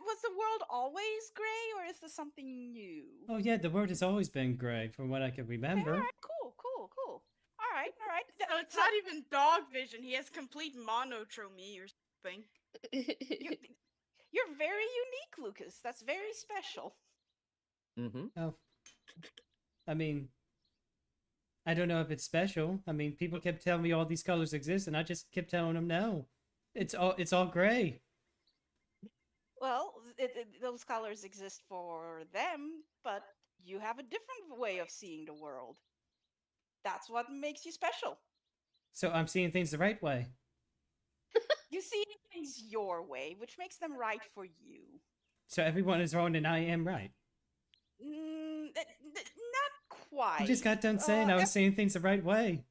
was the world always gray, or is this something new? Oh yeah, the world has always been grey, from what I can Okay, remember. all right, cool. All right. So it's not even dog vision. He has complete monotromy or something. You're very unique, Lucas. That's very special. Mm-hmm. Oh, I mean, I don't know if it's special. I mean, people kept telling me all these colors exist, and I just kept telling them no. It's all grey. Well, those colors exist for them, but you have a different way of seeing the world. That's what makes you special. So I'm seeing things the right way. You see things your way, which makes them right for you. So everyone is wrong, and I am right. Not quite. You just got done saying I was seeing things the right way.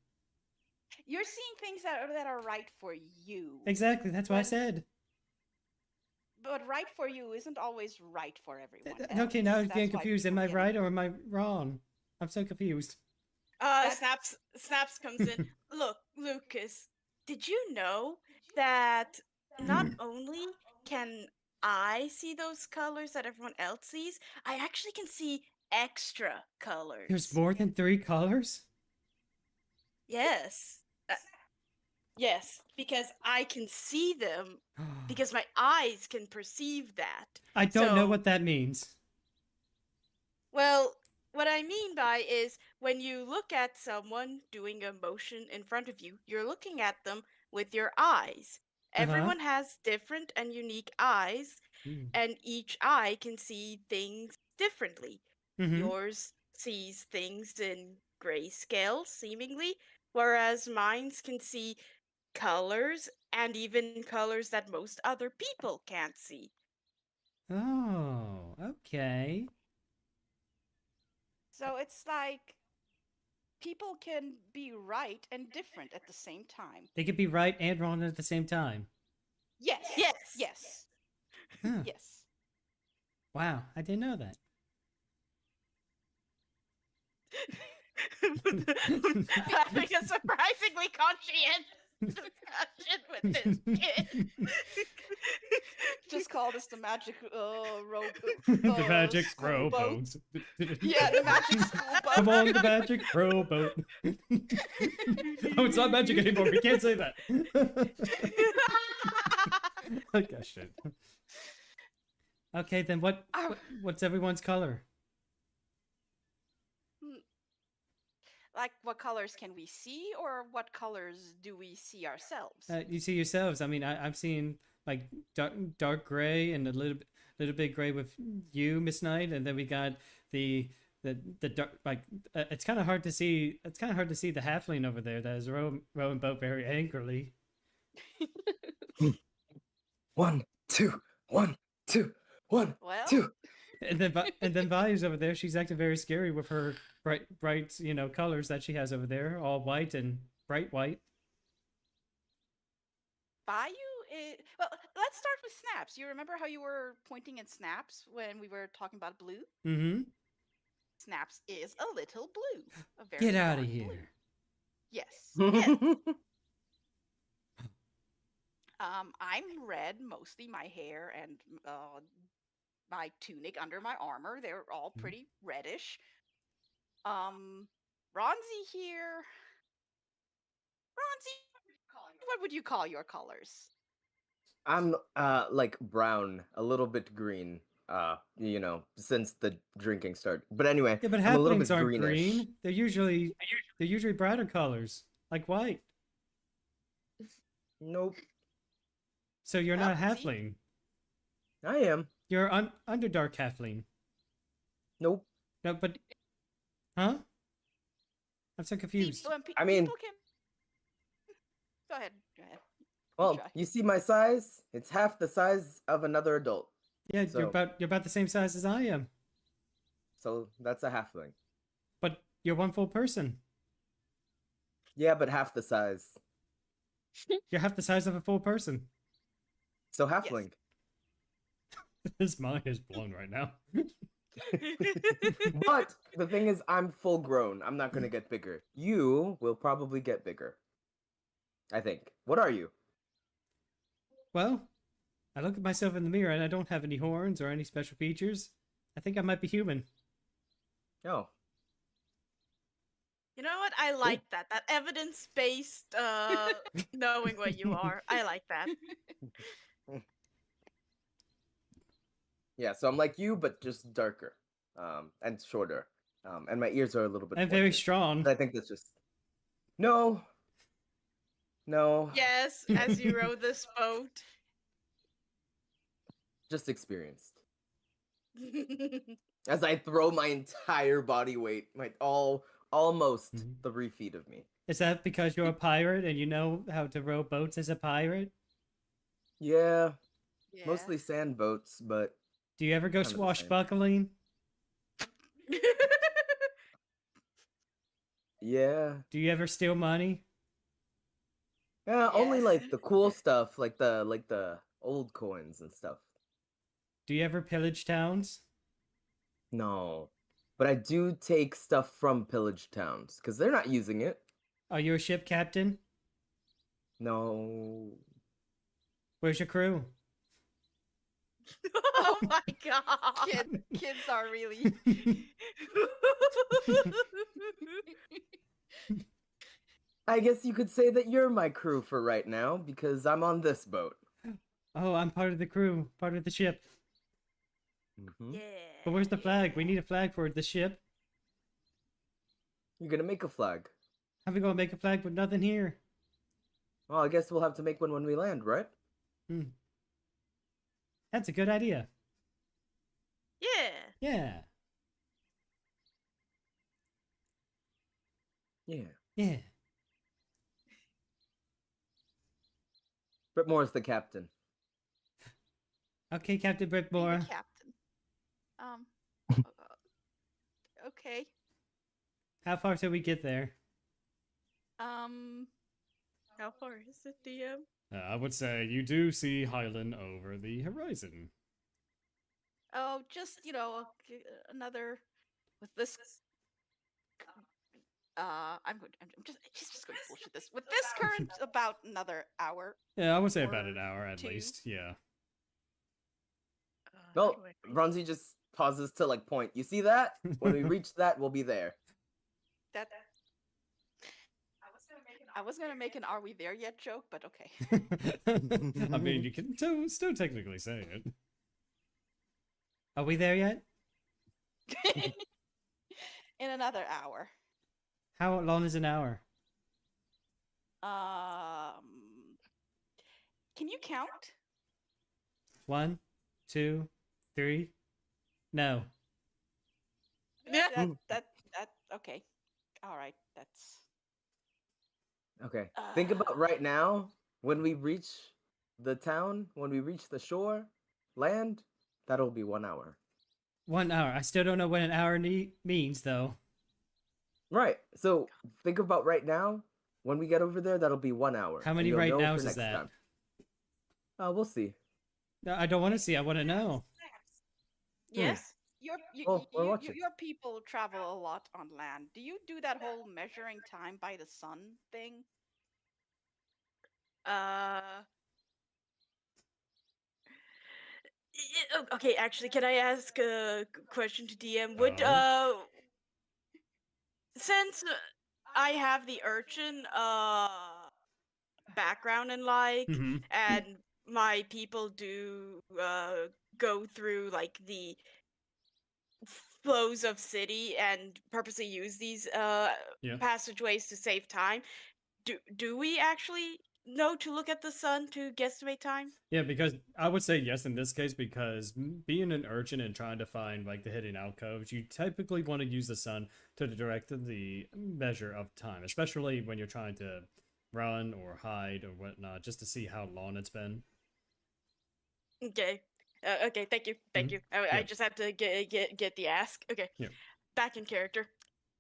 You're seeing things that are right for you. Exactly, that's what I said. But right for you isn't always right for everyone else. Okay, now I'm That's getting why confused. Am people I get right or am I wrong? I'm so confused. Snaps comes in. Look, Lucas, did you know that not only can I see those colors that everyone else sees, I actually can see extra colors. There's more than 3 colors? Yes. Yes, because I can see them, because my eyes can perceive that. I don't know what that means. Well, what I mean by is when you look at someone doing a motion in front of you, you're looking at them with your eyes. Everyone has different and unique eyes, and each eye can see things differently. Yours sees things in grayscale, seemingly, whereas mine can see colors and even colors that most other people can't see. Oh, okay. So it's like people can be right and different at the same time. They could be right and wrong at the same time. Yes. Huh. Yes. Wow, I didn't know that. Having a surprisingly conscientious discussion with this kid. Just call this the magic The magic school rowboat. Yeah, the magic school boat. Come on, the magic rowboat. Oh, it's not magic anymore. We can't say that. I guess shit. Okay, then what's everyone's color? Like, what colors can we see, or what colors do we see ourselves? You see yourselves. I mean, I'm seeing like dark gray and a little bit gray with you, Miss Knight, and then we got the dark, like it's kind of hard to see. It's kind of hard to see the halfling over there that is rowing boat very angrily. 1, 2, 1, 2, 1, Well, 2. And then Vayu's over there. She's acting very scary with her bright colors that she has over there, all white and bright white. Vayu is... Well, let's start with Snaps. You remember how you were pointing at Snaps when we were talking about blue? Mm-hmm. Snaps is a little blue. A very Get out dark of here. blue. Yes. I'm red, mostly my hair and my tunic under my armor. They're all pretty reddish. Ronzi here. Ronzi, what would you call your colors? I'm like brown, a little bit green. Since the drinking started. But anyway, Yeah, but I'm a little halflings bit aren't greenish. green. They're usually brighter colors, like white. Nope. So you're not Oh, see? halfling. I am. You're underdark halfling. Nope. No, but huh? I'm so confused. I mean- people can... Go ahead. Well, try. you see my size? It's half the size of another adult. Yeah, So- you're about the same size as I am. So that's a halfling. But you're one full person. Yeah, but half the size. You're half the size of a full person. So halfling. His mind is blown right now. But the thing is, I'm full grown. I'm not gonna get bigger. You will probably get bigger. I think. What are you? Well, I look at myself in the mirror and I don't have any horns or any special features. I think I might be human. Oh, You know what? I like that. That evidence-based knowing what you are. I like that. yeah. So I'm like you, but just darker, and shorter, and my ears are a little bit. I'm very pointed. strong. But I think that's just no. Yes, as you row this boat. Just experienced. As I throw my entire body weight, almost Mhm. 3 feet of me. Is that because you're a pirate and you know how to row boats as a pirate? Yeah, Yeah. mostly sand boats, but Do you ever go Kind of the same. swashbuckling? yeah. Do you ever steal money? Yeah, only Yes. like the cool stuff, like the old coins and stuff. Do you ever pillage towns? No. But I do take stuff from pillage towns, because they're not using it. Are you a ship captain? No. Where's your crew? Oh my god. Kids are really. I guess you could say that you're my crew for right now, because I'm on this boat. Oh, I'm part of the crew, part of the ship. Mm-hmm. Yeah. But where's the flag? We need a flag for the ship. You're gonna make a flag. How we gonna make a flag with nothing here? Well, I guess we'll have to make one when we land, right? Hmm. That's a good idea. Yeah. Yeah. Yeah. Yeah. Brytmora's the captain. Okay, Captain Be the Brytmora. captain. Okay. How far till we get there? How far is it, DM? I would say you do see Highland over the horizon. Oh, just another with this. I'm just going to bullshit this. With this current, about another hour. Yeah, I would say about Or an hour at 2. least. Yeah. How Well, do I- Ronzi just pauses to like point. You see that? When we reach that, we'll be there. That I was gonna make an "Are we there yet?" joke, but okay. I mean, you can still technically say it. Are we there yet? In another hour. How long is an hour? Can you count? 1, 2, 3. No. Yeah. That okay. All right. That's Okay. Think about right now, when we reach the town, when we reach the shore, land, that'll be 1 hour. 1 hour. I still don't know what an hour means, though. Right. So think about right now. When we get over there, that'll be 1 hour. How and many you'll right know for nows is next that? time. We'll see. No, I don't want to see. I want to know. Yes. your people travel a lot on land. Do you do that whole measuring time by the sun thing? Okay, actually, can I ask a question to DM? Would Oh. since I have the urchin background in Mhm. and my people do go through like the flows of city and purposely use these Yeah. passageways to save time, do we actually know to look at the sun to guesstimate time? Yeah, because I would say yes in this case, because being an urchin and trying to find like the hidden alcoves, you typically want to use the sun to direct the measure of time, especially when you're trying to run or hide or whatnot, just to see how long it's been. Okay. Okay, thank you. Thank Mhm. you. I Yeah. just had to get the ask. Okay. Yeah. Back in character.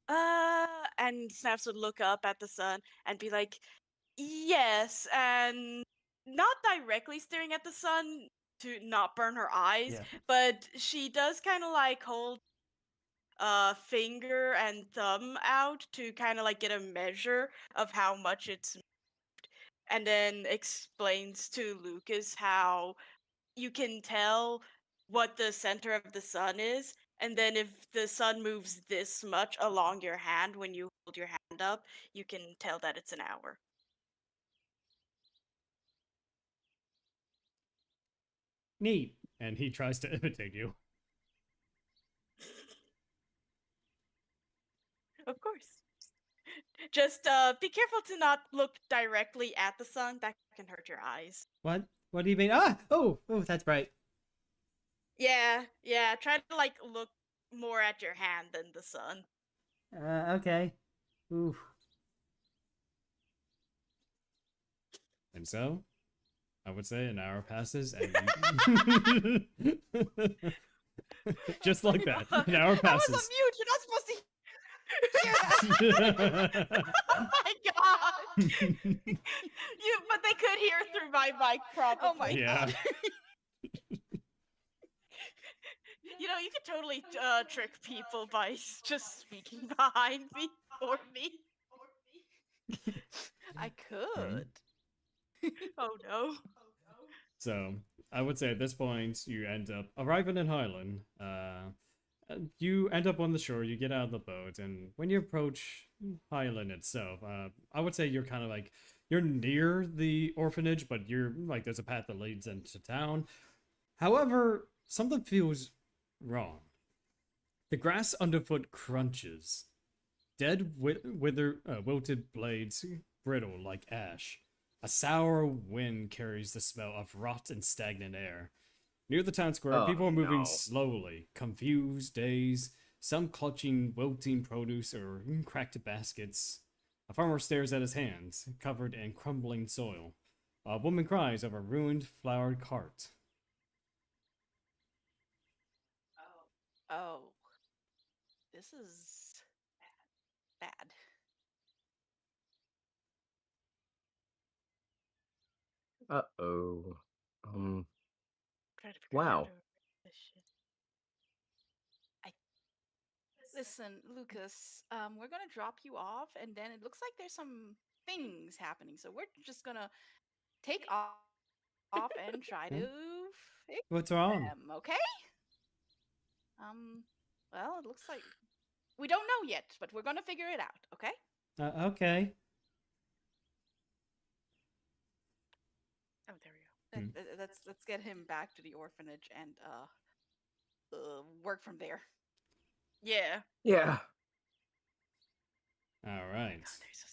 And Snaps would look up at the sun and be like, yes, and not directly staring at the sun to not burn her eyes, Yeah. but she does kind of like hold finger and thumb out to kind of like get a measure of how much it's moved, and then explains to Lucas how you can tell what the center of the sun is, and then if the sun moves this much along your hand when you hold your hand up, you can tell that it's an hour. Neat. And he tries to imitate you. Of course. Just be careful to not look directly at the sun. That can hurt your eyes. What? What do you mean? Ah! Oh, that's bright. Yeah. Try to like look more at your hand than the sun. Okay. Oof. And so, I would say an hour passes, and just like that, an hour I was passes. on mute. You're not supposed to hear that. Oh my god! But they could hear through my mic probably. Oh my Yeah. god. You know, you could totally trick people by just speaking behind me for me. I could. Oh no. So, I would say at this point, you end up arriving in Highland. You end up on the shore, you get out of the boat, and when you approach Highland itself, I would say you're kind of like, you're near the orphanage, but you're like, there's a path that leads into town. However, something feels wrong. The grass underfoot crunches. Dead, wilted blades brittle like ash. A sour wind carries the smell of rot and stagnant air. Near the town square, Oh, people are moving no. slowly, confused, dazed, some clutching wilting produce or cracked baskets. A farmer stares at his hands, covered in crumbling soil. A woman cries of a ruined, flowered cart. Oh. This is bad. Uh-oh. Try to figure out Wow. how to word this shit. Listen, Lucas, we're gonna drop you off, and then it looks like there's some things happening. So we're just gonna take off and try to fix What's wrong? them, okay? Well, it looks like we don't know yet, but we're gonna figure it out, okay? Okay. Oh, there we go. Let's get him back to the orphanage and work from there. Yeah. Yeah. All right. God, there's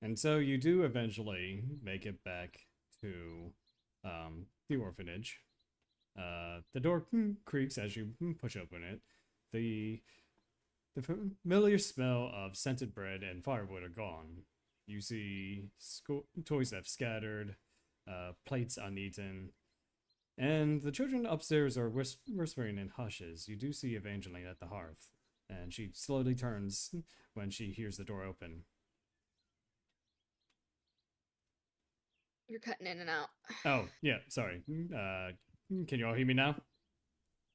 a And so you do eventually make it back to the orphanage. The door creaks as you push open it. The familiar smell of scented bread and firewood are gone. You see toys left scattered, plates uneaten, and the children upstairs are whispering in hushes. You do see Evangeline at the hearth, and she slowly turns when she hears the door open. You're cutting in and out. Oh, yeah, sorry. Can you all hear me now?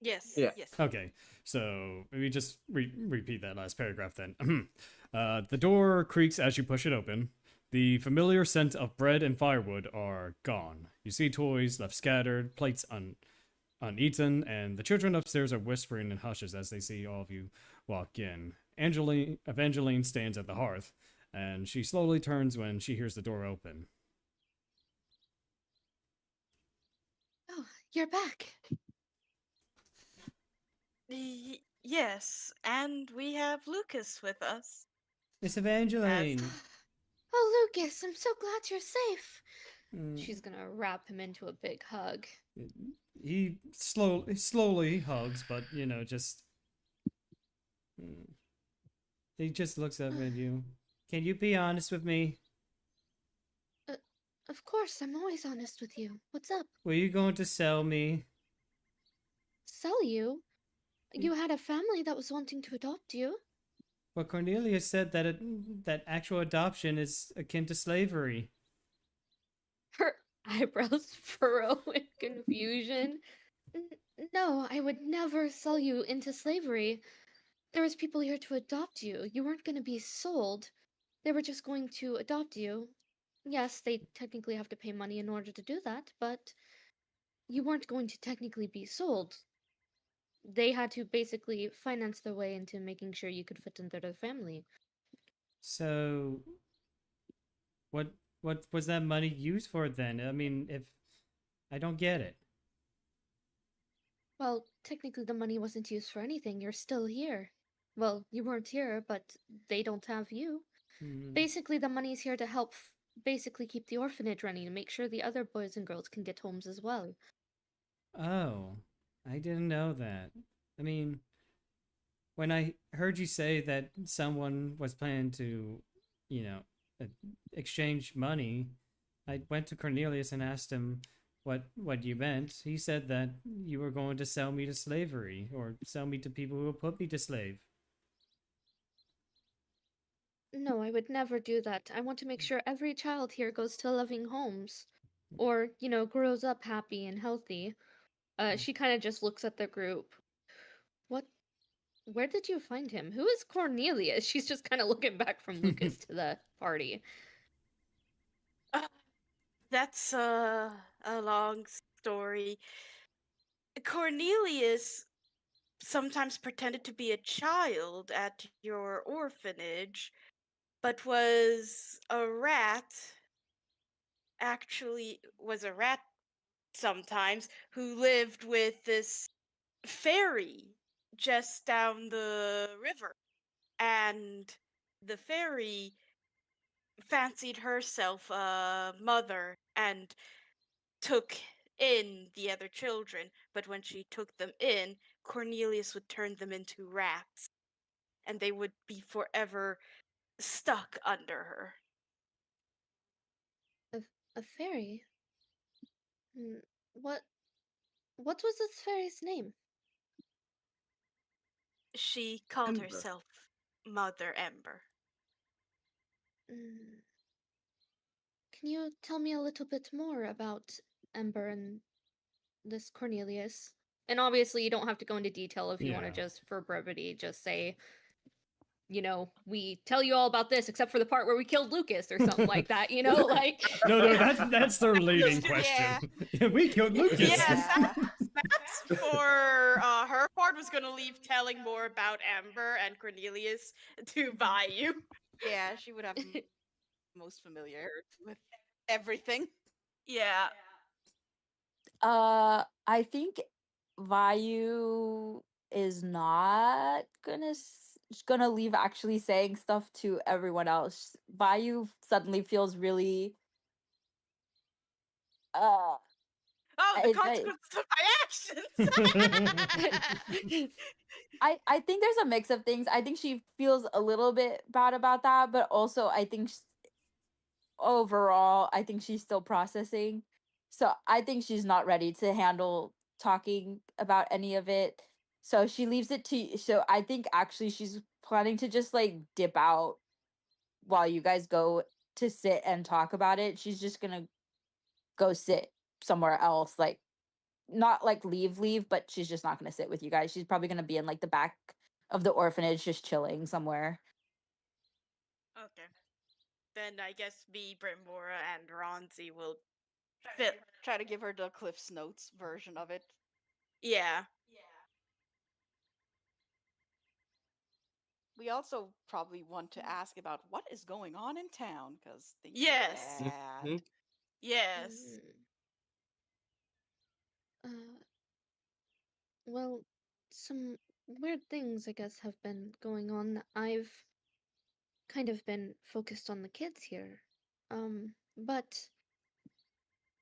Yes. Yeah. Yes. Okay, so maybe just repeat that last paragraph then. The door creaks as you push it open. The familiar scent of bread and firewood are gone. You see toys left scattered, plates uneaten, and the children upstairs are whispering in hushes as they see all of you walk in. Evangeline stands at the hearth, and she slowly turns when she hears the door open. Oh, you're back. Yes, and we have Lucas with us. It's Evangeline. Oh, Lucas, I'm so glad you're safe. Mm, She's gonna wrap him into a big hug. he slowly hugs, but just he just looks up at you. Can you be honest with me? Of course, I'm always honest with you. What's up? Were you going to sell me? Sell you? You had a family that was wanting to adopt you. Well, Cornelia said that actual adoption is akin to slavery. Her eyebrows furrow in confusion. No, I would never sell you into slavery. There was people here to adopt you. You weren't going to be sold. They were just going to adopt you. Yes, they technically have to pay money in order to do that, but you weren't going to technically be sold. They had to basically finance their way into making sure you could fit into their family. So, what was that money used for then? I mean, if I don't get it. Well, technically the money wasn't used for anything. You're still here. Well, you weren't here, but they don't have you. Hmm. Basically, the money's here to help basically keep the orphanage running and make sure the other boys and girls can get homes as well. Oh, I didn't know that. I mean, when I heard you say that someone was planning to, you know, uh, exchange money, I went to Cornelius and asked him what you meant. He said that you were going to sell me to slavery or sell me to people who will put me to slave. No, I would never do that. I want to make sure every child here goes to loving homes. Or, grows up happy and healthy. She kind of just looks at the group. What? Where did you find him? Who is Cornelius? She's just kind of looking back from Lucas to the party. That's a long story. Cornelius sometimes pretended to be a child at your orphanage, but was a rat. Actually, was a rat sometimes who lived with this fairy just down the river. And the fairy fancied herself a mother and took in the other children. But when she took them in, Cornelius would turn them into rats, and they would be forever stuck under her. A fairy? Hmm, What what was this fairy's name? She called Ember. herself Mother Ember. Mm, Can you tell me a little bit more about Ember and this Cornelius? And obviously, you don't have to go into detail if you want to Yeah. just, for brevity, just say, we tell you all about this except for the part where we killed Lucas or something like that, like. No, that's their leading Yeah. question. Yeah, we killed Lucas. Yeah, Yeah. Snaps for her part was gonna leave telling more about Ember and Cornelius to Vayu. Yeah, she would have most familiar with everything. Yeah. I think Vayu is not gonna leave actually saying stuff to everyone else. Vayu suddenly feels really Oh, the I, consequences of my actions. I think there's a mix of things. I think she feels a little bit bad about that, but also I think overall I think she's still processing. So I think she's not ready to handle talking about any of it. So she leaves it to so I think actually she's planning to just like dip out while you guys go to sit and talk about it. She's just going to go sit somewhere else, like not like leave, but she's just not going to sit with you guys. She's probably going to be in like the back of the orphanage just chilling somewhere. Okay. Then I guess me, Brytmora, and Ronzi will Try to give her the Cliff's Notes version of it. Yeah. We also probably want to ask about what is going on in town because things Yes. are bad. Mhm. Yes. Uh, well, some weird things, I guess, have been going on. I've kind of been focused on the kids here. But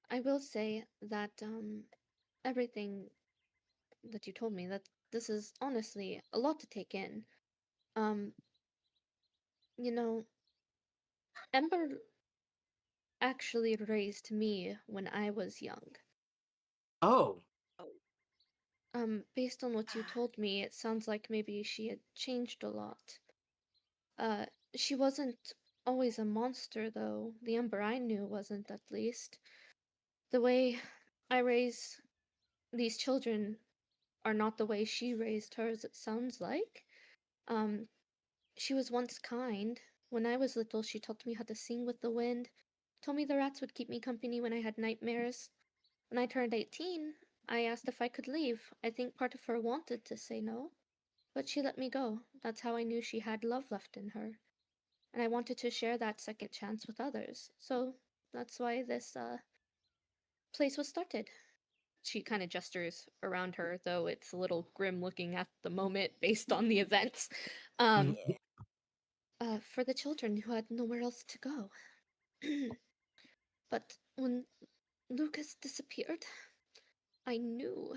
I will say that, everything that you told me, that this is honestly a lot to take in. Um, you know, Ember actually raised me when I was young. Oh, Based on what you told me, it sounds like maybe she had changed a lot. Uh, she wasn't always a monster, though. The Ember I knew wasn't, at least. The way I raise these children are not the way she raised hers, it sounds like. Um, she was once kind. When I was little, she taught me how to sing with the wind, told me the rats would keep me company when I had nightmares. When I turned 18, I asked if I could leave. I think part of her wanted to say no, but she let me go. That's how I knew she had love left in her. And I wanted to share that second chance with others. So that's why this place was started. She kind of gestures around her, though it's a little grim looking at the moment based on the events. Mhm. For the children who had nowhere else to go. But when Lucas disappeared, I knew.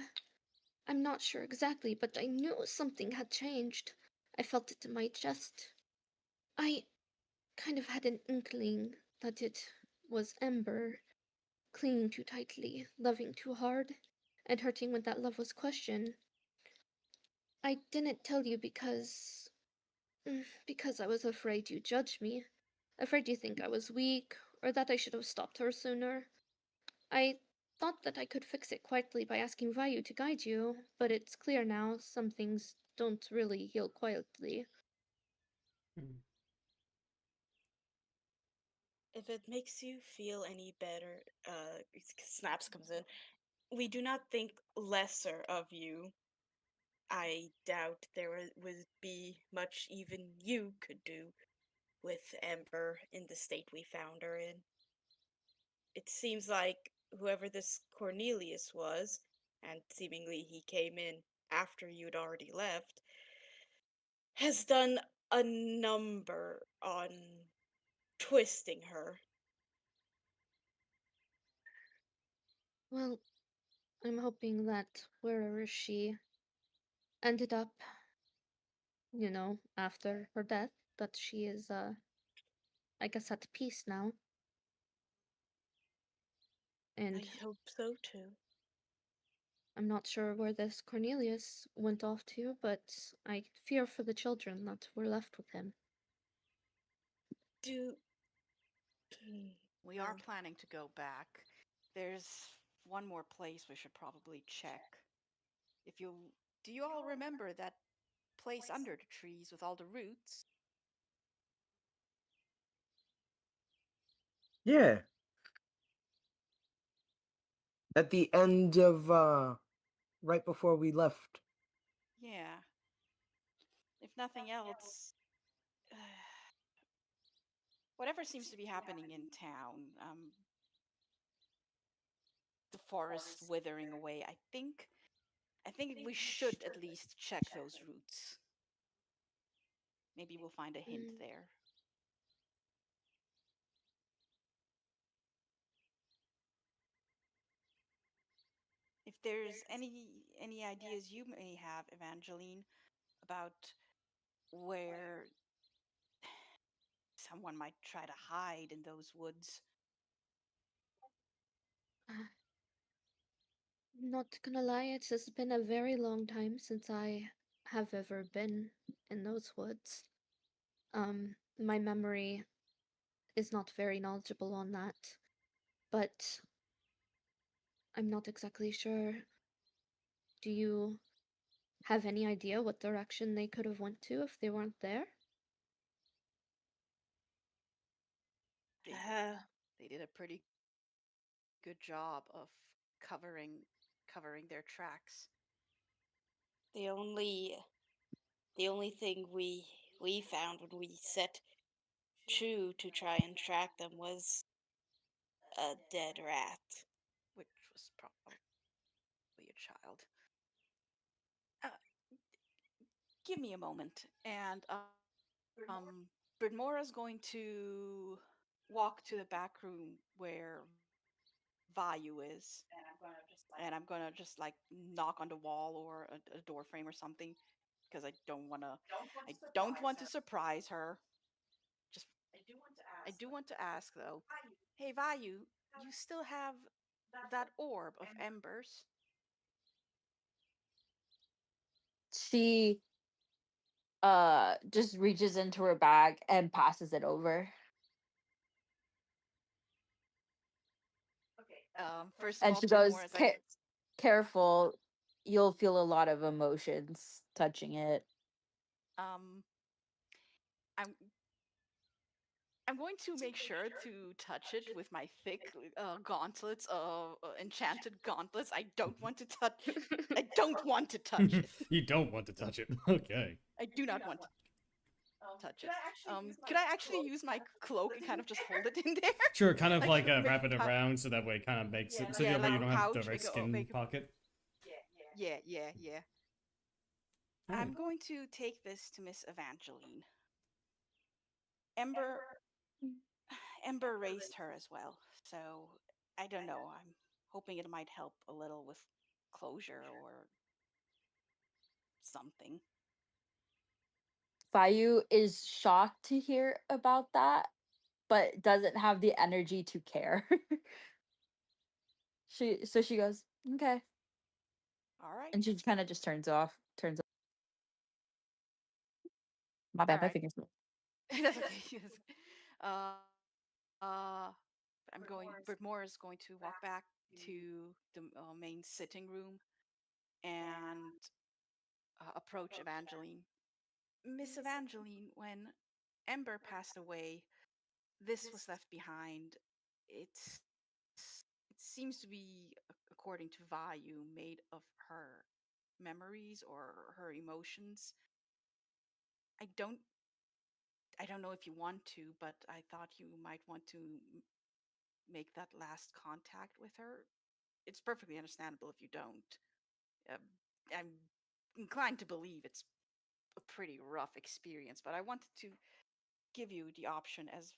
I'm not sure exactly, but I knew something had changed. I felt it in my chest. I kind of had an inkling that it was Ember, clinging too tightly, loving too hard, and hurting when that love was questioned. I didn't tell you because I was afraid you'd judge me, afraid you think I was weak, or that I should have stopped her sooner. I thought that I could fix it quietly by asking Vayu to guide you, but it's clear now some things don't really heal quietly. If it makes you feel any better, Snaps comes in. We do not think lesser of you. I doubt there would be much even you could do with Ember in the state we found her in. It seems like whoever this Cornelius was, and seemingly he came in after you'd already left, has done a number on twisting her. Well, I'm hoping that wherever she ended up, after her death, that she is, I guess, at peace now. And I hope so too. I'm not sure where this Cornelius went off to, but I fear for the children that were left with him. Do. We are planning to go back. There's one more place we should probably check. Do you all remember that place under the trees with all the roots? Yeah. At the end of right before we left. Yeah. If nothing else, whatever seems to be happening in town, the forest withering away, I think we should at least check those roots. Maybe we'll find a hint Mm. there. If there's any ideas you may have, Evangeline, about where someone might try to hide in those woods. I'm not gonna lie, it has been a very long time since I have ever been in those woods. My memory is not very knowledgeable on that, but I'm not exactly sure. Do you have any idea what direction they could have went to if they weren't there? They Uh, they did a pretty good job of covering their tracks. the only the only thing we found when we set to try and track them was a dead rat. Which was probably a child. Uh, give me a moment, and Brytmora is going to walk to the back room where Vayu is, and I'm gonna just like knock on the wall or a door frame or something because I don't want to surprise her. Just I do want to ask though. Hey Vayu, you still have that orb of embers? She just reaches into her bag and passes it over. First of And all, she goes, Brytmora is like, Careful, you'll feel a lot of emotions touching it." um, I'm I'm going to make sure to touch it with my thick gauntlets of enchanted gauntlets. I don't want to touch. I don't want to touch it. You don't want to touch it. Okay. I do not want to touch it. Could I actually use my cloak and kind of just hold it in there? Sure, kind of like make wrap it a around so that way it kind of makes it so Yeah, that way like you a don't have pouch, direct make a- skin make a- pocket. Yeah. I'm going to take this to Miss Evangeline. Ember raised her as well, so I don't know. I'm hoping it might help a little with closure or something. Vayu is shocked to hear about that, but doesn't have the energy to care. she goes, okay. All right. And she kind of just turns off. My bad, All my right. fingers. That's okay. Yes. I'm going. Brytmora is going to walk back to the main sitting room and approach Evangeline. Miss Evangeline, when Ember passed away, this was left behind. It seems to be, according to Vayu, made of her memories or her emotions. I don't know if you want to, but I thought you might want to make that last contact with her. It's perfectly understandable if you don't. I'm inclined to believe it's a pretty rough experience, but I wanted to give you the option as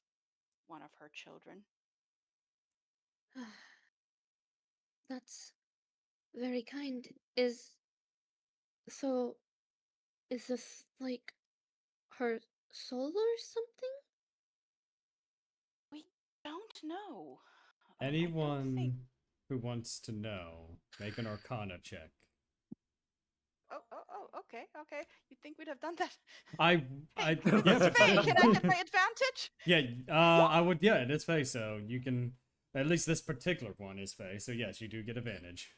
one of her children. That's very kind. Is this like her soul or something? We don't know. Anyone who wants to know, make an Arcana check. Okay. You think we'd have done that? I This yeah, is Faye. Can I get my advantage? yeah, I would, yeah, it is Faye, so you can, at least this particular one is Faye, so yes, you do get advantage.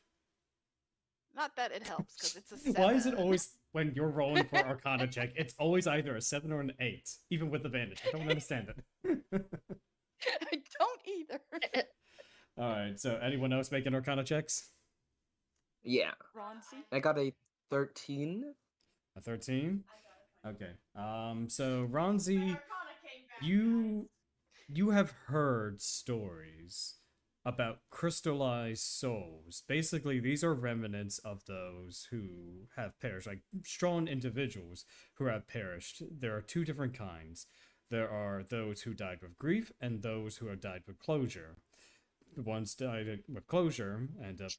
Not that it helps, because it's a 7. Why is it always, when you're rolling for Arcana check, it's always either a 7 or an 8, even with advantage? I don't understand it. I don't either. Alright, so anyone else making Arcana checks? Yeah. Ronzi? I got a 13. A 13? Okay. So Ronzi, you have heard stories about crystallized souls. Basically, these are remnants of those who have perished, like strong individuals who have perished. There are two different kinds. There are those who died with grief and those who have died with closure. The ones died with closure end up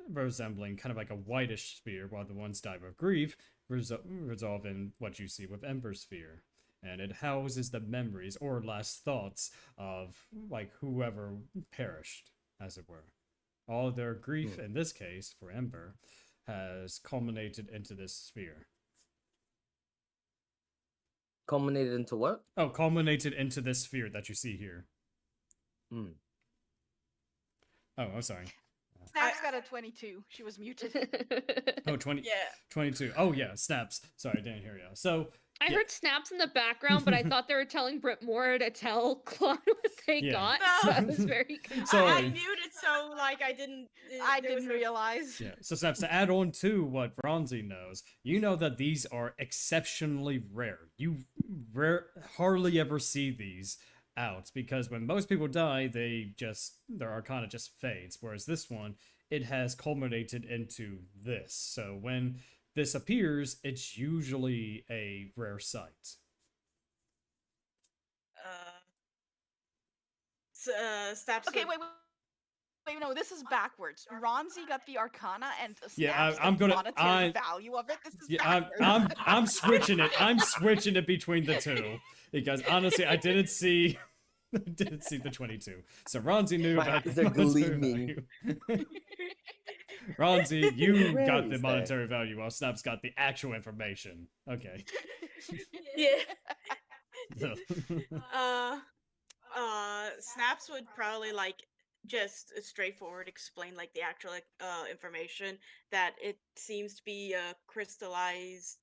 resembling kind of like a whitish sphere, while the ones died with grief resolve in what you see with Ember sphere. And it houses the memories or last thoughts of like whoever perished, as it were. All their grief, in this case, for Ember, has culminated into this sphere. Culminated into what? Oh, culminated into this sphere that you see here. Hmm. Oh, I'm sorry. Snaps got a 22. She was muted. Oh, 20, Yeah. 22. Oh, yeah, Snaps. Sorry, I didn't hear you. So, I yeah. heard snaps in the background, but I thought they were telling Brytmora to tell Claude what they Yeah. got, No. so I was very confused. So- I muted, so like I didn't. I there was didn't realize. Yeah, so Snaps, to add on to what Ronzi knows, you know that these are exceptionally rare. You hardly ever see these out, because when most people die, their arcana just fades, whereas this one, it has culminated into this. So when this appears, it's usually a rare sight. Snaps. Okay, wait, no, this is backwards. Ronzi got the Arcana and Yeah, Snaps I'm the gonna- monetary value of it. This is Yeah, backwards. I'm switching it. I'm switching it between the two, because honestly, I didn't see the 22. So Ronzi knew My about eyes the are monetary gleaming. value. Ronzi, you Where got is the that? monetary value, while Snaps got the actual information. Okay. Yeah. So- Snaps would probably like just straightforward explain like the actual information that it seems to be crystallized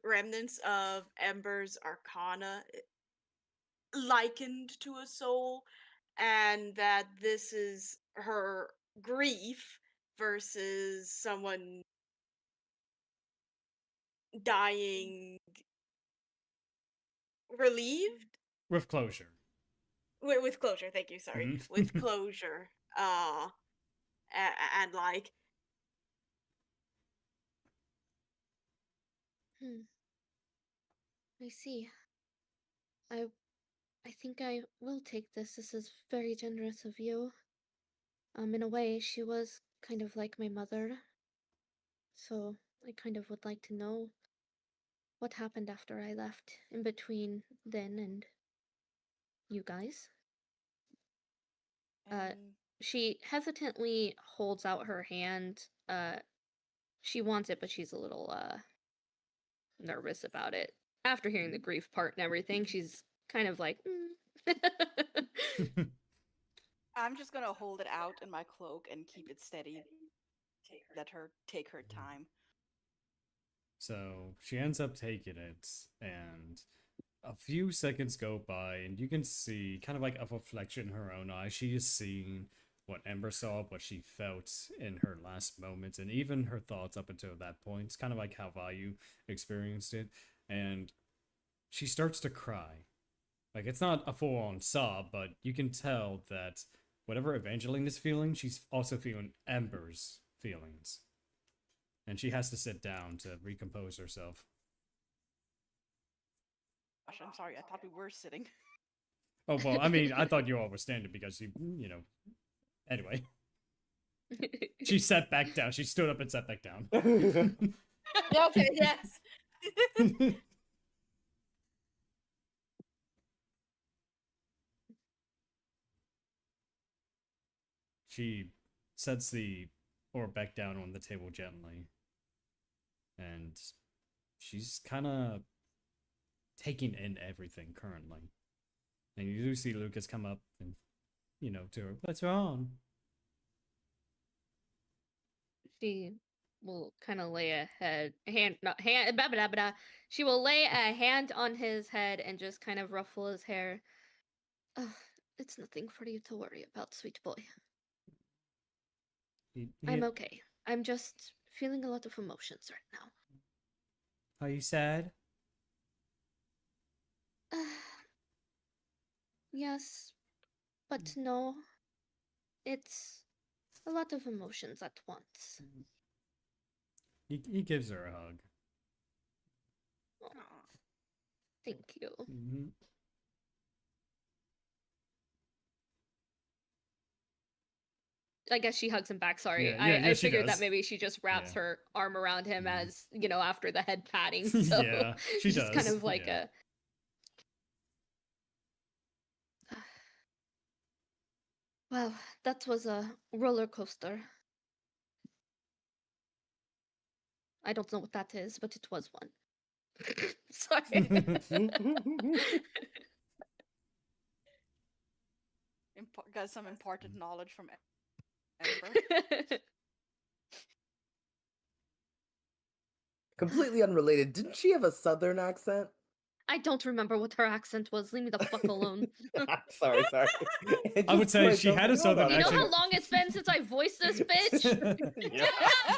remnants of Ember's Arcana. likened to a soul, and that this is her grief versus someone dying relieved With closure. with closure. Thank you. Sorry, Mhm. with closure. And like I see. I I think I will take this. This is very generous of you. In a way, she was kind of like my mother. So I kind of would like to know what happened after I left in between then and you guys. And She hesitantly holds out her hand. She wants it, but she's a little nervous about it. After hearing the grief part and everything, she's kind of like, I'm just gonna hold it out in my cloak and keep it steady. Let her take her time. So she ends up taking it, and a few seconds go by, and you can see kind of like a reflection in her own eye. She is seeing what Ember saw, what she felt in her last moments, and even her thoughts up until that point. It's kind of like how Vayu experienced it, and she starts to cry. Like, it's not a full-on sob, but you can tell that whatever Evangeline is feeling, she's also feeling Ember's feelings. And she has to sit down to recompose herself. Gosh, I'm sorry. I thought we were sitting. Oh, well, I mean, I thought you all were standing because you know. Anyway. She sat back down. She stood up and sat back down. okay, yes. She sets the orb back down on the table gently. And she's kind of taking in everything currently. And you do see Lucas come up and, to her, what's wrong? she will kind of lay a hand, not hand, blah, blah, blah. She will lay a hand on his head and just kind of ruffle his hair. It's nothing for you to worry about, sweet boy. I'm okay. I'm just feeling a lot of emotions right now. Are you sad? Yes, but no. It's a lot of emotions at once. He gives her a hug. Aw, thank you. Mm-hmm. I guess she hugs him back. Sorry, Yeah, I she figured does. that maybe she just wraps Yeah. her arm around him Mhm. as after the head patting. So Yeah, she just kind does, of like yeah. Well, that was a roller coaster. I don't know what that is, but it was one. Sorry. Got some imparted knowledge from Ember. Completely unrelated. Didn't she have a southern accent? I don't remember what her accent was. Leave me the fuck alone. sorry. It I would just say clicked. she I was had a like, hold southern on You know accent. how long it's been since I voiced this bitch? Yeah.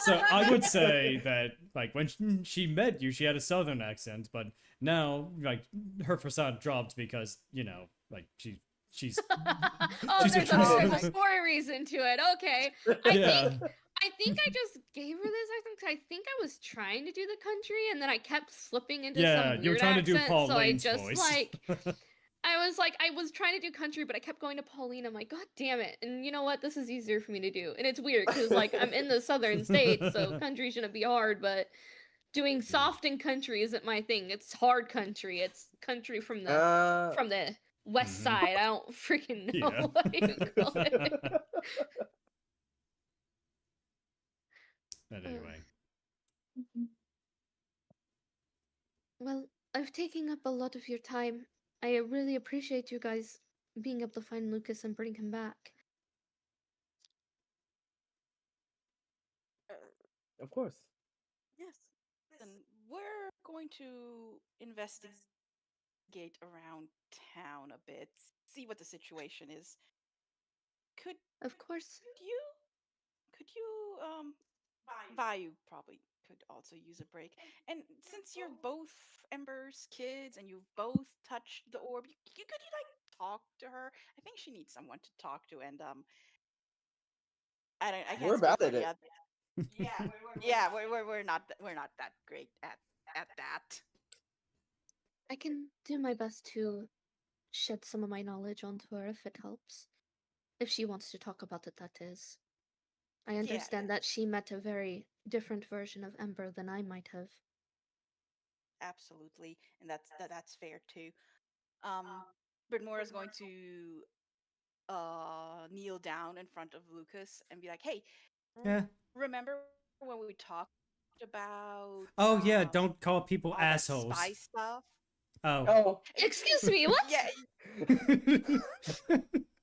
So I would say that, like, when she met you, she had a southern accent, but now, like, her facade dropped because, like, she's Oh, she's there's a story reason to it. Okay. I think I just gave her this accent because I think I was trying to do the country and then I kept slipping into some weird you were trying accent. to do Paul So I Lane's just voice. I was trying to do country, but I kept going to Pauline. I'm like, God damn it. And you know what? This is easier for me to do. And it's weird because like I'm in the southern states, so country shouldn't be hard, but doing soft and country isn't my thing. It's hard country. It's country from the west side. I don't freaking know what you call it. But anyway. Well, I've taken up a lot of your time. I really appreciate you guys being able to find Lucas and bring him back. Of course. Yes. Then we're going to investigate gate around town a bit, see what the situation is. Could Of course. could you Vayu probably could also use a break. And since you're both Ember's kids and you've both touched the orb, could you like talk to her? I think she needs someone to talk to, and I can't We're speak bad for at the it. other. Yeah, we're not that great at that. I can do my best to shed some of my knowledge onto her if it helps. If she wants to talk about it, that is. I understand that she met a very different version of Ember than I might have. Absolutely, and that's fair too. Brytmora is going to kneel down in front of Lucas and be like, "Hey, Yeah. remember when we talked about Oh yeah, don't call people all that assholes. spy stuff?" Oh. Oh. Excuse me, what? Yeah,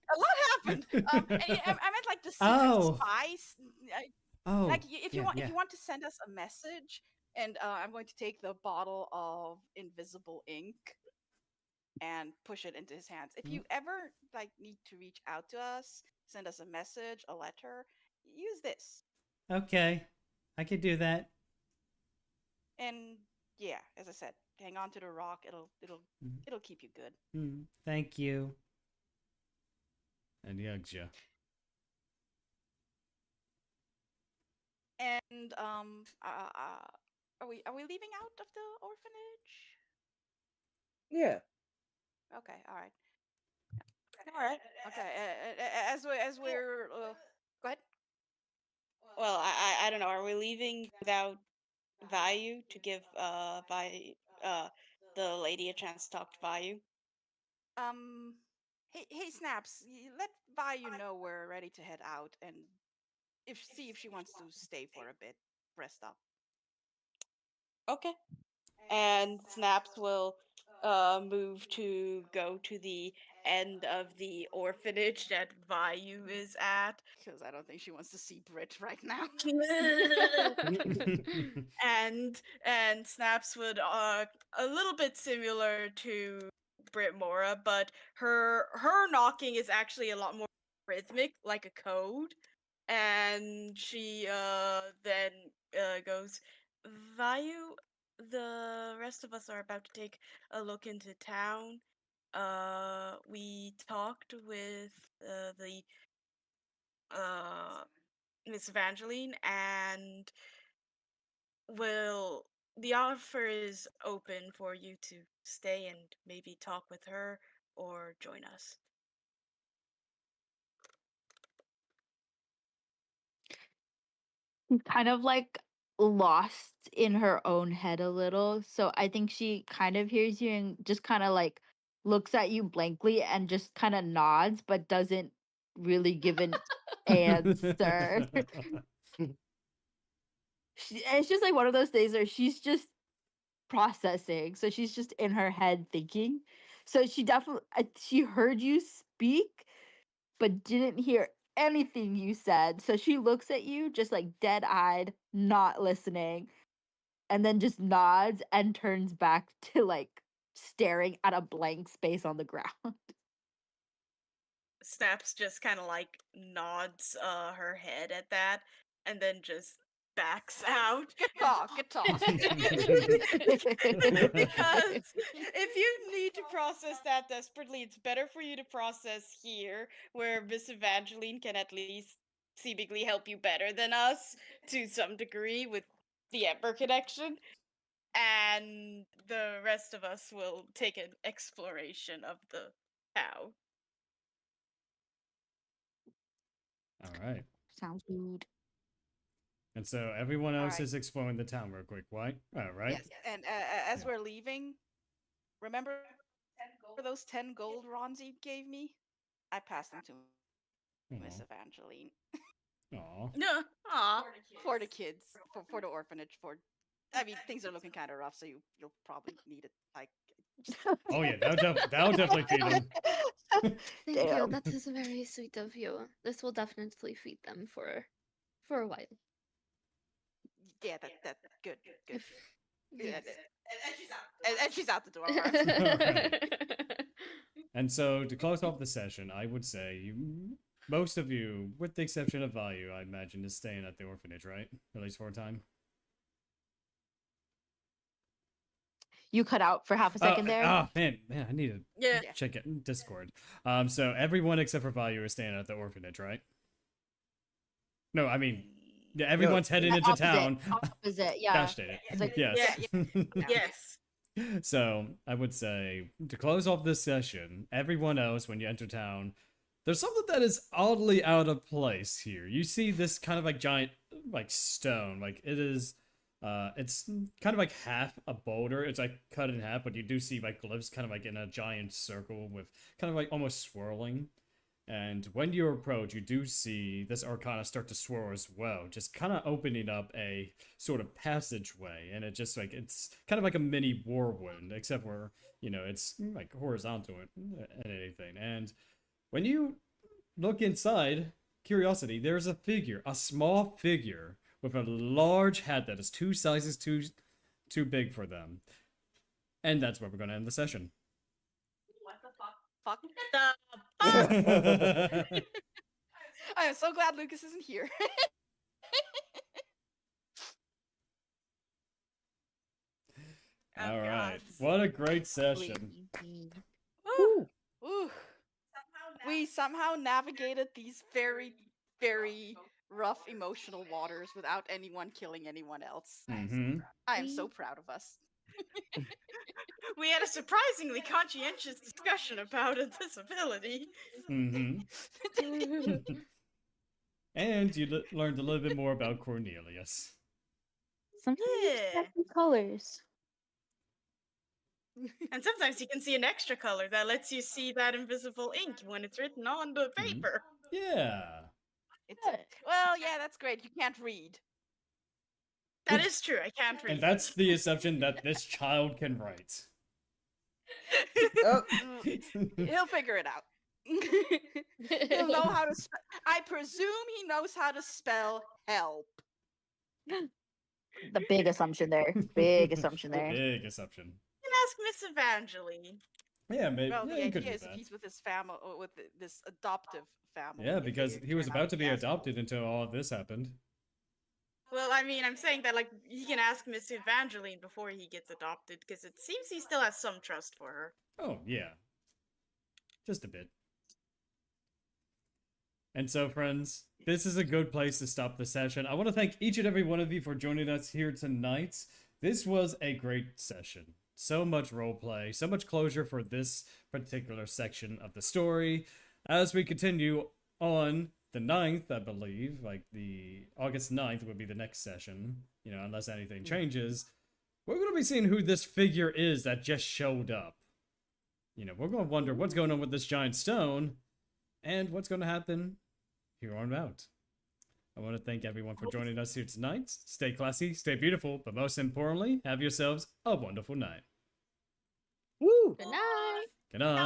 a lot happened. I meant like the secret Oh. spies. Oh. Like if you yeah, want, yeah. if you want to send us a message, and I'm going to take the bottle of invisible ink and push it into his hands. If you ever like need to reach out to us, send us a message, a letter, use this. Okay. I could do that. And yeah, as I said, hang on to the rock. It'll keep you good. Thank you. And he hugs you. And are we leaving out of the orphanage? Yeah. Okay, all right. Okay. As we're go ahead. Well, I don't know. Are we leaving without Vayu to give the lady a chance to talk to Vayu? Hey Snaps, let Vayu know we're ready to head out, and see if she wants to stay for a bit, rest up. Okay. And Snaps will move to go to the end of the orphanage that Vayu is at. Because I don't think she wants to see Brit right now. and Snaps would a little bit similar to Brytmora, but her knocking is actually a lot more rhythmic, like a code. And she then goes, Vayu, the rest of us are about to take a look into town. We talked with the Miss Evangeline, and well, the offer is open for you to stay and maybe talk with her or join us. Kind of like lost in her own head a little. So I think she kind of hears you and just kind of like looks at you blankly and just kind of nods, but doesn't really give an answer. It's just like one of those days where she's just processing. So she's just in her head thinking. So she definitely she heard you speak, but didn't hear anything you said. So she looks at you just like dead-eyed, not listening, and then just nods and turns back to like staring at a blank space on the ground. Snaps just kind of like nods her head at that and then just backs out. Good talk. Because if you need to process that desperately, it's better for you to process here, where Miss Evangeline can at least seemingly help you better than us to some degree with the Ember connection. And the rest of us will take an exploration of the town. All right. Sounds good. And so everyone else Alright. is exploring the town real quick, right? All right. Yes, and as Yeah. we're leaving, remember those 10 gold Ronzi gave me? I passed them to Miss Evangeline. Aw. Aw. For the kids, for the orphanage. I mean, things are looking kind of rough, so you'll probably need it. Like, Oh yeah, that'll definitely feed them. Thank you. Damn. That is very sweet of you. This will definitely feed them for a while. yeah, that good. If Yeah, yes. And she's out the door. And so, to close off the session, I would say most of you, with the exception of Vayu, I imagine, is staying at the orphanage, right? At least for a time. You cut out for half a second there. Oh, man, I need to Yeah. check it in Discord. So everyone except for Vayu is staying at the orphanage, right? No, I mean, yeah, everyone's heading into Opposite, town. Opposite, yeah. Gosh dang it. It's like- Yes. Yes. So I would say to close off this session, everyone else, when you enter town, there's something that is oddly out of place here. You see this kind of like giant like stone, like it is. It's kind of like half a boulder. It's like cut in half, but you do see like glyphs kind of like in a giant circle with kind of like almost swirling. And when you approach, you do see this arcana start to swirl as well, just kind of opening up a sort of passageway. And it just like, it's kind of like a mini whirlwind, except for, you know, it's like horizontal and anything. And when you look inside, curiosity, there's a figure, a small figure with a large hat that is 2 sizes too big for them. And that's where we're going to end the session. What the fuck? The fuck? I am so glad Lucas isn't here. All right. gods. What a great session. Woo. Ooh. We somehow navigated these very, very rough emotional waters without anyone killing anyone else. Mm-hmm. I am so proud of us. We had a surprisingly conscientious discussion about a disability. Mm-hmm. And you learned a little bit more about Cornelius. Sometimes you just Yeah. have some colors. And sometimes you can see an extra color that lets you see that invisible ink when it's written on the paper. Yeah. Well, yeah, that's great. You can't read. That is true. I can't read. And that's the assumption that this child can write. Oh, He'll figure it out. He'll know how to spell. I presume he knows how to spell help. The big assumption there. Big assumption there. Big assumption. You can ask Miss Evangeline. Yeah, maybe. Well, Yeah, the you could idea do is if that. he's with his family, or with this adoptive family. Yeah, if because they he was turn out about to be assholes. adopted until all of this happened. Well, I mean, I'm saying that, like, he can ask Miss Evangeline before he gets adopted, because it seems he still has some trust for her. Oh, yeah. Just a bit. And so, friends, this is a good place to stop the session. I want to thank each and every one of you for joining us here tonight. This was a great session. So much roleplay, so much closure for this particular section of the story. As we continue on the 9th, I believe, like the August 9th would be the next session, you know, unless anything changes, we're going to be seeing who this figure is that just showed up. You know, we're going to wonder what's going on with this giant stone and what's going to happen here on out. I want to thank everyone for joining us here tonight. Stay classy, stay beautiful, but most importantly, have yourselves a wonderful night. woo! Good night. Good night.